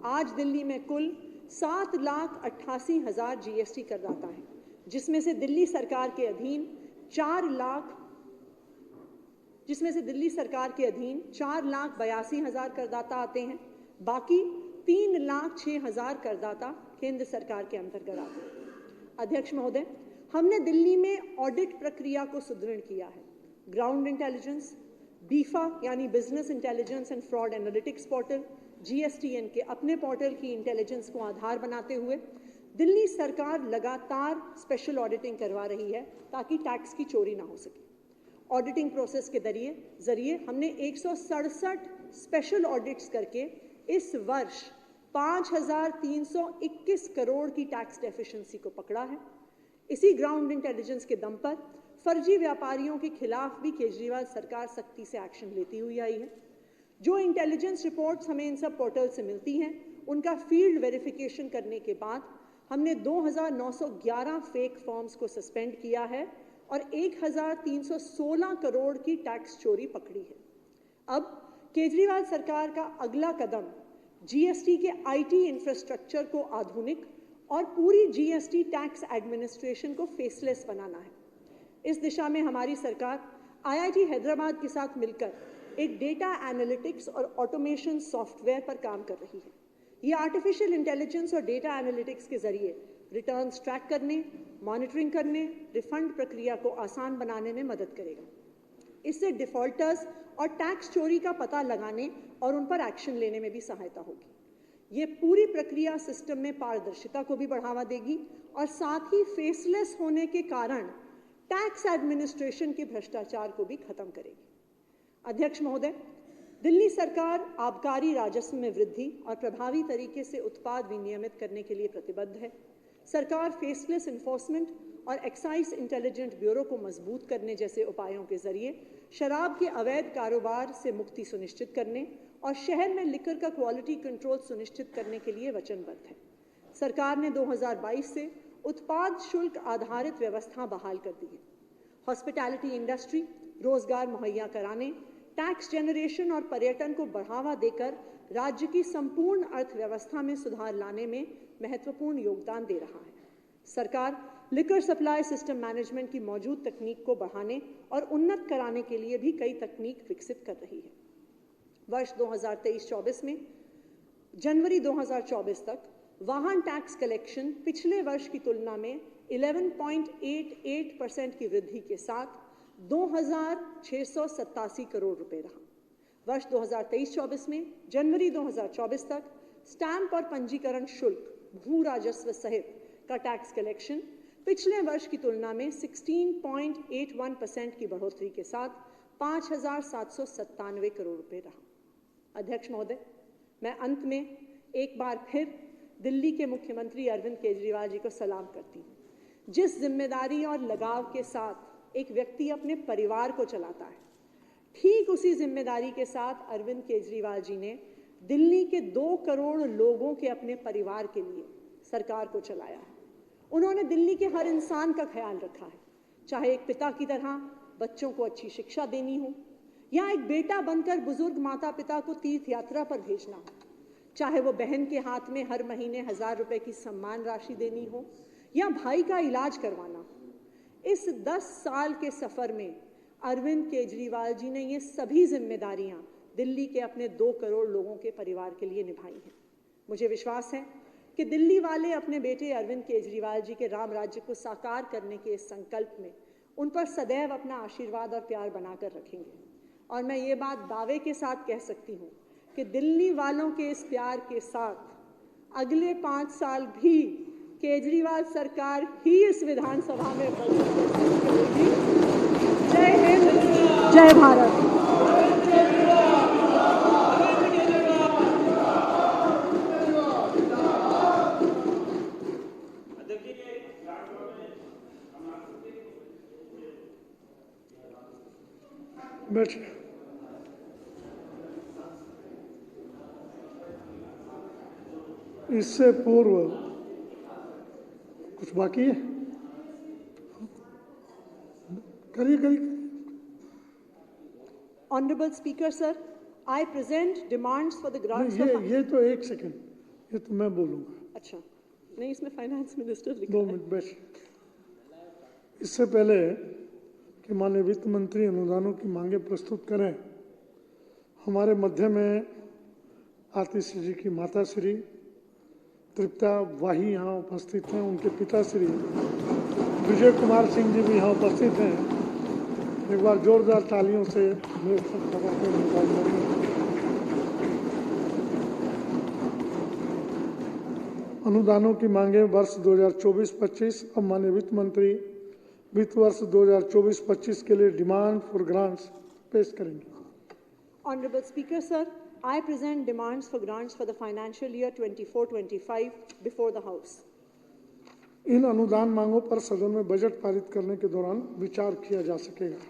[SPEAKER 2] आज दिल्ली में कुल 7,88,000 GST करदाता हैं, जिसमें से दिल्ली सरकार के अधीन 4,82,000 करदाता आते हैं। बाकी 3,06,000 करदाता केंद्र सरकार के अंतर्गत आते हैं। अध्यक्ष महोदय, हमने दिल्ली में ऑडिट प्रक्रिया को सुदृढ़ किया है। ग्राउंड इंटेलिजेंस, बीफा यानी business intelligence and fraud analytics portal, GSTN के अपने पोर्टल की इंटेलिजेंस को आधार बनाते हुए दिल्ली सरकार लगातार स्पेशल ऑडिटिंग करवा रही है ताकि टैक्स की चोरी ना हो सके। ऑडिटिंग प्रोसेस के जरिए हमने 167 स्पेशल ऑडिट्स करके इस वर्ष 5,321 करोड़ की टैक्स डेफिशिएंसी को पकड़ा है। इसी ग्राउंड इंटेलिजेंस के दम पर फर्जी व्यापारियों के खिलाफ भी केजरीवाल सरकार सख्ती से एक्शन लेती हुई आई है। जो इंटेलिजेंस रिपोर्ट्स हमें इन सब पोर्टल से मिलती हैं, उनका फील्ड वेरिफिकेशन करने के बाद हमने 2,911 फेक फॉर्म्स को सस्पेंड किया है और 1,316 करोड़ की टैक्स चोरी पकड़ी है। अब केजरीवाल सरकार का अगला कदम GST के IT इंफ्रास्ट्रक्चर को आधुनिक और पूरी GST टैक्स एडमिनिस्ट्रेशन को फेसलेस बनाना है। इस दिशा में हमारी सरकार IIT हैदराबाद के साथ मिलकर एक डेटा एनालिटिक्स और ऑटोमेशन सॉफ्टवेयर पर काम कर रही है। ये आर्टिफिशियल इंटेलिजेंस और डेटा एनालिटिक्स के जरिए रिटर्न्स ट्रैक करने, मॉनिटरिंग करने, रिफंड प्रक्रिया को आसान बनाने में मदद करेगा। इससे डिफॉल्टर्स और टैक्स चोरी का पता लगाने और उन पर एक्शन लेने में भी सहायता होगी। ये पूरी प्रक्रिया सिस्टम में पारदर्शिता को भी बढ़ावा देगी और साथ ही फेसलेस होने के कारण टैक्स एडमिनिस्ट्रेशन के भ्रष्टाचार को भी खत्म करेगी। अध्यक्ष महोदय, दिल्ली सरकार आबकारी राजस्व में वृद्धि और प्रभावी तरीके से उत्पाद विनियमित करने के लिए प्रतिबद्ध है। सरकार फेसलेस इन्फोर्समेंट और एक्साइज इंटेलिजेंट ब्यूरो को मजबूत करने जैसे उपायों के जरिए शराब के अवैध कारोबार से मुक्ति सुनिश्चित करने और शहर में लिकर का क्वालिटी कंट्रोल सुनिश्चित करने के लिए वचनबद्ध है। सरकार ने 2022 से उत्पाद शुल्क आधारित व्यवस्था बहाल कर दी है। हॉस्पिटैलिटी इंडस्ट्री रोजगार मुहैया कराने, टैक्स जनरेशन और पर्यटन को बढ़ावा देकर राज्य की संपूर्ण अर्थव्यवस्था में सुधार लाने में महत्वपूर्ण योगदान दे रहा है। सरकार लिकर सप्लाई सिस्टम मैनेजमेंट की मौजूद तकनीक को बढ़ाने और उन्नत कराने के लिए भी कई तकनीक विकसित कर रही है। वर्ष 2023-24 में जनवरी 2024 तक वाहन टैक्स कलेक्शन पिछले वर्ष की तुलना में 11.88% की वृद्धि के साथ 2,687 करोड़ रुपए रहा। वर्ष 2023-24 में जनवरी 2024 तक स्टैंप और पंजीकरण शुल्क, भू राजस्व सहित का टैक्स कलेक्शन पिछले वर्ष की तुलना में 16.81% की बढ़ोतरी के साथ 5,797 करोड़ रुपए रहा। अध्यक्ष महोदय, मैं अंत में एक बार फिर दिल्ली के मुख्यमंत्री अरविंद केजरीवाल जी को सलाम करती हूँ। जिस जिम्मेदारी और लगाव के साथ एक व्यक्ति अपने परिवार को चलाता है, ठीक उसी जिम्मेदारी के साथ अरविंद केजरीवाल जी ने दिल्ली के 2 करोड़ लोगों के अपने परिवार के लिए सरकार को चलाया है। उन्होंने दिल्ली के हर इंसान का ख्याल रखा है, चाहे एक पिता की तरह बच्चों को अच्छी शिक्षा देनी हो या एक बेटा बनकर बुजुर्ग माता पिता को तीर्थ यात्रा पर भेजना हो। चाहे वो बहन के हाथ में हर महीने 1,000 रुपए की सम्मान राशि देनी हो या भाई का इलाज करवाना। इस 10 साल के सफर में अरविंद केजरीवाल जी ने ये सभी जिम्मेदारियां दिल्ली के अपने 2 करोड़ लोगों के परिवार के लिए निभाई हैं। मुझे विश्वास है कि दिल्ली वाले अपने बेटे अरविंद केजरीवाल जी के राम राज्य को साकार करने के इस संकल्प में उन पर सदैव अपना आशीर्वाद और प्यार बनाकर रखेंगे। और मैं ये बात दावे के साथ कह सकती हूँ कि दिल्ली वालों के इस प्यार के साथ अगले 5 साल भी केजरीवाल सरकार ही इस विधानसभा में बढ़ेगी। जय हिंद, जय भारत।
[SPEAKER 1] बैठिए। इससे पूर्व कुछ बाकी है? करिए।
[SPEAKER 2] Honorable Speaker, sir, I present demands for the grants of...
[SPEAKER 1] ये तो एक सेकंड, ये तो मैं बोलूंगा।
[SPEAKER 2] अच्छा, नहीं, इसमें फाइनेंस मिनिस्टर लिखा
[SPEAKER 1] 2 मिनट बैठ। इससे पहले कि माननीय वित्त मंत्री अनुदानों की मांगे प्रस्तुत करें, हमारे मध्य में आतिशी जी की माता श्री तृप्ता वाही यहाँ उपस्थित हैं। उनके पिता श्री विजय कुमार सिंह जी भी यहाँ उपस्थित हैं। एक बार जोरदार तालियों से अनुदानों की मांगे वर्ष 2024-25। अब माननीय वित्त मंत्री वित्त वर्ष 2024-25 के लिए डिमांड फॉर ग्रांट्स पेश करेंगे।
[SPEAKER 2] Honorable Speaker, sir, I present demands for grants for the financial year 24-25 before the House.
[SPEAKER 1] इन अनुदान मांगों पर सदन में बजट पारित करने के दौरान विचार किया जा सकेगा।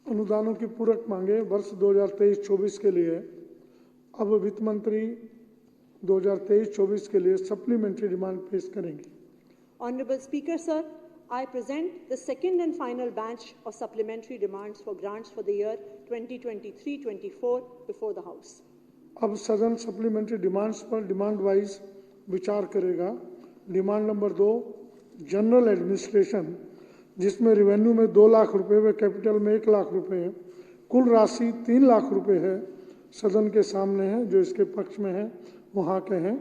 [SPEAKER 1] अनुदानों की पूरक मांगे वर्ष 2023-24 के लिए अब वित्त मंत्री 2023-24 के लिए सप्लीमेंट्री डिमांड पेश करेंगे।
[SPEAKER 2] Honorable Speaker, sir, I present the second and final batch of supplementary demands for grants for the year 2023-24 before the House.
[SPEAKER 1] अब सदन सप्लीमेंट्री डिमांड्स पर डिमांड वाइज विचार करेगा। डिमांड नंबर 2 जनरल एडमिनिस्ट्रेशन, जिसमें revenue में 2 लाख रुपए व कैपिटल में 1 लाख रुपए है। कुल राशि 3 लाख रुपए है। सदन के सामने है। जो इसके पक्ष में है वो हाँ कहें,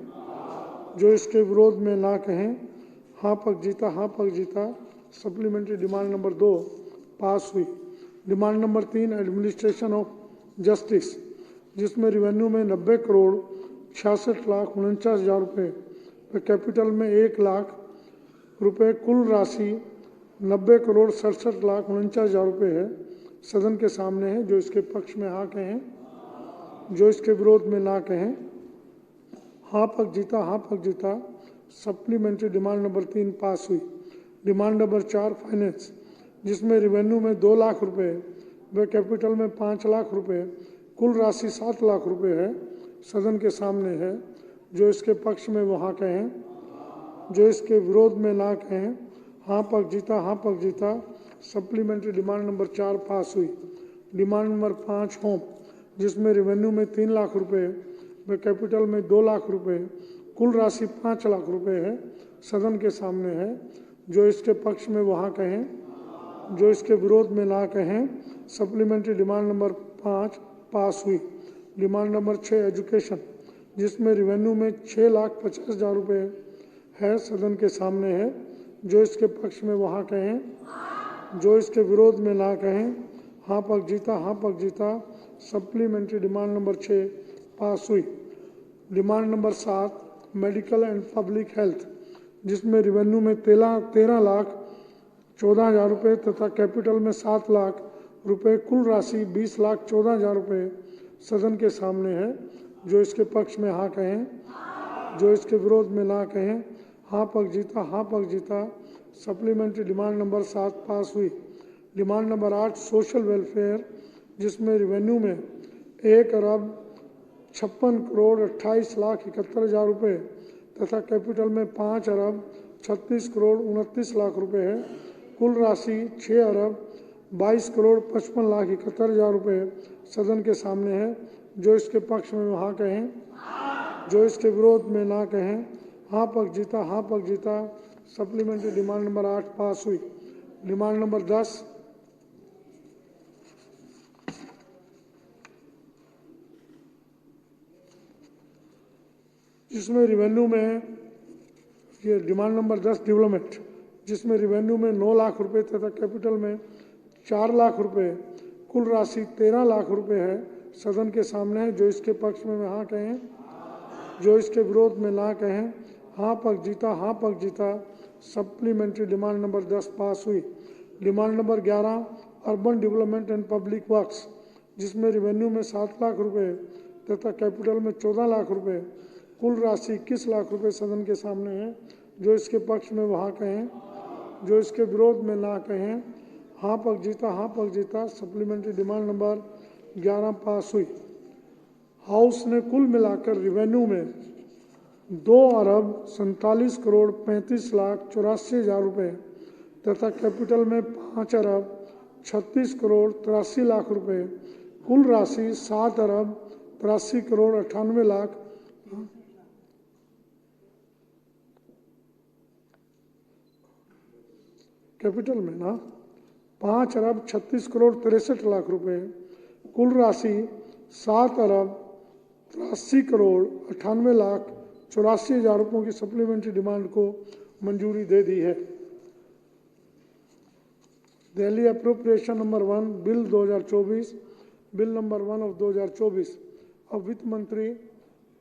[SPEAKER 1] जो इसके विरोध में ना कहें। हाँ पक जीता, हाँ पक जीता। सप्लीमेंट्री डिमांड नंबर 2 पास हुई। Demand number 3 administration of justice, जिसमें रेवेन्यू में 90 करोड़ 66 लाख 49 रुपये व कैपिटल में 1 लाख रुपए, कुल राशि 90 करोड़ 67 लाख 49 रुपये है। सदन के सामने है। जो इसके पक्ष में हाँ कहें, जो इसके विरोध में ना कहें। हाँ पक जीता, हाँ पक जीता। सप्लीमेंट्री डिमांड नंबर 3 पास हुई। डिमांड नंबर 4 फाइनेंस, जिसमें रेवेन्यू में 2 लाख रुपए व कैपिटल में 5 लाख रुपए, कुल राशि 7 लाख रुपए है। सदन के सामने है। जो इसके पक्ष में वो हाँ कहें, जो इसके विरोध में ना कहें। हाँ पक जीता, हाँ पक जीता। सप्लीमेंट्री डिमांड नंबर 4 पास हुई। डिमांड नंबर 5 होम, जिसमें रेवेन्यू में 3 लाख रुपए व कैपिटल में 2 लाख रुपए, कुल राशि 5 लाख रुपए है। सदन के सामने है। जो इसके पक्ष में वो हाँ कहें, जो इसके विरोध में ना कहें। सप्लीमेंट्री डिमांड नंबर 5 पास हुई। डिमांड नंबर 6 एजुकेशन, जिसमें रेवेन्यू में 6,50,000 रुपये है। सदन के सामने है। जो इसके पक्ष में वो हाँ कहें, जो इसके विरोध में ना कहें। हाँ पक जीता, हाँ पक जीता। सप्लीमेंट्री डिमांड नंबर 6 पास हुई। Demand number 7 medical and public health, जिसमें रेवेन्यू में 13 लाख 14,000 रुपये तथा कैपिटल में 7 लाख रुपए, कुल राशि 20 लाख 14,000 रुपये। सदन के सामने है। जो इसके पक्ष में हाँ कहें, जो इसके विरोध में ना कहें। हाँ पक जीता, हाँ पक जीता। सप्लीमेंट्री डिमांड नंबर 7 पास हुई। डिमांड नंबर 8 सोशल वेलफेयर, जिसमें रेवेन्यू में 1 अरब 56 करोड़ 28 लाख 71,000 रुपये तथा कैपिटल में 5 अरब 36 करोड़ 29 लाख रुपए है। कुल राशि 6 अरब 22 करोड़ 55 लाख 71,000 रुपये। सदन के सामने है। जो इसके पक्ष में हाँ कहें, जो इसके विरोध में ना कहें। हाँ पक्ष जीता, हाँ पक्ष जीता। सप्लीमेंट्री डिमांड नंबर 8 पास हुई। डिमांड नंबर 10, जिसमें रिवेन्यू में ये डिमांड नंबर 10 डेवलपमेंट, जिसमें रिवेन्यू में 9 लाख रुपए तथा कैपिटल में 4 लाख रुपए, कुल राशि 13 लाख रुपए है, सदन के सामने है। जो इसके पक्ष में हाँ कहें, जो इसके विरोध में ना कहें। हाँ पक्ष जीता, हाँ पक्ष जीता। सप्लीमेंट्री डिमांड नंबर 10 पास हुई। Demand number 11 urban development and public works, जिसमें रिवेन्यू में 7 लाख रुपए तथा कैपिटल में 14 लाख रुपए, कुल राशि 21 लाख रुपए सदन के सामने है। जो इसके पक्ष में वहाँ कहें, जो इसके विरोध में ना कहें। हाँ पक्ष जीता, हाँ पक्ष जीता। सप्लीमेंट्री डिमांड नंबर 11 पास हुई। हाउस ने कुल मिलाकर रिवेन्यू में 2 अरब 47 करोड़ 35 लाख 84 हजार रुपये तथा कैपिटल में 5 अरब 36 करोड़ 83 लाख रुपए, कुल राशि 7 अरब 83 करोड़ 98 लाख कैपिटल में ना 5 अरब 36 करोड़ 63 लाख रुपए, कुल राशि 7 अरब 83 करोड़ 98 लाख 84 हजार रुपयों की सप्लीमेंट्री डिमांड को मंजूरी दे दी है। Delhi appropriation number 1 bill 2024, bill number 1 of 2024। अब वित्त मंत्री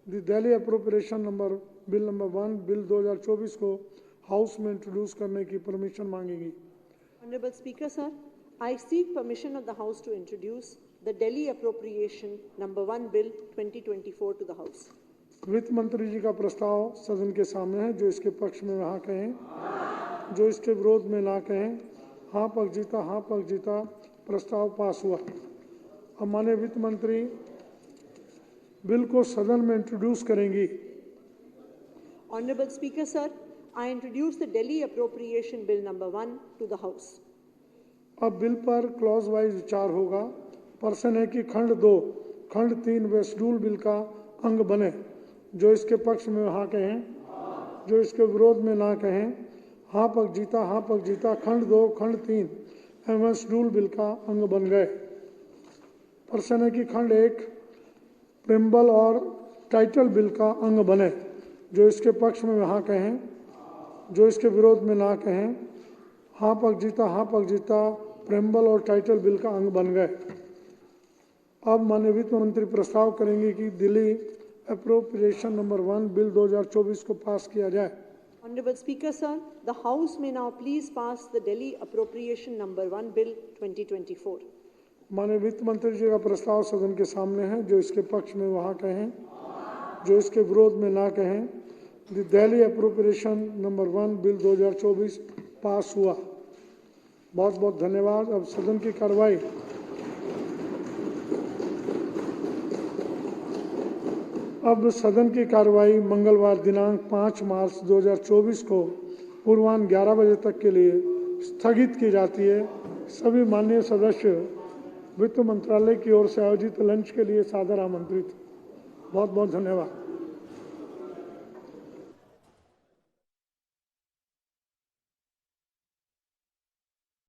[SPEAKER 1] Delhi appropriation number bill number 1 bill 2024 को हाउस में इंट्रोड्यूस करने की permission मांगेगी।
[SPEAKER 2] Honorable Speaker, sir, I seek permission of the House to introduce the Delhi Appropriation Number 1 Bill 2024 to the House.
[SPEAKER 1] वित्त मंत्री जी का प्रस्ताव सदन के सामने है। जो इसके पक्ष में हाँ कहें, जो इसके विरोध में ना कहें। हाँ पक्ष जीता, हाँ पक्ष जीता। प्रस्ताव पास हुआ। अब माननीय वित्त मंत्री बिल को सदन में इंट्रोड्यूस करेंगी।
[SPEAKER 2] Honorable Speaker, sir, I introduce the Delhi Appropriation Bill Number 1 to the House.
[SPEAKER 1] अब बिल पर क्लॉज वाइज विचार होगा। पर्सन है कि खंड 2, खंड 3 व शेड्यूल बिल का अंग बने। जो इसके पक्ष में हाँ कहें, जो इसके विरोध में ना कहें। हाँ पक्ष जीता, हाँ पक्ष जीता। खंड 2, खंड 3 एवं शेड्यूल बिल का अंग बन गए। पर्सन है कि खंड 1 प्रेम्बल और टाइटल बिल का अंग बने। जो इसके पक्ष में हाँ कहें, जो इसके विरोध में ना कहें। हाँ पक्ष जीता, हाँ पक्ष जीता। प्रेम्बल और टाइटल बिल का अंग बन गए। अब माननीय वित्त मंत्री प्रस्ताव करेंगे कि दिल्ली अप्रोप्रिएशन नंबर 1 बिल 2024 को पास किया जाए।
[SPEAKER 2] Honorable Speaker, sir, the House may now please pass the Delhi Appropriation Number 1 Bill 2024.
[SPEAKER 1] माननीय वित्त मंत्री जी का प्रस्ताव सदन के सामने है। जो इसके पक्ष में वहाँ कहें, जो इसके विरोध में ना कहें। दिल्ली अप्रोप्रिएशन नंबर 1 बिल 2024 पास हुआ। बहुत बहुत धन्यवाद। अब सदन की कार्रवाई मंगलवार दिनांक 5 मार्च 2024 को पूर्वाह्न 11 बजे तक के लिए स्थगित की जाती है। सभी माननीय सदस्य वित्त मंत्रालय की ओर से आयोजित लंच के लिए सादर आमंत्रित। बहुत बहुत धन्यवाद।